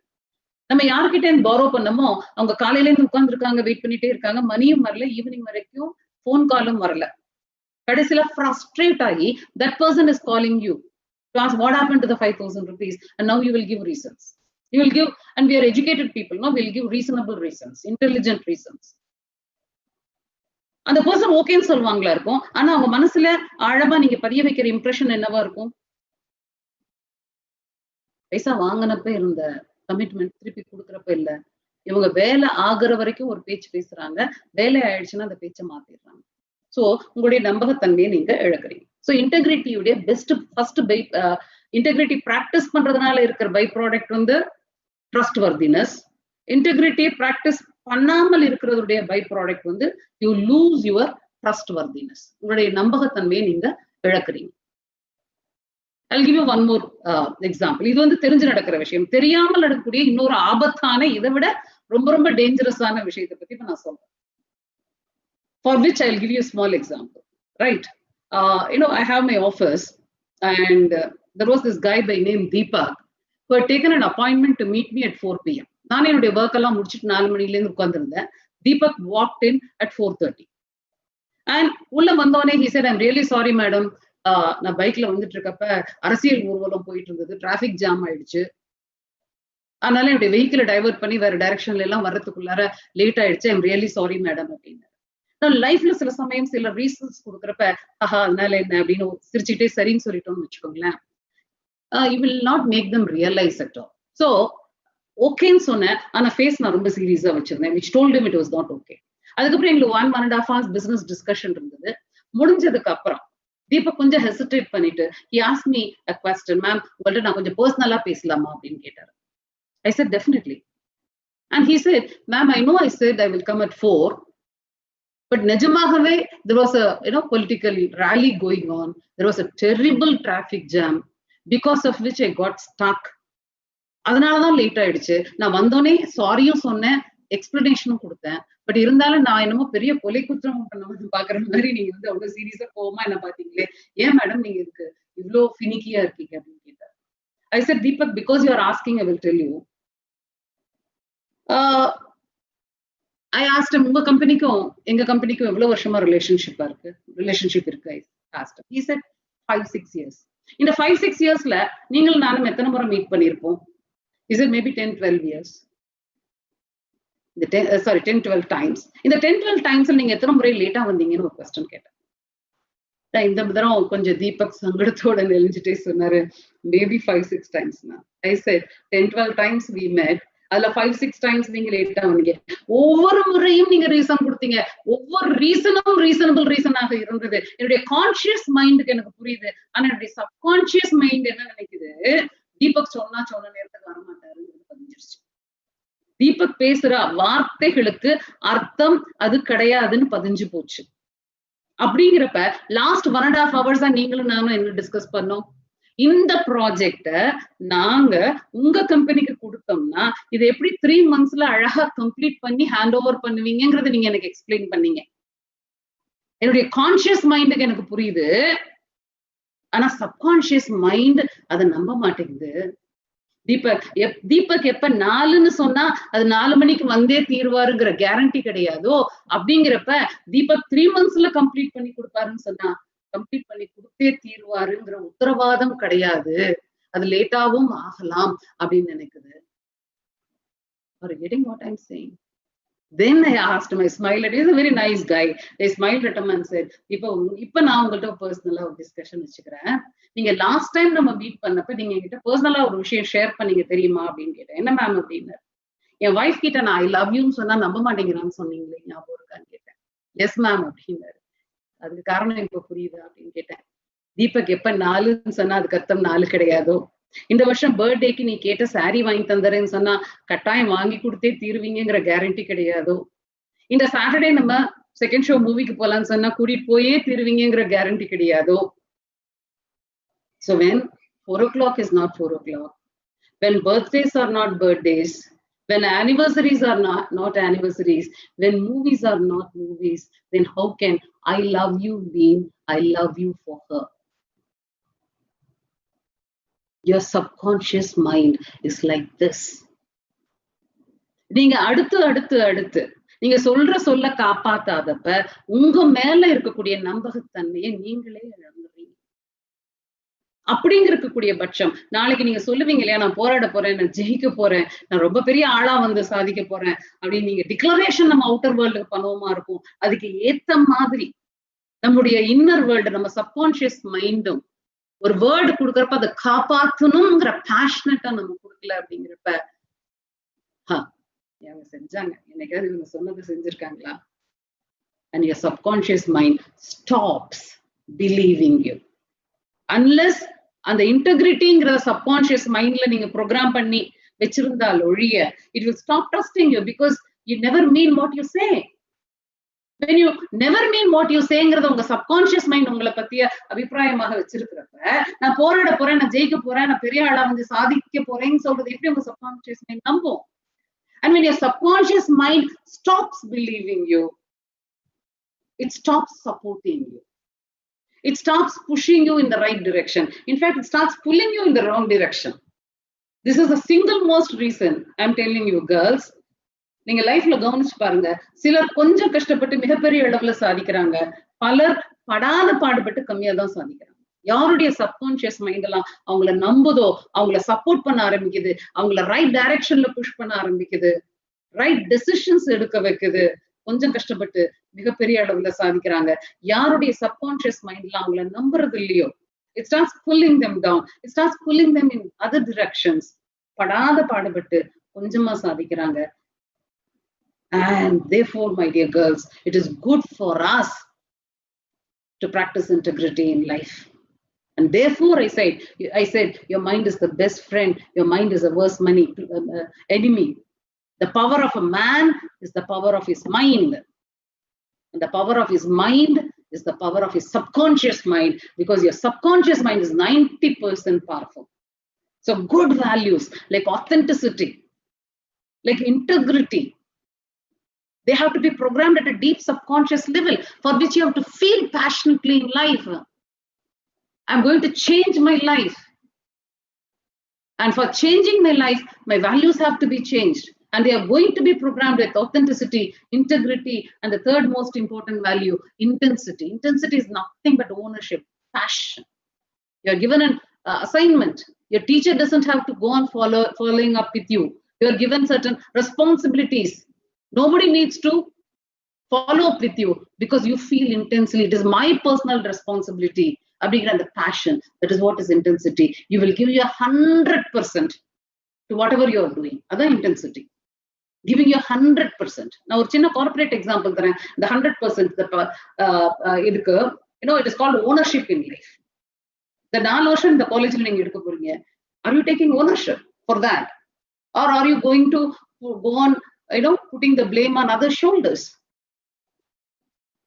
நம்ம யார்கிட்ட இருந்து பாரோ பண்ணமோ அவங்க காலையில இருந்து உட்கார்ந்துருக்காங்க, வெயிட் பண்ணிட்டே இருக்காங்க, மணியும் வரல, ஈவினிங் வரைக்கும் போன் காலும் வரல. கடைசியில ஃப்ரஸ்ட்ரேட் ஆகி that person is calling you to ask what happened to the 5,000 rupees, and now you will give reasons. You will give, and we are educated people, no, we'll give reasonable reasons, intelligent reasons. அந்த person ஓகேன்னு சொல்லுவாங்களா இருக்கும், ஆனா அவங்க மனசுல ஆழமா நீங்க பதிய வைக்கிற இம்ப்ரெஷன் என்னவா இருக்கும்? பைசா வாங்கினப்ப இருந்த கமிட்மெண்ட் திருப்பி கொடுக்குறப்ப இல்ல, இவங்க வேலை ஆகுற வரைக்கும் ஒரு பேச்சு பேசுறாங்க, வேலை ஆயிடுச்சுன்னா அந்த பேச்சை மாத்திடுறாங்க. சோ உங்களுடைய நம்பகத்தன்மையை நீங்க இழக்கிறீங்க. ஸோ இன்டெகிரிட்டியுடைய best first by integrity practice பண்றதுனால இருக்கிற பை ப்ராடக்ட் வந்து ட்ரஸ்ட் வர்தினஸ். இன்டெகிரிட்டி ப்ராக்டிஸ் பண்ணாமல் இருக்கிறதுடைய பை ப்ராடக்ட் வந்து you lose your trustworthiness, உங்களுடைய நம்பகத்தன்மையை நீங்க இழக்கிறீங்க. I'll give you one more example. இது வந்து தெரிஞ்சு நடக்கிற விஷயம், தெரியாமல் நடக்கக்கூடிய இன்னொரு ஆபத்தான, இதை விட ரொம்ப ரொம்ப டேஞ்சரஸான விஷயத்தை பத்தி இப்ப நான் சொல்றேன். For which I'll give you a small example, right? I have my office, and there was this guy by name Deepak who had taken an appointment to meet me at 4 p.m. நான் என்னுடைய work எல்லாம் முடிச்சுட்டு 4 மணில இருந்து உட்கார்ந்திருந்தேன். Deepak walked in at 4:30 and உள்ள வந்தோனே he said, I'm really sorry madam, நான் பைக்ல வந்துட்டு இருக்கப்ப அரசியல் ஊர்வலம் போயிட்டு இருந்தது, டிராபிக் ஜாம் ஆயிடுச்சு, அதனால என்னுடைய வெஹிக்கிளை டைவர்ட் பண்ணி வேற டைரக்ஷன்ல எல்லாம் வர்றதுக்குள்ளார லேட் ஆயிடுச்சு, ஐம் ரியலி சாரி மேடம் அப்படின்னு. லைஃப்ல சில சமயம் சில ரீசன்ஸ் கொடுக்குறப்ப அதனால என்ன அப்படின்னு சிரிச்சுட்டே சரின்னு சொல்லிட்டோம்னு வச்சுக்கோங்களேன், you will not make them realise at all. So ஓகேன்னு சொன்னேன், ஆனா ஃபேஸ் நான் ரொம்ப சீரியஸா வச்சிருந்தேன், which told him it was not okay. அதுக்கப்புறம் எங்களுக்கு 1.5 hours பிசினஸ் டிஸ்கஷன் இருந்தது. முடிஞ்சதுக்கு அப்புறம் தீபக் கொஞ்சம் ஹெசிடேட் பண்ணிட்டு he asked me a question, ma'am உங்கள்ட்ட நான் கொஞ்சம் பர்சனலா பேசலாமா அப்படின்னு கேட்டாரு. I said definitely, and he said, ma'am I know I said I will come at 4, but நிஜமாகவே there was a political rally going on, there was a terrible traffic jam because of which I got stuck, அதனாலதான் late ஆயிடுச்சு. நான் வந்தோடனே சாரியும் சொன்னேன், எக்ஸ்பிளனேஷனும் கொடுத்தேன், but இருந்தாலும் நான் என்னமோ பெரிய கொலை குற்றம் பண்ண பாக்குற மாதிரி நீங்க வந்து அவ்வளவு சீரியஸா கோவமா என்ன பாத்தீங்களே, ஏன் மேடம் நீங்க இதுக்கு இவ்வளவு ஃபினிக்கியா இருக்கீங்க அப்படின்னு கேட்டார். I said, Deepak, because you are asking I will tell you. I asked him, உங்க கம்பெனிக்கும் எங்க கம்பெனிக்கும் எவ்வளவு வருஷமா ரிலேஷன்ஷிப் இருக்கு? I asked him. He said 5-6 years. இந்த 5-6 yearsல நீங்களும் நானும் எத்தனை முறை மீட் பண்ணிருப்போம்? He said maybe 10-12 years. 10-12 times. இந்த 10-12 times நீங்க எத்தனை முறை லேட்டா வந்தீங்கன்னு ஒரு கொஸ்டின் கேட்டேன். இந்த தடவை கொஞ்சம் தீபக் சங்கடத்தோட நெளிஞ்சிட்டே சொன்னாரு, maybe 5-6 times. I said 10-12 times we met, அதுல 5-6 times நீங்க லேட்டா வந்தீங்க. ஒவ்வொரு முறையும் நீங்க ரீசன் கொடுத்தீங்க, ஒவ்வொரு ரீசனும் ரீசனபிள் ரீசனாக இருந்தது. என்னுடைய கான்சியஸ் மைண்டுக்கு எனக்கு புரியுது, ஆனா என்னுடைய சப்கான்சியஸ் மைண்ட் என்ன நினைக்குது, தீபக் சொன்ன நேரத்துக்கு வரமாட்டாருன்னு பதிஞ்சிருச்சு. தீபக் பேசுற வார்த்தைகளுக்கு அர்த்தம் அது கிடையாதுன்னு பதிஞ்சு போச்சு. அப்படிங்கிறப்ப லாஸ்ட் 1.5 hours தான் நீங்களும் நானும் என்ன டிஸ்கஸ் பண்ணோம், இந்த ப்ராஜெக்ட நாங்க உங்க கம்பெனிக்கு கொடுத்தோம்னா இதை எப்படி 3 monthsல அழகா கம்ப்ளீட் பண்ணி ஹேண்ட் ஓவர் பண்ணுவீங்கிறத நீங்க எனக்கு எக்ஸ்பிளைன் பண்ணீங்க. என்னுடைய கான்சியஸ் மைண்டுக்கு எனக்கு புரியுது, ஆனா சப்கான்சியஸ் மைண்ட் அதை நம்ப மாட்டேங்குது. தீபக் எப்ப 4ன்னு சொன்னா அது 4 மணிக்கு வந்தே தீர்வாருங்கிற கேரண்டி கிடையாதோ, அப்படிங்கிறப்ப தீபக் 3 monthsல கம்ப்ளீட் பண்ணி கொடுப்பாருன்னு சொன்னா கம்ப்ளீட் பண்ணி கொடுத்தே தீர்வாருங்கிற உத்தரவாதம் கிடையாது. அது லேட்டாவும் ஆகலாம் அப்படின்னு நினைக்குது. Are you getting what I'm saying? Then I asked him, I smiled at him. He's a very nice guy. I smiled at him and said, இப்ப நான் உங்கள்கிட்ட பர்சனலா ஒரு டிஸ்கஷன் வச்சுக்கிறேன். நீங்க லாஸ்ட் டைம் நம்ம மீட் பண்ணப்ப நீங்க என்கிட்ட பர்சனலா ஒரு விஷயம் ஷேர் பண்ணீங்க தெரியுமா அப்படின்னு கேட்டேன். என்ன மேம் அப்படின்னு. என் வைஃப் கிட்ட நான் ஐ லவ் யூன்னு சொன்னா நம்ப மாட்டேங்கிறான்னு சொன்னீங்களே, ஞாபகம் இருக்கான்னு கேட்டேன். எஸ் மேம் அப்படின்னாரு. அதுக்கு காரணம் இப்ப புரியுதா அப்படின்னு கேட்டேன். தீபக் எப்ப 4ன்னு சொன்னா அதுக்கு அர்த்தம் 4 கிடையாதோ. இந்த வருஷம் பர்த்டேக்கு நீ கேட்ட சாரி வாங்கி தந்துறேன்னு சொன்னா கட்டாயம் வாங்கி கொடுத்தே தீருவீங்கிற கேரண்டி கிடையாதோ. இந்த சாட்டர்டே நம்ம செகண்ட் ஷோ மூவிக்கு போலான்னு சொன்னா கூட்டிட்டு போயே தீருவீங்கிற guarantee கிடையாதோ. So when 4 o'clock is not 4 o'clock, when birthdays are not birthdays, when anniversaries are not anniversaries, when movies are not movies, then how can I love you mean I love you for her? Your subconscious mind is like this. நீங்க அடுத்து நீங்க சொல்ல காப்பாத்தாதப்ப உங்க மேல இருக்கக்கூடிய நம்பகத்தன்மையை நீங்களே இழந்துறீங்க. அப்படிங்க இருக்கக்கூடிய பட்சம் நாளைக்கு நீங்க சொல்லுவீங்க இல்லையா, நான் போராட போறேன், நான் ஜெயிக்க போறேன், நான் ரொம்ப பெரிய ஆளா வந்து சாதிக்க போறேன் அப்படின்னு நீங்க டிக்ளரேஷன் நம்ம அவுட்டர் வேர்ல்டுக்கு பண்ணுவோமா இருக்கும். அதுக்கு ஏத்த மாதிரி நம்முடைய இன்னர் வேர்ல்டு, நம்ம சப்கான்சியஸ் மைண்டும் ஒரு வேர்டு கொடுக்கறப்ப அதை காப்பாற்றணுங்கிற பேஷனட்டா நம்ம கொடுக்கல அப்படிங்கிறப்ப அவங்க செஞ்சாங்க. என்னைக்காவது இவங்க சொன்னது செஞ்சிருக்காங்களா? And your subconscious mind stops believing you unless அந்த இன்டெகிரிட்டிங்கிற சப்கான்சியஸ் மைண்ட்ல நீங்க ப்ரோக்ராம் பண்ணி வச்சிருந்தால் ஒழிய it will stop trusting you because you never mean what you say. When you never mean what you sayங்கிறத உங்க சப்கான்சியஸ் மைண்ட் உங்களை பத்திய அபிப்பிராயமாக வச்சிருக்கிறப்ப நான் போராட போறேன், நான் ஜெயிக்க போறேன், நான் பெரிய ஆளா வந்து சாதிக்க போறேன்னு சொல்றது எப்படி உங்க சப்கான்சியஸ் மைண்ட் நம்பும்? And when your subconscious mind stops believing you, it stops supporting you. It stops pushing you in the right direction. In fact, it starts pulling you in the wrong direction. This is the single most reason I'm telling you girls. நீங்க லைஃப்ல கவனிச்சு பாருங்க, சிலர் கொஞ்சம் கஷ்டப்பட்டு மிகப்பெரிய அளவுல சாதிக்கிறாங்க, பலர் படாத பாடுபட்டு கம்மியா தான் சாதிக்கிறாங்க. யாருடைய சப்கான்சியஸ் மைண்ட் எல்லாம் அவங்கள நம்புதோ, அவங்கள சப்போர்ட் பண்ண ஆரம்பிக்குது, அவங்கள ரைட் டைரக்ஷன்ல புஷ் பண்ண ஆரம்பிக்குது, ரைட் டெசிஷன்ஸ் எடுக்க வைக்குது, கொஞ்சம் கஷ்டப்பட்டு மிகப்பெரிய அளவுல சாதிக்கிறாங்க. யாருடைய சப்கான்சியஸ் மைண்ட்ல அவங்கள நம்புறது இல்லையோ, it starts pulling them down, it starts pulling them in other directions. படாத பாடுபட்டு கொஞ்சமா சாதிக்கிறாங்க. And therefore, my dear girls, it is good for us to practice integrity in life. And therefore, I said, your mind is the best friend. Your mind is a worst enemy. The power of a man is the power of his mind. And the power of his mind is the power of his subconscious mind, because your subconscious mind is 90% powerful. So good values like authenticity, like integrity, they have to be programmed at a deep subconscious level for which you have to feel passionately in life. I'm going to change my life. And for changing my life, my values have to be changed. And they are going to be programmed with authenticity, integrity, and the third most important value, intensity. Intensity is nothing but ownership, passion. You're given an assignment. Your teacher doesn't have to go on following up with you. You're given certain responsibilities. Nobody needs to follow up with you because you feel intensely. It is my personal responsibility. The passion, that is what is intensity. You will give you 100% to whatever you are doing. That's intensity. Giving you 100%. Now, a corporate example, the 100%, it is called ownership in life. The 4 வருஷம் இந்த காலேஜ்ல நீங்க எடுக்க போறீங்க, are you taking ownership for that, or are you going to go on putting the blame on other shoulders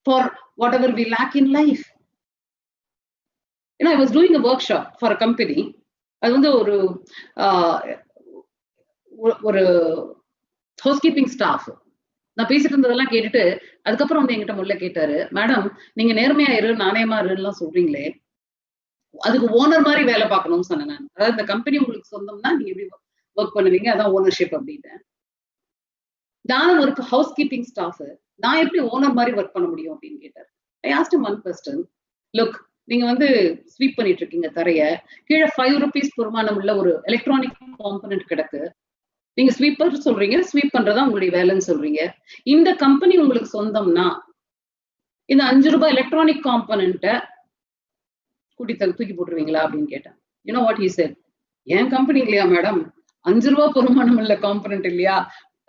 for whatever we lack in life? I was doing a workshop for a company. அது வந்து ஒரு housekeeping staff. நான் பேசிட்டு இருந்ததெல்லாம் கேட்டுட்டு அதுக்கப்புறம் வந்து என்கிட்ட முதல்ல கேட்டாரு, மேடம் நீங்க நேர்மையா இரு நாணயமா இருலாம் சொல்றீங்களே, அதுக்கு ஓனர் மாதிரி வேலை பார்க்கணும்னு சொன்னேன் நான். அதாவது இந்த கம்பெனி உங்களுக்கு சொந்தம்னா நீங்க எப்படி ஒர்க் பண்ணுவீங்க, அதான் ஓனர்ஷிப் அப்படின்னு. நானும் ஒரு ஹவுஸ் கீப்பிங் ஸ்டாஃப், நான் எப்படி ஓனர் மாதிரி ஒர்க் பண்ண முடியும் அப்படின்னு கேட்டார். I asked him one question, look நீங்க வந்து ஸ்வீப் பண்ணிட்டு இருக்கீங்க தரைய, கீழே 5 rupees பெருமானம் உள்ள ஒரு எலக்ட்ரானிக் காம்பனன்ட் கிடக்கு, நீங்க ஸ்வீப்பர் சொல்றீங்க, ஸ்வீப் பண்றதா உங்களுடைய வேலைன்னு சொல்றீங்க. இந்த கம்பெனி உங்களுக்கு சொந்தம்னா இந்த 5 ரூபாய் எலக்ட்ரானிக் காம்பனண்ட்டை தூக்கி போட்டுருவீங்களா அப்படின்னு கேட்டேன். You know what he said, N company இல்லையா மேடம், 5 ரூபாய் பெருமானம் உள்ள காம்பனன்ட் இல்லையா,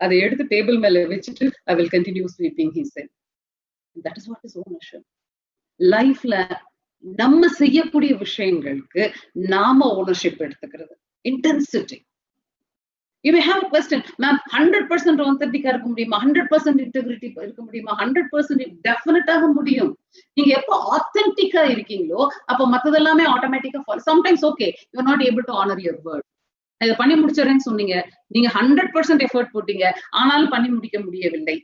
அதை எடுத்து டேபிள் மேல வச்சுட்டு I will continue sweeping he said. That is what is ownership. லைஃப்ல நம்ம செய்யக்கூடிய விஷயங்களுக்கு நாம ஓனர்ஷிப் எடுத்துக்கிறது. Intensity. You may have a question, ma'am, 100% authentic இருக்க முடியுமா, 100% integrity இருக்க முடியுமா, 100% டெஃபினட்டாக முடியும். நீங்க எப்போ ஆத்தென்டிக்கா இருக்கீங்களோ அப்ப மத்ததெல்லாமே ஆட்டோமேட்டிக்கா follow. Sometimes okay you are not able to honour your word. இதை பண்ணி முடிச்சிடறேன்னு சொன்னீங்க, நீங்க 100% எஃபர்ட் போட்டீங்க, ஆனாலும் பண்ணி முடிக்க முடியவில்லை.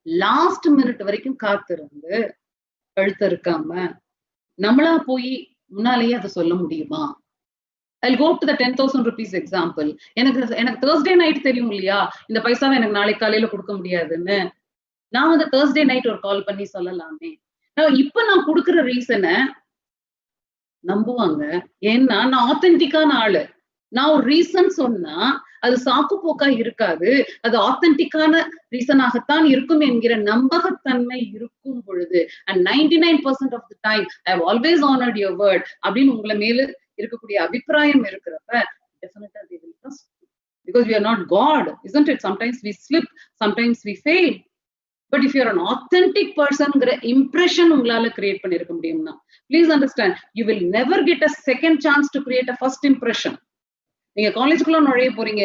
லாஸ்ட் மினிட் வரைக்கும் காத்திருந்து கழுத்து இருக்காம நம்மளா போய் முன்னாலேயே அதை சொல்ல முடியுமா? I'll go to the 10,000 rupees example. எனக்கு Thursday night தெரியும் இல்லையா, இந்த பைசாவை எனக்கு நாளைக்கு காலையில கொடுக்க முடியாதுன்னு, நான் வந்து Thursday night ஒரு கால் பண்ணி சொல்லலாமே. இப்ப நான் கொடுக்குற ரீசனை நம்புவாங்க, ஏன்னா நான் ஆத்தென்டிக்கான ஆளு. நான் ஒரு ரீசன் சொன்னா அது சாக்கு போக்கா இருக்காது, அது ஆத்தென்டிக்கான ரீசனாகத்தான் இருக்கும் என்கிற நம்பகத்தன்மை இருக்கும் பொழுது, and 99% of the time I have always honored your word அப்படின்னு உங்களை மேல இருக்கக்கூடிய அபிப்பிராயம் இருக்கிறப்ப definitely they will trust you. Because we are not God, isn't it? Sometimes we slip, sometimes we fail. But if you are an authentic person, impression உங்களால create பண்ணிருக்க முடியும்னா, please understand, you will never get a second chance to create a first impression. நீங்க காலேஜுக்குள்ள நுழைய போறீங்க,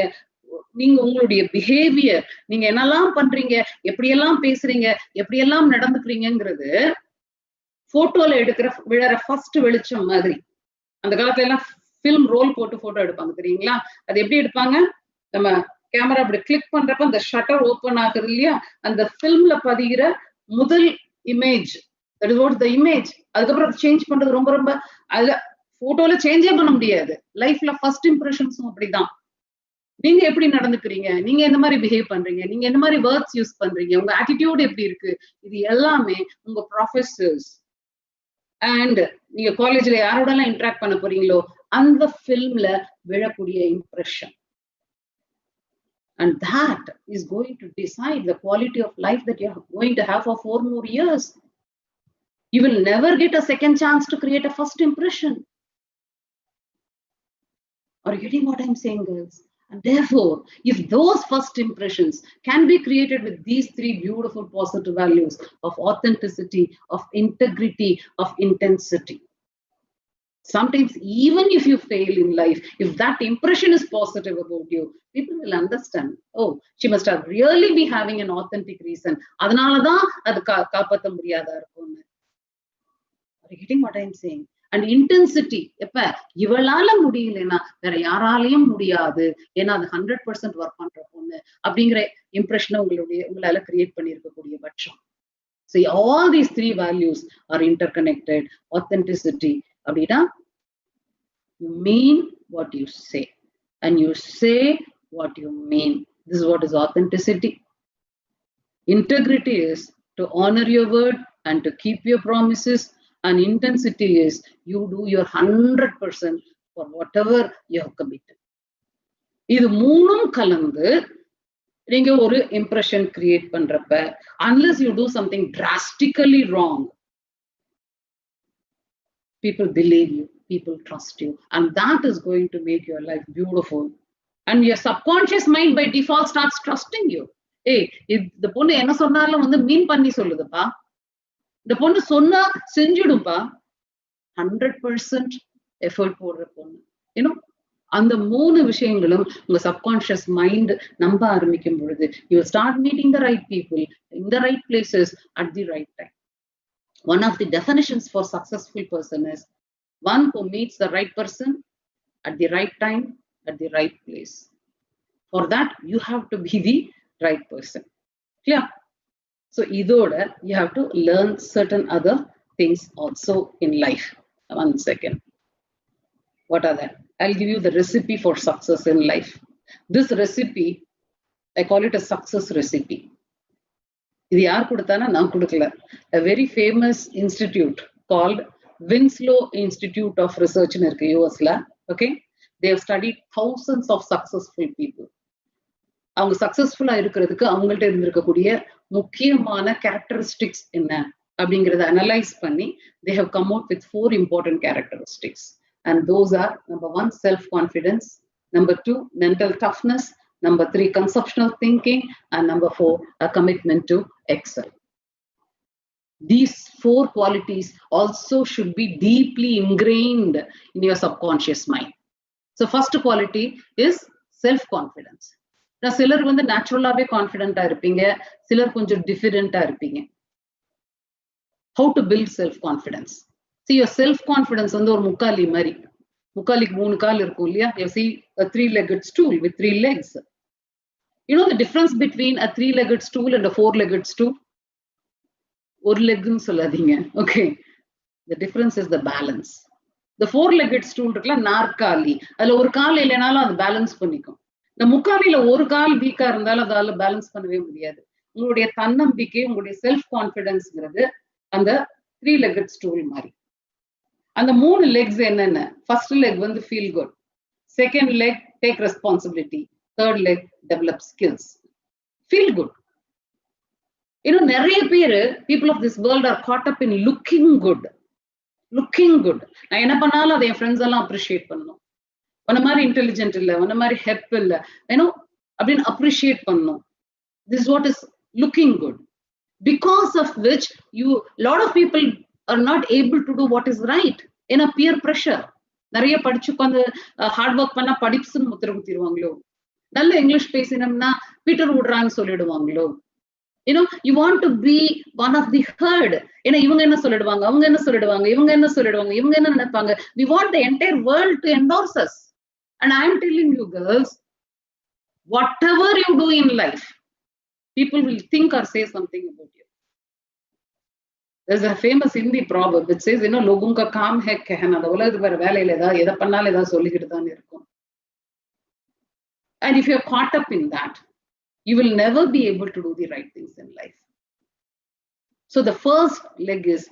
நீங்க உங்களுடைய behaviour, நீங்க என்னெல்லாம் பண்றீங்க, எப்படியெல்லாம் பேசுறீங்க, எப்படியெல்லாம் நடந்துக்கிறீங்கிறது போட்டோல எடுக்கிற விழற ஃபர்ஸ்ட் வெளிச்சம் மாதிரி. அந்த காலத்துல எல்லாம் பிலிம் ரோல் போட்டு போட்டோ எடுப்பாங்க தெரியுங்களா? அது எப்படி எடுப்பாங்க, நம்ம கேமரா அப்படி கிளிக் பண்றப்ப அந்த ஷட்டர் ஓபன் ஆகுது இல்லையா, அந்த பிலிம்ல பதிகிற முதல் image, that is what the image. அதுக்கப்புறம் சேஞ்ச் பண்றது ரொம்ப ரொம்ப அதுல போட்டோல சேஞ்சே பண்ண முடியாது. லைஃப்ல ஃபர்ஸ்ட் இம்ப்ரெஷன்ஸும் அப்படிதான். நீங்க எப்படி நடந்துக்கிறீங்க, நீங்க எந்த மாதிரி பிஹேவ் பண்றீங்க, நீங்க எந்த மாதிரி வேர்ட்ஸ் யூஸ் பண்றீங்க, உங்க ஆட்டிடியூட் எப்படி இருக்கு, இது எல்லாமே உங்க ப்ரொஃபசர்ஸ் அண்ட் நீங்க காலேஜ்ல யாரோடலாம் இன்டராக்ட் பண்ண போறீங்களோ அந்த ஃபில்ம்ல விழக்கூடிய impression. And that is going to decide the quality of life that you are going to have for 4 more years. You will never get a second chance to create a first impression. Are you getting what I'm saying, girls? And therefore, if those first impressions can be created with these 3 beautiful positive values of authenticity, of integrity, of intensity, sometimes even if you fail in life, if that impression is positive about you, people will understand, oh, she must have really be having an authentic reason. Adanaladan adu kaapatha mudiyada irukonu. Are you getting what I'm saying? And intensity, எப்ப இவளால முடியலன்னா வேற யாராலையும் முடியாது, ஏன்னா அது 100% work பண்ற பொண்ணு அப்படிங்கிற இம்ப்ரெஷனை உங்களால கிரியேட் பண்ணிருக்கக்கூடிய பட்சம். So all these 3 values are interconnected. Authenticity அப்படின்னா you mean what you say and you say what you mean. This is what is authenticity. Integrity is to honor your word and to keep your promises, and intensity is you do your 100% for whatever you have committed. இது மூணும் கலந்து நீங்க ஒரு impression create பண்றப்ப, unless you do something drastically wrong, people believe you, people trust you, and that is going to make your life beautiful. And your subconscious mind by default starts trusting you. Hey, இந்த பொண்ணு என்ன சொன்னாலும் வந்து மீன் பண்ணி சொல்லுதுப்பா, இந்த பொண்ணு சொன்னா செஞ்சுடும்பா, 100% effort போடுற பொண்ணு. யூனோ அந்த 3 விஷயங்களும் உங்க சப்கான்ஷியஸ் மைண்ட் நம்ப ஆரம்பிக்கும் பொழுது, you will start meeting the right people in the right places at the right time. One of the definitions for successful person is one who meets the right person at the right time, at the right place. For that, you have to be the right person. Clear? So idoda you have to learn certain other things also in life. One second. What are that? I'll give you the recipe for success in life. This recipe, I call it a success recipe. இது யார் கொடுத்தானா நான் கொடுக்கல. A very famous institute called Winslow Institute of Research in US-ல. Okay, they have studied thousands of successful people. அவங்க சக்சஸ்ஃபுல்லா இருக்கிறதுக்கு அவங்கள்ட்ட இருந்திருக்கக்கூடிய முக்கியமான கேரக்டரிஸ்டிக்ஸ் என்ன அப்படிங்கறத அனலைஸ் பண்ணி they have come out with 4 important characteristics, and those are: number 1, self confidence; number 2, mental toughness; number 3, conceptual thinking; and number 4, a commitment to excel. These 4 qualities also should be deeply ingrained in your subconscious mind. So first quality is self confidence. நான் சிலர் வந்து நேச்சுரலாவே கான்ஃபிடென்ட்டா இருப்பீங்க, சிலர் கொஞ்சம் டிஃபரெண்டா இருப்பீங்க. How to build self confidence? See, your self confidence வந்து ஒரு முக்காலி மாதிரி. முக்காலிக்கு 3 கால் இருக்கும் இல்லையா? You see a 3-legged stool with 3 legs. You know the difference between a 3-legged stool and a 4-legged stool? ஒரு லெக்னு சொல்லாதீங்க. Okay, the difference is the balance. The 4-legged stool இருக்குல்ல, நாற்காலி, அதுல ஒரு கால் இல்லைனாலும் அது பேலன்ஸ் பண்ணிக்கும். இந்த முக்காலியில ஒரு கால் வீக்கா இருந்தாலும் அதால பேலன்ஸ் பண்ணவே முடியாது. உங்களுடைய தன்னம்பிக்கை, உங்களுடைய செல்ஃப் கான்ஃபிடன்ஸ்ங்கிறது அந்த 3-legged stool மாதிரி. அந்த 3 லெக்ஸ் என்னென்ன? ஃபர்ஸ்ட் லெக் வந்து feel good, second leg take responsibility, third leg develop skills. Feel good. இன்னும் நிறைய பேர் people of this world are caught up in looking good. நான் என்ன பண்ணாலும் அதை என் ஃப்ரெண்ட்ஸ் எல்லாம் அப்ரிஷியேட் பண்ணணும், உன்ன மாதிரி இன்டெலிஜென்ட் இல்ல, உன்ன மாதிரி ஹெல்ப் இல்ல, அப்படின்னு அப்ரிஷியேட் பண்ணணும். This is what is looking good, because of which lot of people are not able to do what is right in a peer pressure. நிறைய படிச்சு உட்காந்து ஹார்ட் ஒர்க் பண்ணா படிப்புன்னு முத்திர குத்திடுவாங்களோ, நல்ல இங்கிலீஷ் பேசினோம்னா பீட்டர் விடுறான்னு சொல்லிடுவாங்களோ. You want to be one of the herd. ஏன்னா இவங்க என்ன சொல்லிடுவாங்க, அவங்க என்ன சொல்லிடுவாங்க, இவங்க என்ன சொல்லிடுவாங்க, இவங்க என்ன நினைப்பாங்க. We want the entire world to endorse us. And I am telling you girls, whatever you do in life, people will think or say something about you. There's a famous Hindi proverb which says, logon ka kaam hai kehna. The உலகத்துக்கு வேற வேலையில ஏதாவது எதை பண்ணாலும் ஏதாவது சொல்லிக்கிட்டு தான் இருக்கும். And if you're caught up in that, you will never be able to do the right things in life. So the first leg is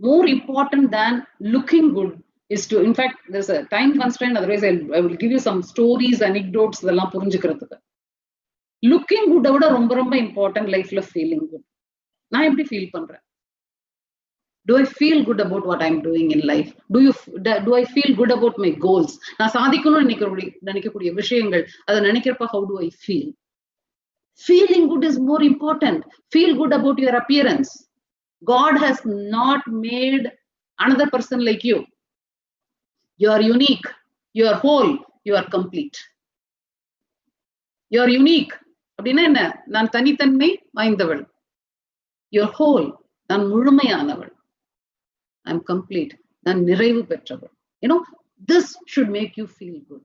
more important than looking good is to, in fact, there's a time constraint, otherwise I will give you some stories, anecdotes, இதெல்லாம் புரிஞ்சுக்கிறதுக்கு. Looking good விட ரொம்ப ரொம்ப important லைஃப்ல feeling good. நான் எப்படி feel பண்றேன்? Do I feel good about what I'm doing in life? Do I feel good about my goals? நான் சாதிக்கணும்னு நினைக்கக்கூடிய விஷயங்கள், அதை நினைக்கிறப்ப how do I feel? Feeling good is more important. Feel good about your appearance. God has not made another person like you. You are unique. You are whole. You are complete. You are unique. அப்படின்னா என்ன? நான் தனித்தன்மை வாய்ந்தவள். You are whole. நான் முழுமையானவள். I am complete. நான் நிறைவு பெற்றவள். This should make you feel good.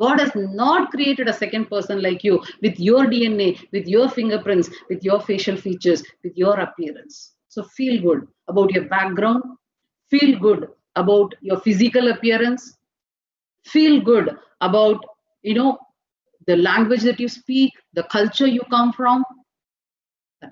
God has not created a second person like you with your DNA, with your fingerprints, with your facial features, with your appearance. So feel good about your background. Feel good about your physical appearance. Feel good about, the language that you speak, the culture you come from.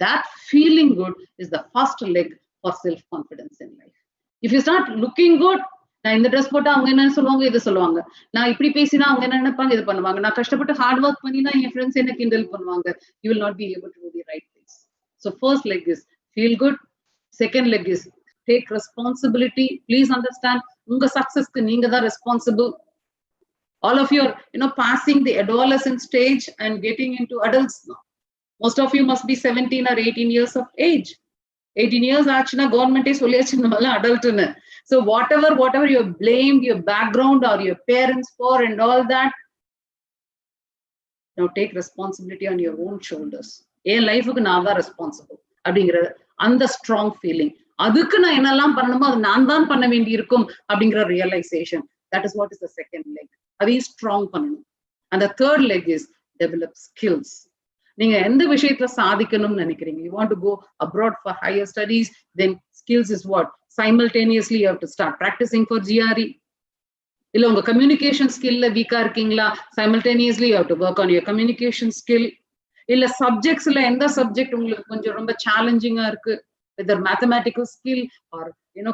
That feeling good is the first leg for self-confidence in life. If you start looking good, நான் இந்த dress போட்டா அவங்க என்ன சொல்லுவாங்க, இதை சொல்லுவாங்க, நான் இப்படி பேசினா அவங்க என்ன நினைப்பாங்க, இது பண்ணுவாங்க, நான் கஷ்டப்பட்டு ஹார்ட் ஒர்க் பண்ணினா என் ஃப்ரெண்ட்ஸ் என்ன கிண்டல் பண்ணுவாங்க, you will not be able to do the right things. So first leg is feel good. Second leg is take responsibility. Please understand, உங்க சக்சஸ்க்கு நீங்க தான் responsible. All of you are passing the adolescent stage and getting into adults now. Most of you must be 17 or 18 years of age. 18 years ஆச்சுன்னா கவர்மெண்டே சொல்லியாச்சுனால அடல்ட்னு. So whatever you blamed your background or your parents for and all that, now take responsibility on your own shoulders. என் லைஃபுக்கு நான் தான் responsible அப்படிங்கிற அந்த strong feeling, அதுக்கு நான் என்னெல்லாம் பண்ணணுமோ அது நான் தான் பண்ண வேண்டி இருக்கும் அப்படிங்கிற realisation, that is what is the second leg. அதையும் ஸ்ட்ராங் பண்ணணும். And the third leg is develop skills. நீங்க எந்த விஷயத்துல சாதிக்கணும்னு நினைக்கிறீங்க? You want to go abroad for higher studies, then skills is what? Simultaneously you have to start practicing for GRE. இல்ல உங்க communication ஸ்கில்ல வீக்கா இருக்கீங்களா? Simultaneously you have to work on your communication skill. இல்ல சப்ஜெக்ட்ஸ்ல எந்த சப்ஜெக்ட் உங்களுக்கு கொஞ்சம் ரொம்ப சேலஞ்சிங்கா இருக்கு, whether mathematical skill or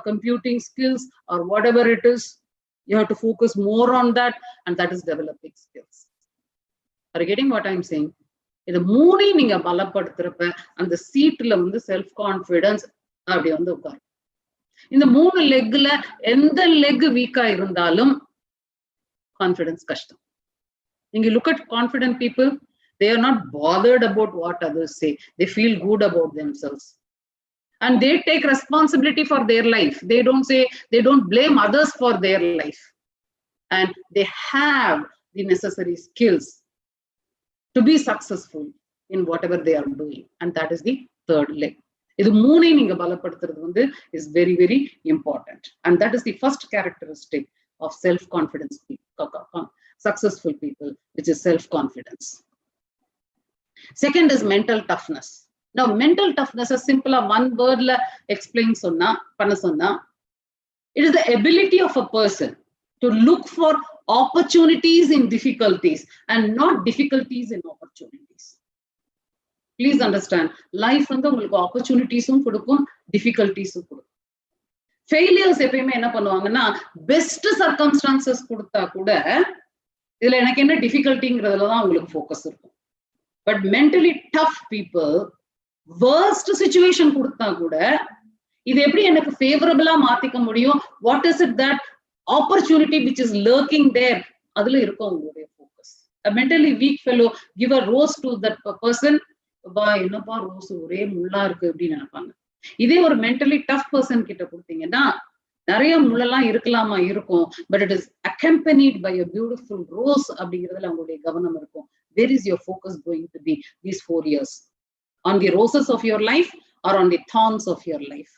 computing skills or whatever it is, you have to focus more on that, and that is developing skills. Are you getting what I'm saying? இது மூணையும் நீங்க பலப்படுத்துறப்ப அந்த சீட்ல வந்து செல்ஃப் கான்பிடன்ஸ் அப்படி வந்து உட்காரு. இந்த 3 லெக்ல எந்த லெக் வீக்கா இருந்தாலும் கான்பிடன்ஸ் கஷ்டம். நீங்க look at confident people, they are not bothered about what others say. They feel good about themselves and they take responsibility for their life. They don't blame others for their life, and they have the necessary skills to be successful in whatever they are doing, and that is the third leg. இது மூணையும் நீங்க பலப்படுத்துறது வந்து is very very important, and that is the first characteristic of self confidence successful people, which is self confidence. Second is mental toughness. Now mental toughness is simple, one word la explain panna sonna, it is the ability of a person to look for opportunities in difficulties and not difficulties in opportunities. Please understand, life வந்து உங்களுக்கு opportunities-உம் கொடுக்கும், difficulties-உம் கொடுக்கும். Failures எப்பயுமே என்ன பண்ணுவாங்கன்னா, best circumstances கொடுத்தா கூட இதுல எனக்கு என்ன difficulty-ங்கிறதுல தான் உங்களுக்கு focus இருக்கும். But mentally tough people, worst situation கொடுத்தா கூட இது எப்படி எனக்கு favorable-ஆ மாத்திக்க முடியும், what is it that opportunity which is lurking there, அதுல இருக்கும் உங்களுடைய focus. A mentally weak fellow give a rose to that person, என்னப்பா ரோஸ் ஒரே முள்ளா இருக்கு அப்படின்னு நினைப்பாங்க. இதே ஒரு mentally tough person கிட்ட கொடுத்தீங்கன்னா நிறைய முள்ளெல்லாம் இருக்கலாமா இருக்கும், but it is accompanied by a beautiful rose அப்படிங்கிறதுல அவங்களுடைய கவனம் இருக்கும். Where is your focus going to be these 4 years? On the roses of your life or on the thorns of your life?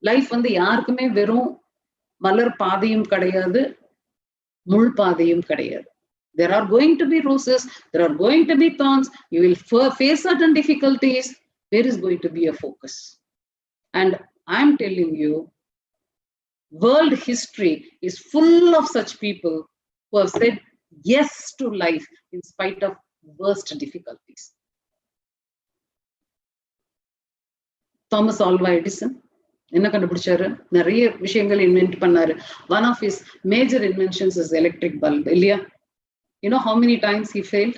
Life வந்து யாருக்குமே வெறும் மலர் பாதையும் கிடையாது, முள் பாதையும் கிடையாது. There are going to be roses, there are going to be thorns, you will face certain difficulties. There is going to be a focus. And I'm telling you, world history is full of such people who have said yes to life in spite of worst difficulties. Thomas Alva Edison என்ன கண்டுபிடிச்சாரு? நிறைய விஷயங்கள் invent பண்ணாரு. One of his major inventions is electric bulb, இல்லையா? You know how many times he failed?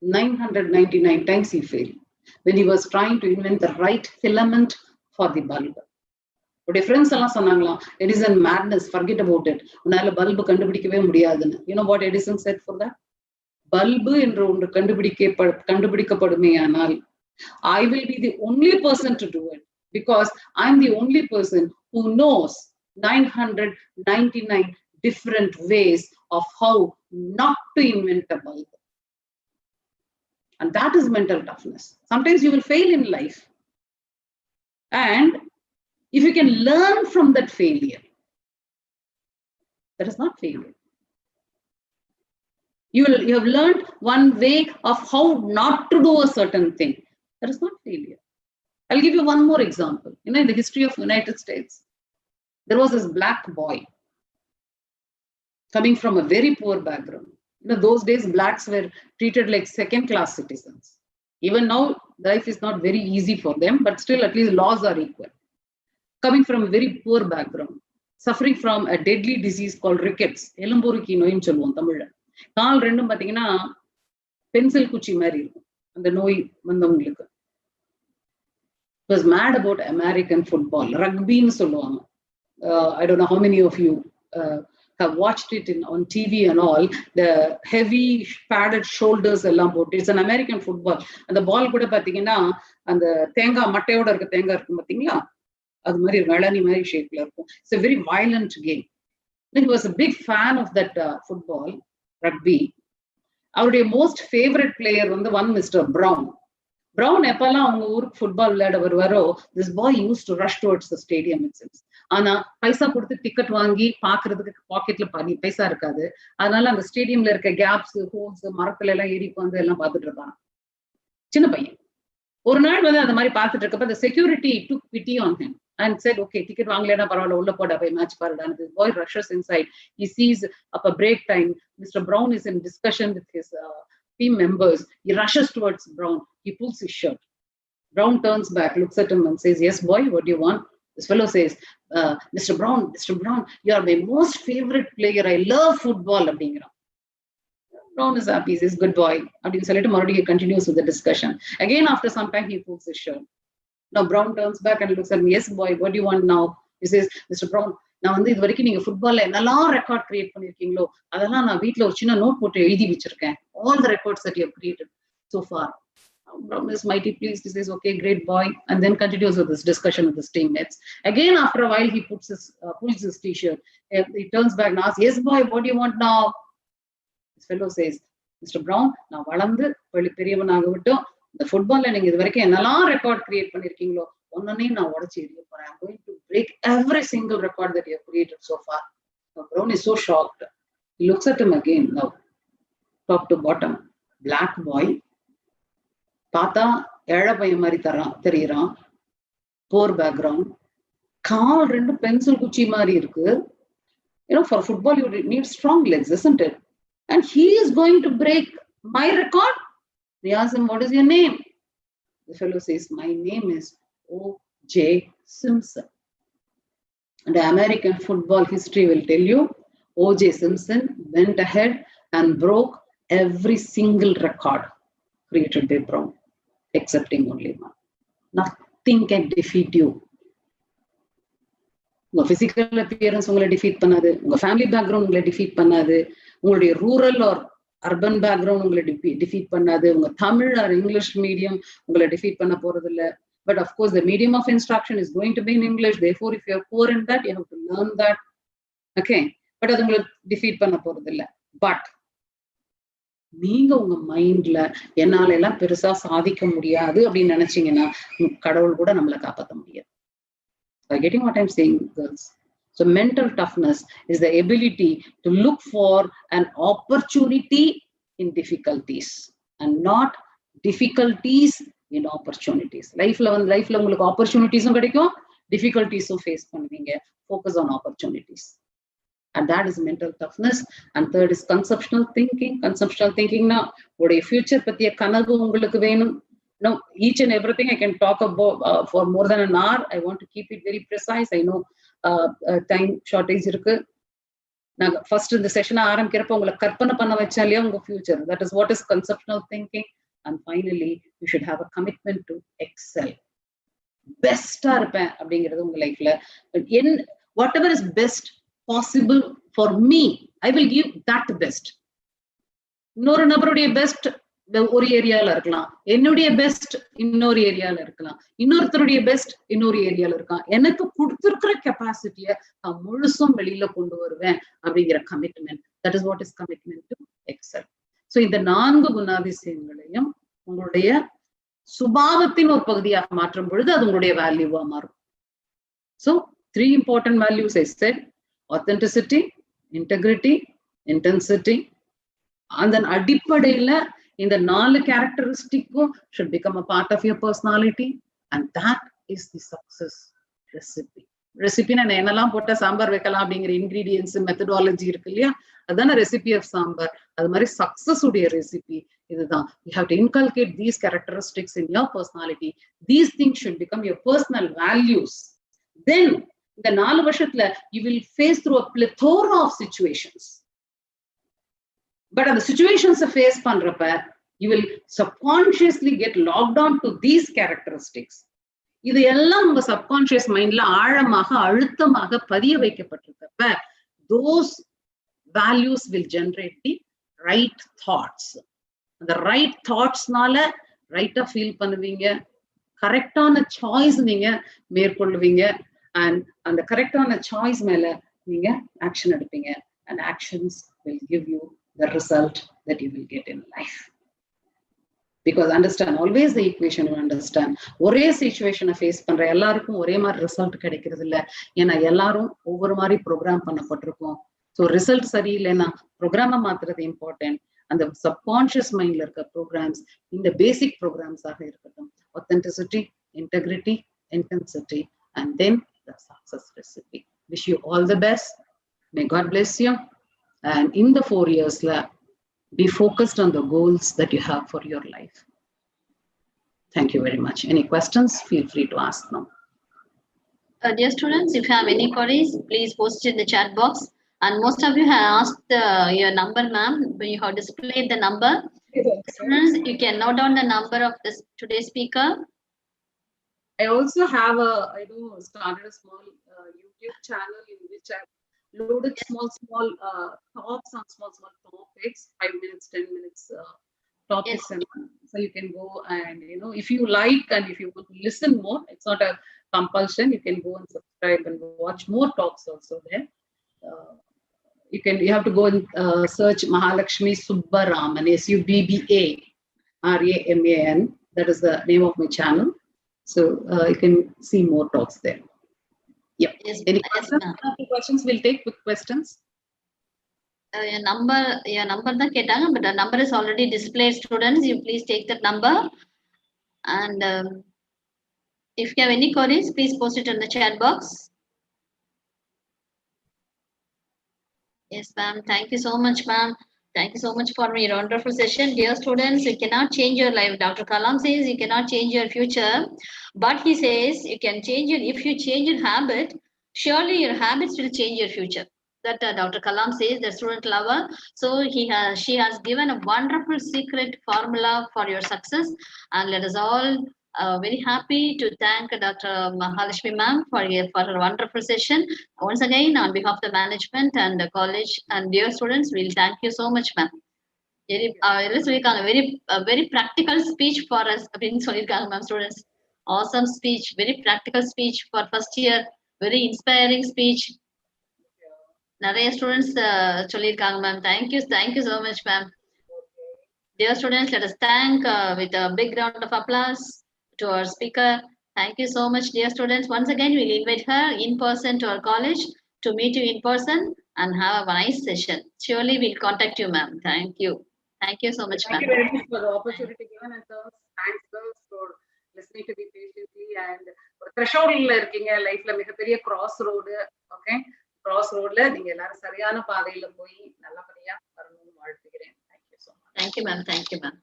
999 times he failed when he was trying to invent the right filament for the bulb. Friends எல்லாம் சொன்னாங்களாம், Edison madness, forget about it, உன்னால bulb கண்டுபிடிக்கவே முடியாதுன்னு. You know what Edison said for that? Bulb என்று ஒன்று கண்டுபிடிக்கப்படுமே ஆனால் I will be the only person to do it, because I'm the only person who knows 999 different ways of how not to invent a bulb. And that is mental toughness. Sometimes you will fail in life, and if you can learn from that failure, that is not failure. You have learned one way of how not to do a certain thing. That is not failure. I'll give you one more example. In the history of United States, there was this black boy coming from a very poor background. Those days blacks were treated like second-class citizens. Even now, life is not very easy for them, but still at least laws are equal. Coming from a very poor background, suffering from a deadly disease called rickets. எலும்புருக்கி நோயின்னு சொல்லுவோம் தமிழ்ல. கால் ரெண்டும் பாத்தீங்கன்னா pencil குச்சி மாதிரி இருக்கும் அந்த நோய் வந்தவங்களுக்கு. Was mad about American football, rugby nu solluvaanga. I don't know how many of you have watched it on TV and all. The heavy padded shoulders ellam potu, it's an American football. And the ball kuda pathina and the thenga mattayoda irukku thenga irukku pathingala adu mari velani mari shape la irukum. It's a very violent game. He was a big fan of that football, rugby. Our most favorite player was the one Mr. Brown. Brown எப்பெல்லாம் அவங்க ஊருக்கு football விளையாட வருவாரோ, this boy used to rush towards the stadium itself. ஆனா பைசா கொடுத்து ticket வாங்கி பாக்குறதுக்கு பாக்கெட்ல பைசா இருக்காது. அதனால அந்த ஸ்டேடியம்ல இருக்க கேப்ஸ், ஹோல்ஸ், மரத்துல எல்லாம் ஏறி வந்து எல்லாம் பார்த்துட்டு இருப்பான் சின்ன பையன். ஒரு நாள் வந்து அந்த மாதிரி பார்த்துட்டு இருக்கப்ப the security took pity on him and said, okay, ticket வாங்கலைன்னா பரவாயில்ல, உள்ள போட போய் மேட்ச் பாருடான்னு. This boy rushes inside. He sees up a break time, Mr. Brown is in discussion with his team members. He rushes towards Brown. He pulls his shirt. Brown turns back, looks at him and says, yes, boy, what do you want? This fellow says, Mr. Brown, you are my most favorite player. I love football. Brown is happy, he says, good boy. He continues with the discussion. Again, after some time, he pulls his shirt. Now, Brown turns back and looks at me, yes, boy, what do you want now? He says, Mr. Brown, நான் வந்து இது வரைக்கும் நீங்க ஃபுட்பால்ல என்னெல்லாம் record create பண்ணிருக்கீங்களோ அதெல்லாம் நான் வீட்டுல ஒரு சின்ன நோட் போட்டு எழுதி வச்சிருக்கேன். All the records that you have created so far. Brown is mighty pleased. He says, okay, great boy, and then continues with this discussion with his teammates. Again, after a while, he pulls his t-shirt. He turns back and asks, yes, boy, what do you want now? This fellow says, Mr. Brown, நான் வளர்ந்து பெரியவனாக விட்டோம், இந்த ஃபுட்பால்ல நீங்க இது வரைக்கும் என்னெல்லாம் record create பண்ணிருக்கீங்களோ ஒன்னொன்னையும் நான் உடச்சி எறிய போறேன். I'm going to break every single record that you have created so far. Now, Brown is so shocked. He looks at him again now, top to bottom. Black boy, பார்த்தா ஏழை பையன் மாதிரி தெரியறான். போர் background, கால் ரெண்டு pencil குச்சி மாதிரி இருக்கு. For football you need strong legs, isn't it? And he is going to break my record. They ask him, what is your name? The fellow says, my name is O.J. Simpson. And the American football history will tell you, O.J. Simpson went ahead and broke every single record created by Brown, excepting only one. Nothing can defeat you. உங்க physical appearance உங்களை defeat பண்ணாது, உங்க family background உங்களை defeat பண்ணாது, உங்களுடைய rural or urban background உங்களை defeat பண்ணாது, உங்க தமிழ் ஆர் இங்கிலீஷ் மீடியம் உங்களை டிஃபீட் பண்ண போறது இல்ல. But of course the medium of instruction is going to be in English. Therefore if you are poor in that you have to learn that. Okay, but அது உங்களை defeat பண்ண போறது இல்ல. But நீங்க உங்க மைண்ட்ல என்னால எல்லாம் பெருசா சாதிக்க முடியாது அப்படின்னு நினைச்சீங்கன்னா கடவுள் கூட நம்மளை காப்பாற்ற முடியாது. Are you getting what I'm saying, girls? So mental toughness is the ability to look for an opportunity in difficulties and not difficulties in opportunities. Lifeல உங்களுக்கு opportunities-உம் கிடைக்கும், difficulties-உம் face பண்ணுவீங்க. Focus on opportunities. And that is mental toughness. And third is conceptual thinking. Conceptual thinking na உடைய future பத்திய கனவு உங்களுக்கு வேணும். No, each and everything I can talk about for more than an hour. I want to keep it very precise. I know time shortage இருக்கு. நான் first இந்த செஷனை ஆரம்பிக்கிறப்ப உங்களை கற்பனை பண்ண வச்சாலே உங்க future. That is what is conceptual thinking. And finally, you should have a commitment to excel. பெஸ்டா இருப்பேன் அப்படிங்கிறது உங்க லைஃப்ல. Whatever is best possible for me, I will give that best. இன்னொரு நபருடைய பெஸ்ட் ஒரு ஏரியால இருக்கலாம், என்னுடைய பெஸ்ட் இன்னொரு ஏரியால இருக்கலாம், இன்னொருத்தருடைய பெஸ்ட் இன்னொரு ஏரியால இருக்கலாம். எனக்கு கொடுத்திருக்கிற கெப்பாசிட்டிய நான் முழுசும் வெளியில கொண்டு வருவேன் அப்படிங்கிற commitment. That is what is commitment to excel. So இந்த 4 குணாதிசயங்களையும் உங்களுடைய சுபாவத்தின் ஒரு பகுதியாக மாற்றும் பொழுது அது உங்களுடைய வேல்யூவா மாறும். So 3 important values I said: authenticity, integrity, intensity. அந்த அடிப்படையில இந்த 4 characteristics should become a part of your personality, and that is the success recipe. Recipe na என்னெல்லாம் போட்ட சாம்பார் வைக்கலாம் அப்படிங்கிற இன்கிரீடியன்ஸ் மெத்தடாலஜி இருக்கு இல்லையா, அதுதான ரெசிபி ஆஃப் சாம்பார். அது மாதிரி சக்சஸ் உடைய ரெசிபி இதுதான். You have to inculcate these characteristics in your personality. These things should become your personal values. Then இந்த 4 வருஷத்துல you will face through a plethora of situations. But அந்த situations face பண்றப்ப you will subconsciously get locked on to these characteristics. இது எல்லாம் உங்க subconscious mindல ஆழமாக அழுத்தமாக பதிய வைக்கப்பட்டிருக்கப்ப those values will generate the right thoughts. அந்த right thoughtsனால ரைட்டா ஃபீல் பண்ணுவீங்க, கரெக்டான சாய்ஸ் நீங்க மேற்கொள்வீங்க, and அந்த கரெக்டான சாய்ஸ் மேல நீங்க ஆக்ஷன் எடுப்பீங்க, and actions will give you the result that you will get in life. Because understand, always the equation you understand. ஒரே சிச்சுவேஷனை ஃபேஸ் பண்ற எல்லாருக்கும் ஒரே மாதிரி ரிசல்ட் கிடைக்கிறது இல்ல. ஏன்னா எல்லாரும் ஒவ்வொரு மாதிரி ப்ரோக்ராம் பண்ணப்பட்டிருக்கோம். ஸோ ரிசல்ட் சரியில்லைன்னா ப்ரோக்ராமை மாத்துறது இம்பார்ட்டன்ட். அந்த சப்கான்ஷியஸ் மைண்ட்ல இருக்க ப்ரோக்ராம்ஸ் இந்த பேசிக் ப்ரோக்ராம்ஸாக இருக்கட்டும். Authenticity, integrity, intensity, and then the success recipe. Wish you all the best. May God bless you. And in the 4 years, be focused on the goals that you have for your life. Thank you very much. Any questions? Feel free to ask now. Dear students, if you have any queries, please post it in the chat box. And most of you have asked your number, ma'am. You have displayed the number. Students, you can note down the number of this today's speaker. I also have started a small YouTube channel in which I've loaded small talks on small topics, 5 minutes, 10 minutes topics. Yes. And so you can go and, if you like and if you want to listen more, it's not a compulsion. You can go and subscribe and watch more talks also there. You have to go and search Mahalakshmi Subbaraman, Subba-Raman. That is the name of my channel. So you can see more talks there. Yeah. Yes, Any yes, questions? ma'am. Questions? We'll take quick questions. Your number தான் கேட்டாங்க, but the number is already displayed. Students, you please take that number. And if you have any queries, please post it in the chat box. Yes, ma'am. Thank you so much, ma'am. Thank you so much for your wonderful session. Dear students, you cannot change your life. Dr. Kalam says you cannot change your future, but he says you can change it. If you change your habit, surely your habits will change your future. That Dr. Kalam says, the student lover. So she has given a wonderful secret formula for your success, and let us all very happy to thank Dr. Mahalakshmi ma'am for her wonderful session. Once again, on behalf of the management and the college and dear students, we'll thank you so much, ma'am. Very practical speech for us அப்படின்னு சொல்லியிருக்காங்க ma'am. Students, awesome speech, very practical speech for first year, very inspiring speech. நிறைய students சொல்லியிருக்காங்க ma'am. thank you so much, ma'am. Dear students, let us thank with a big round of applause to our speaker. Thank you so much, dear students. Once again, we'll invite her in person to our college to meet you in person and have a nice session. Surely we'll contact you, ma'am. Thank you. Thank you so much, Thank ma'am. you very much for the opportunity given, and thanks girls for listening to me patiently. And thresholdல இருக்கீங்க, லைஃப்ல மிகப்பெரிய cross road. Okay, cross ரோட்ல நீங்க எல்லாரும் சரியான பாதையில போய் நல்லபடியா வரணும்னு வாழ்த்துகிறேன். Thank you so much. Thank you, ma'am. Thank you, ma'am.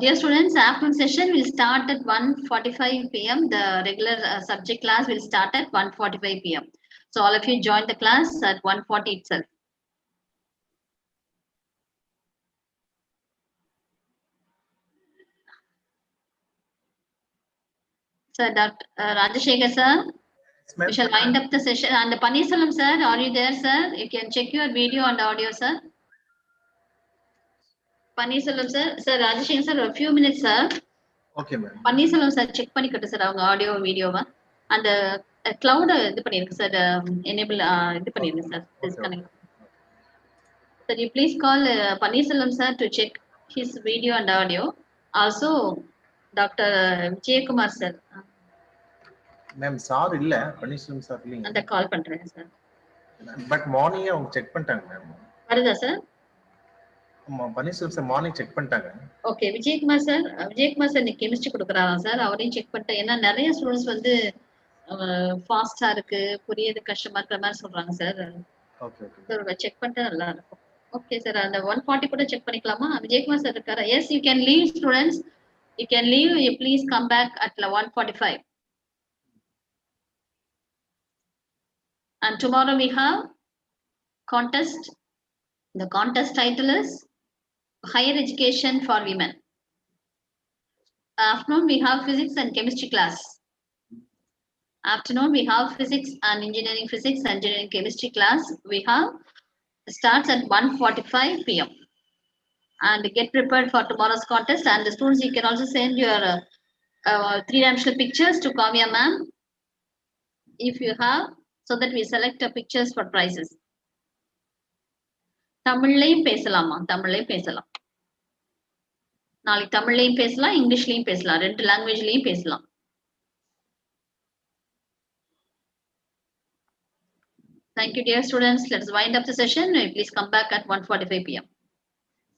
Dear students, afternoon session will start at 1:45 p.m. The regular subject class will start at 1:45 p.m. So all of you join the class at 1:40 itself. Sir, Dr. Rajashekar sir, we shall wind up the session. And Paneerselvam sir, are you there, sir? You can check your video and audio, sir. Paneerselvam sir, sir, Rajashekar sir, a few minutes, sir. Okay, ma'am. Paneerselvam sir, check பண்ணிக்கட்டு sir அவங்க audio வீடியோவை. அந்த cloud இது பண்ணிருங்க சார், enable இது பண்ணிருங்க சார், disconnect. Sir, you please call Paneerselvam sir to check his video and audio. Also, Dr. Vijayakumar sir. Ma'am sir இல்ல, பன்னீர்செல்வம் சார் இல்லைங்க. அந்த கால் பண்றேன் சார். பட் மார்னிங் அவங்க செக் பண்ணிட்டாங்க மேம். வருதா சார்? ஆமா, பன்னீர்செல்வம் சார் மார்னிங் செக் பண்ணிட்டாங்க. ஓகே, விஜயகுமார் சார் இன்னைக்கு கெமிஸ்ட்ரி கொடுக்குறாராம் சார். அவரையும் செக் பண்ணிட்டேன். ஏன்னா நிறைய ஸ்டூடெண்ட்ஸ் வந்து ஃபாஸ்டா இருக்கு, புரியுது கஷ்டமா இருக்கிற மாதிரி சொல்றாங்க sir. Okay okay sir check பண்ணிட்டா நல்லா இருக்கும். ஓகே சார், அந்த 140 கூட செக் பண்ணிக்கலாமா? விஜயகுமார் சார் இருக்காரா? Yes, you can leave students, you can leave. You please come back at 1:45. And tomorrow we have contest. The contest title is Higher Education for Women. Afternoon we have physics and chemistry class. Afternoon we have physics and engineering chemistry class. We have starts at 1:45 p.m. And get prepared for tomorrow's contest. And the students, you can also send your three-dimensional pictures to Kavya ma'am if you have, so that we select pictures for prizes. தமிழ்லையும் பேசலாமா? தமிழ்லையும் பேசலாம். நாளைக்கு தமிழ்லயும் பேசலாம், இங்கிலீஷ்லயும் பேசலாம், 2 லாங்குவேஜ்லயும் பேசலாம். Thank you, dear students. Let's wind up the session. Please come back at 1:45 p.m.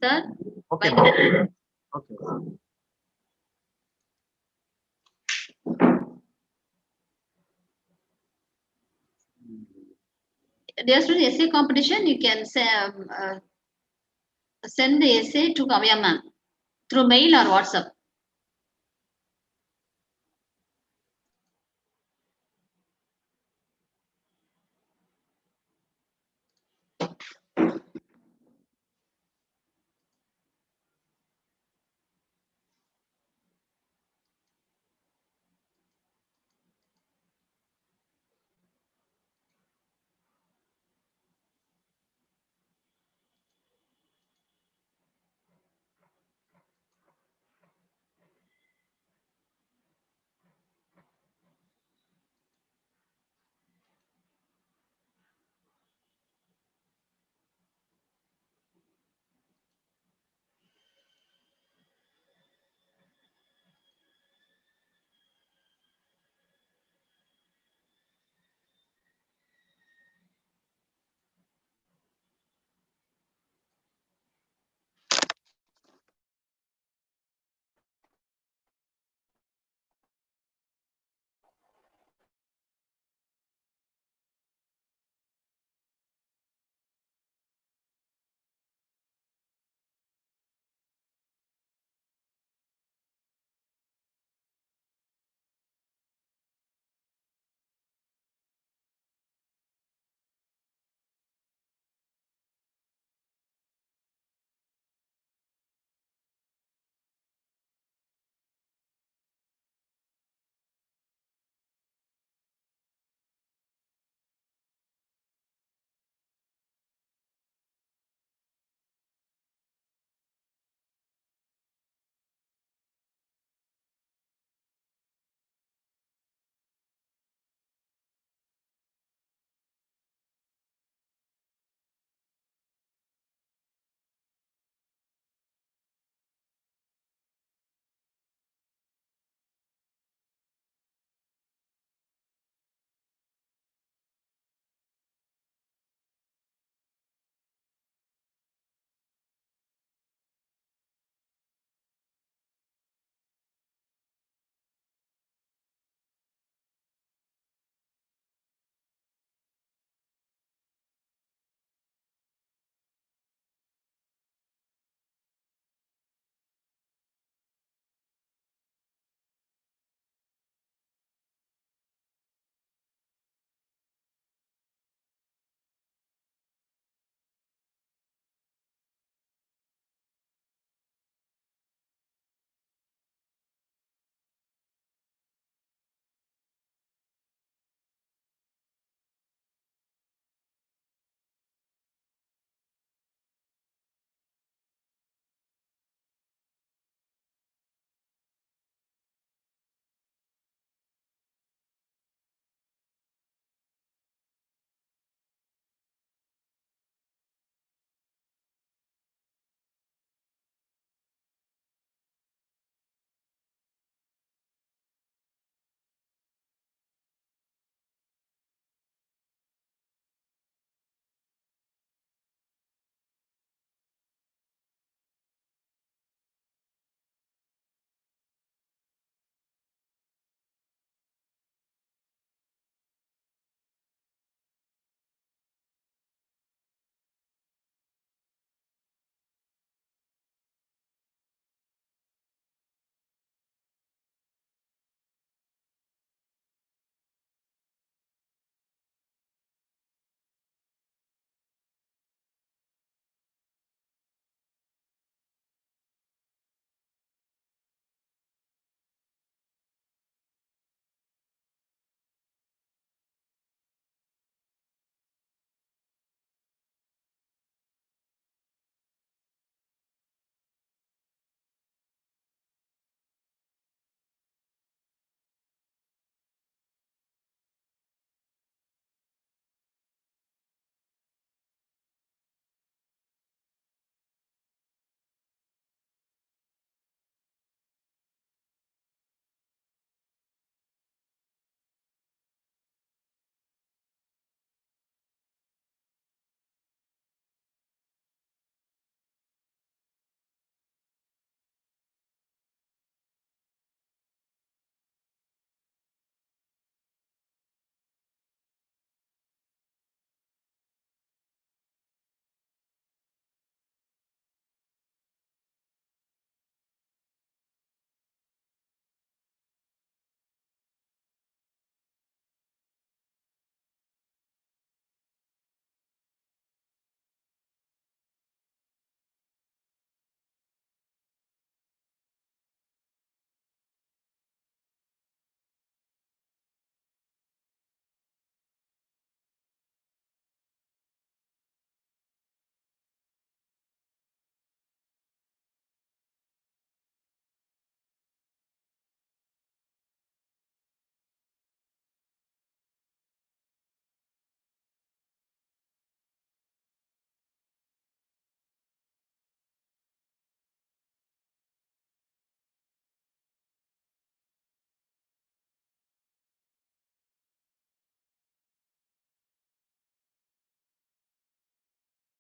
Sir? Okay, wind up. ma'am. Okay. Dear students, essay competition, you can say, send the essay to Kavya ma'am through mail or WhatsApp.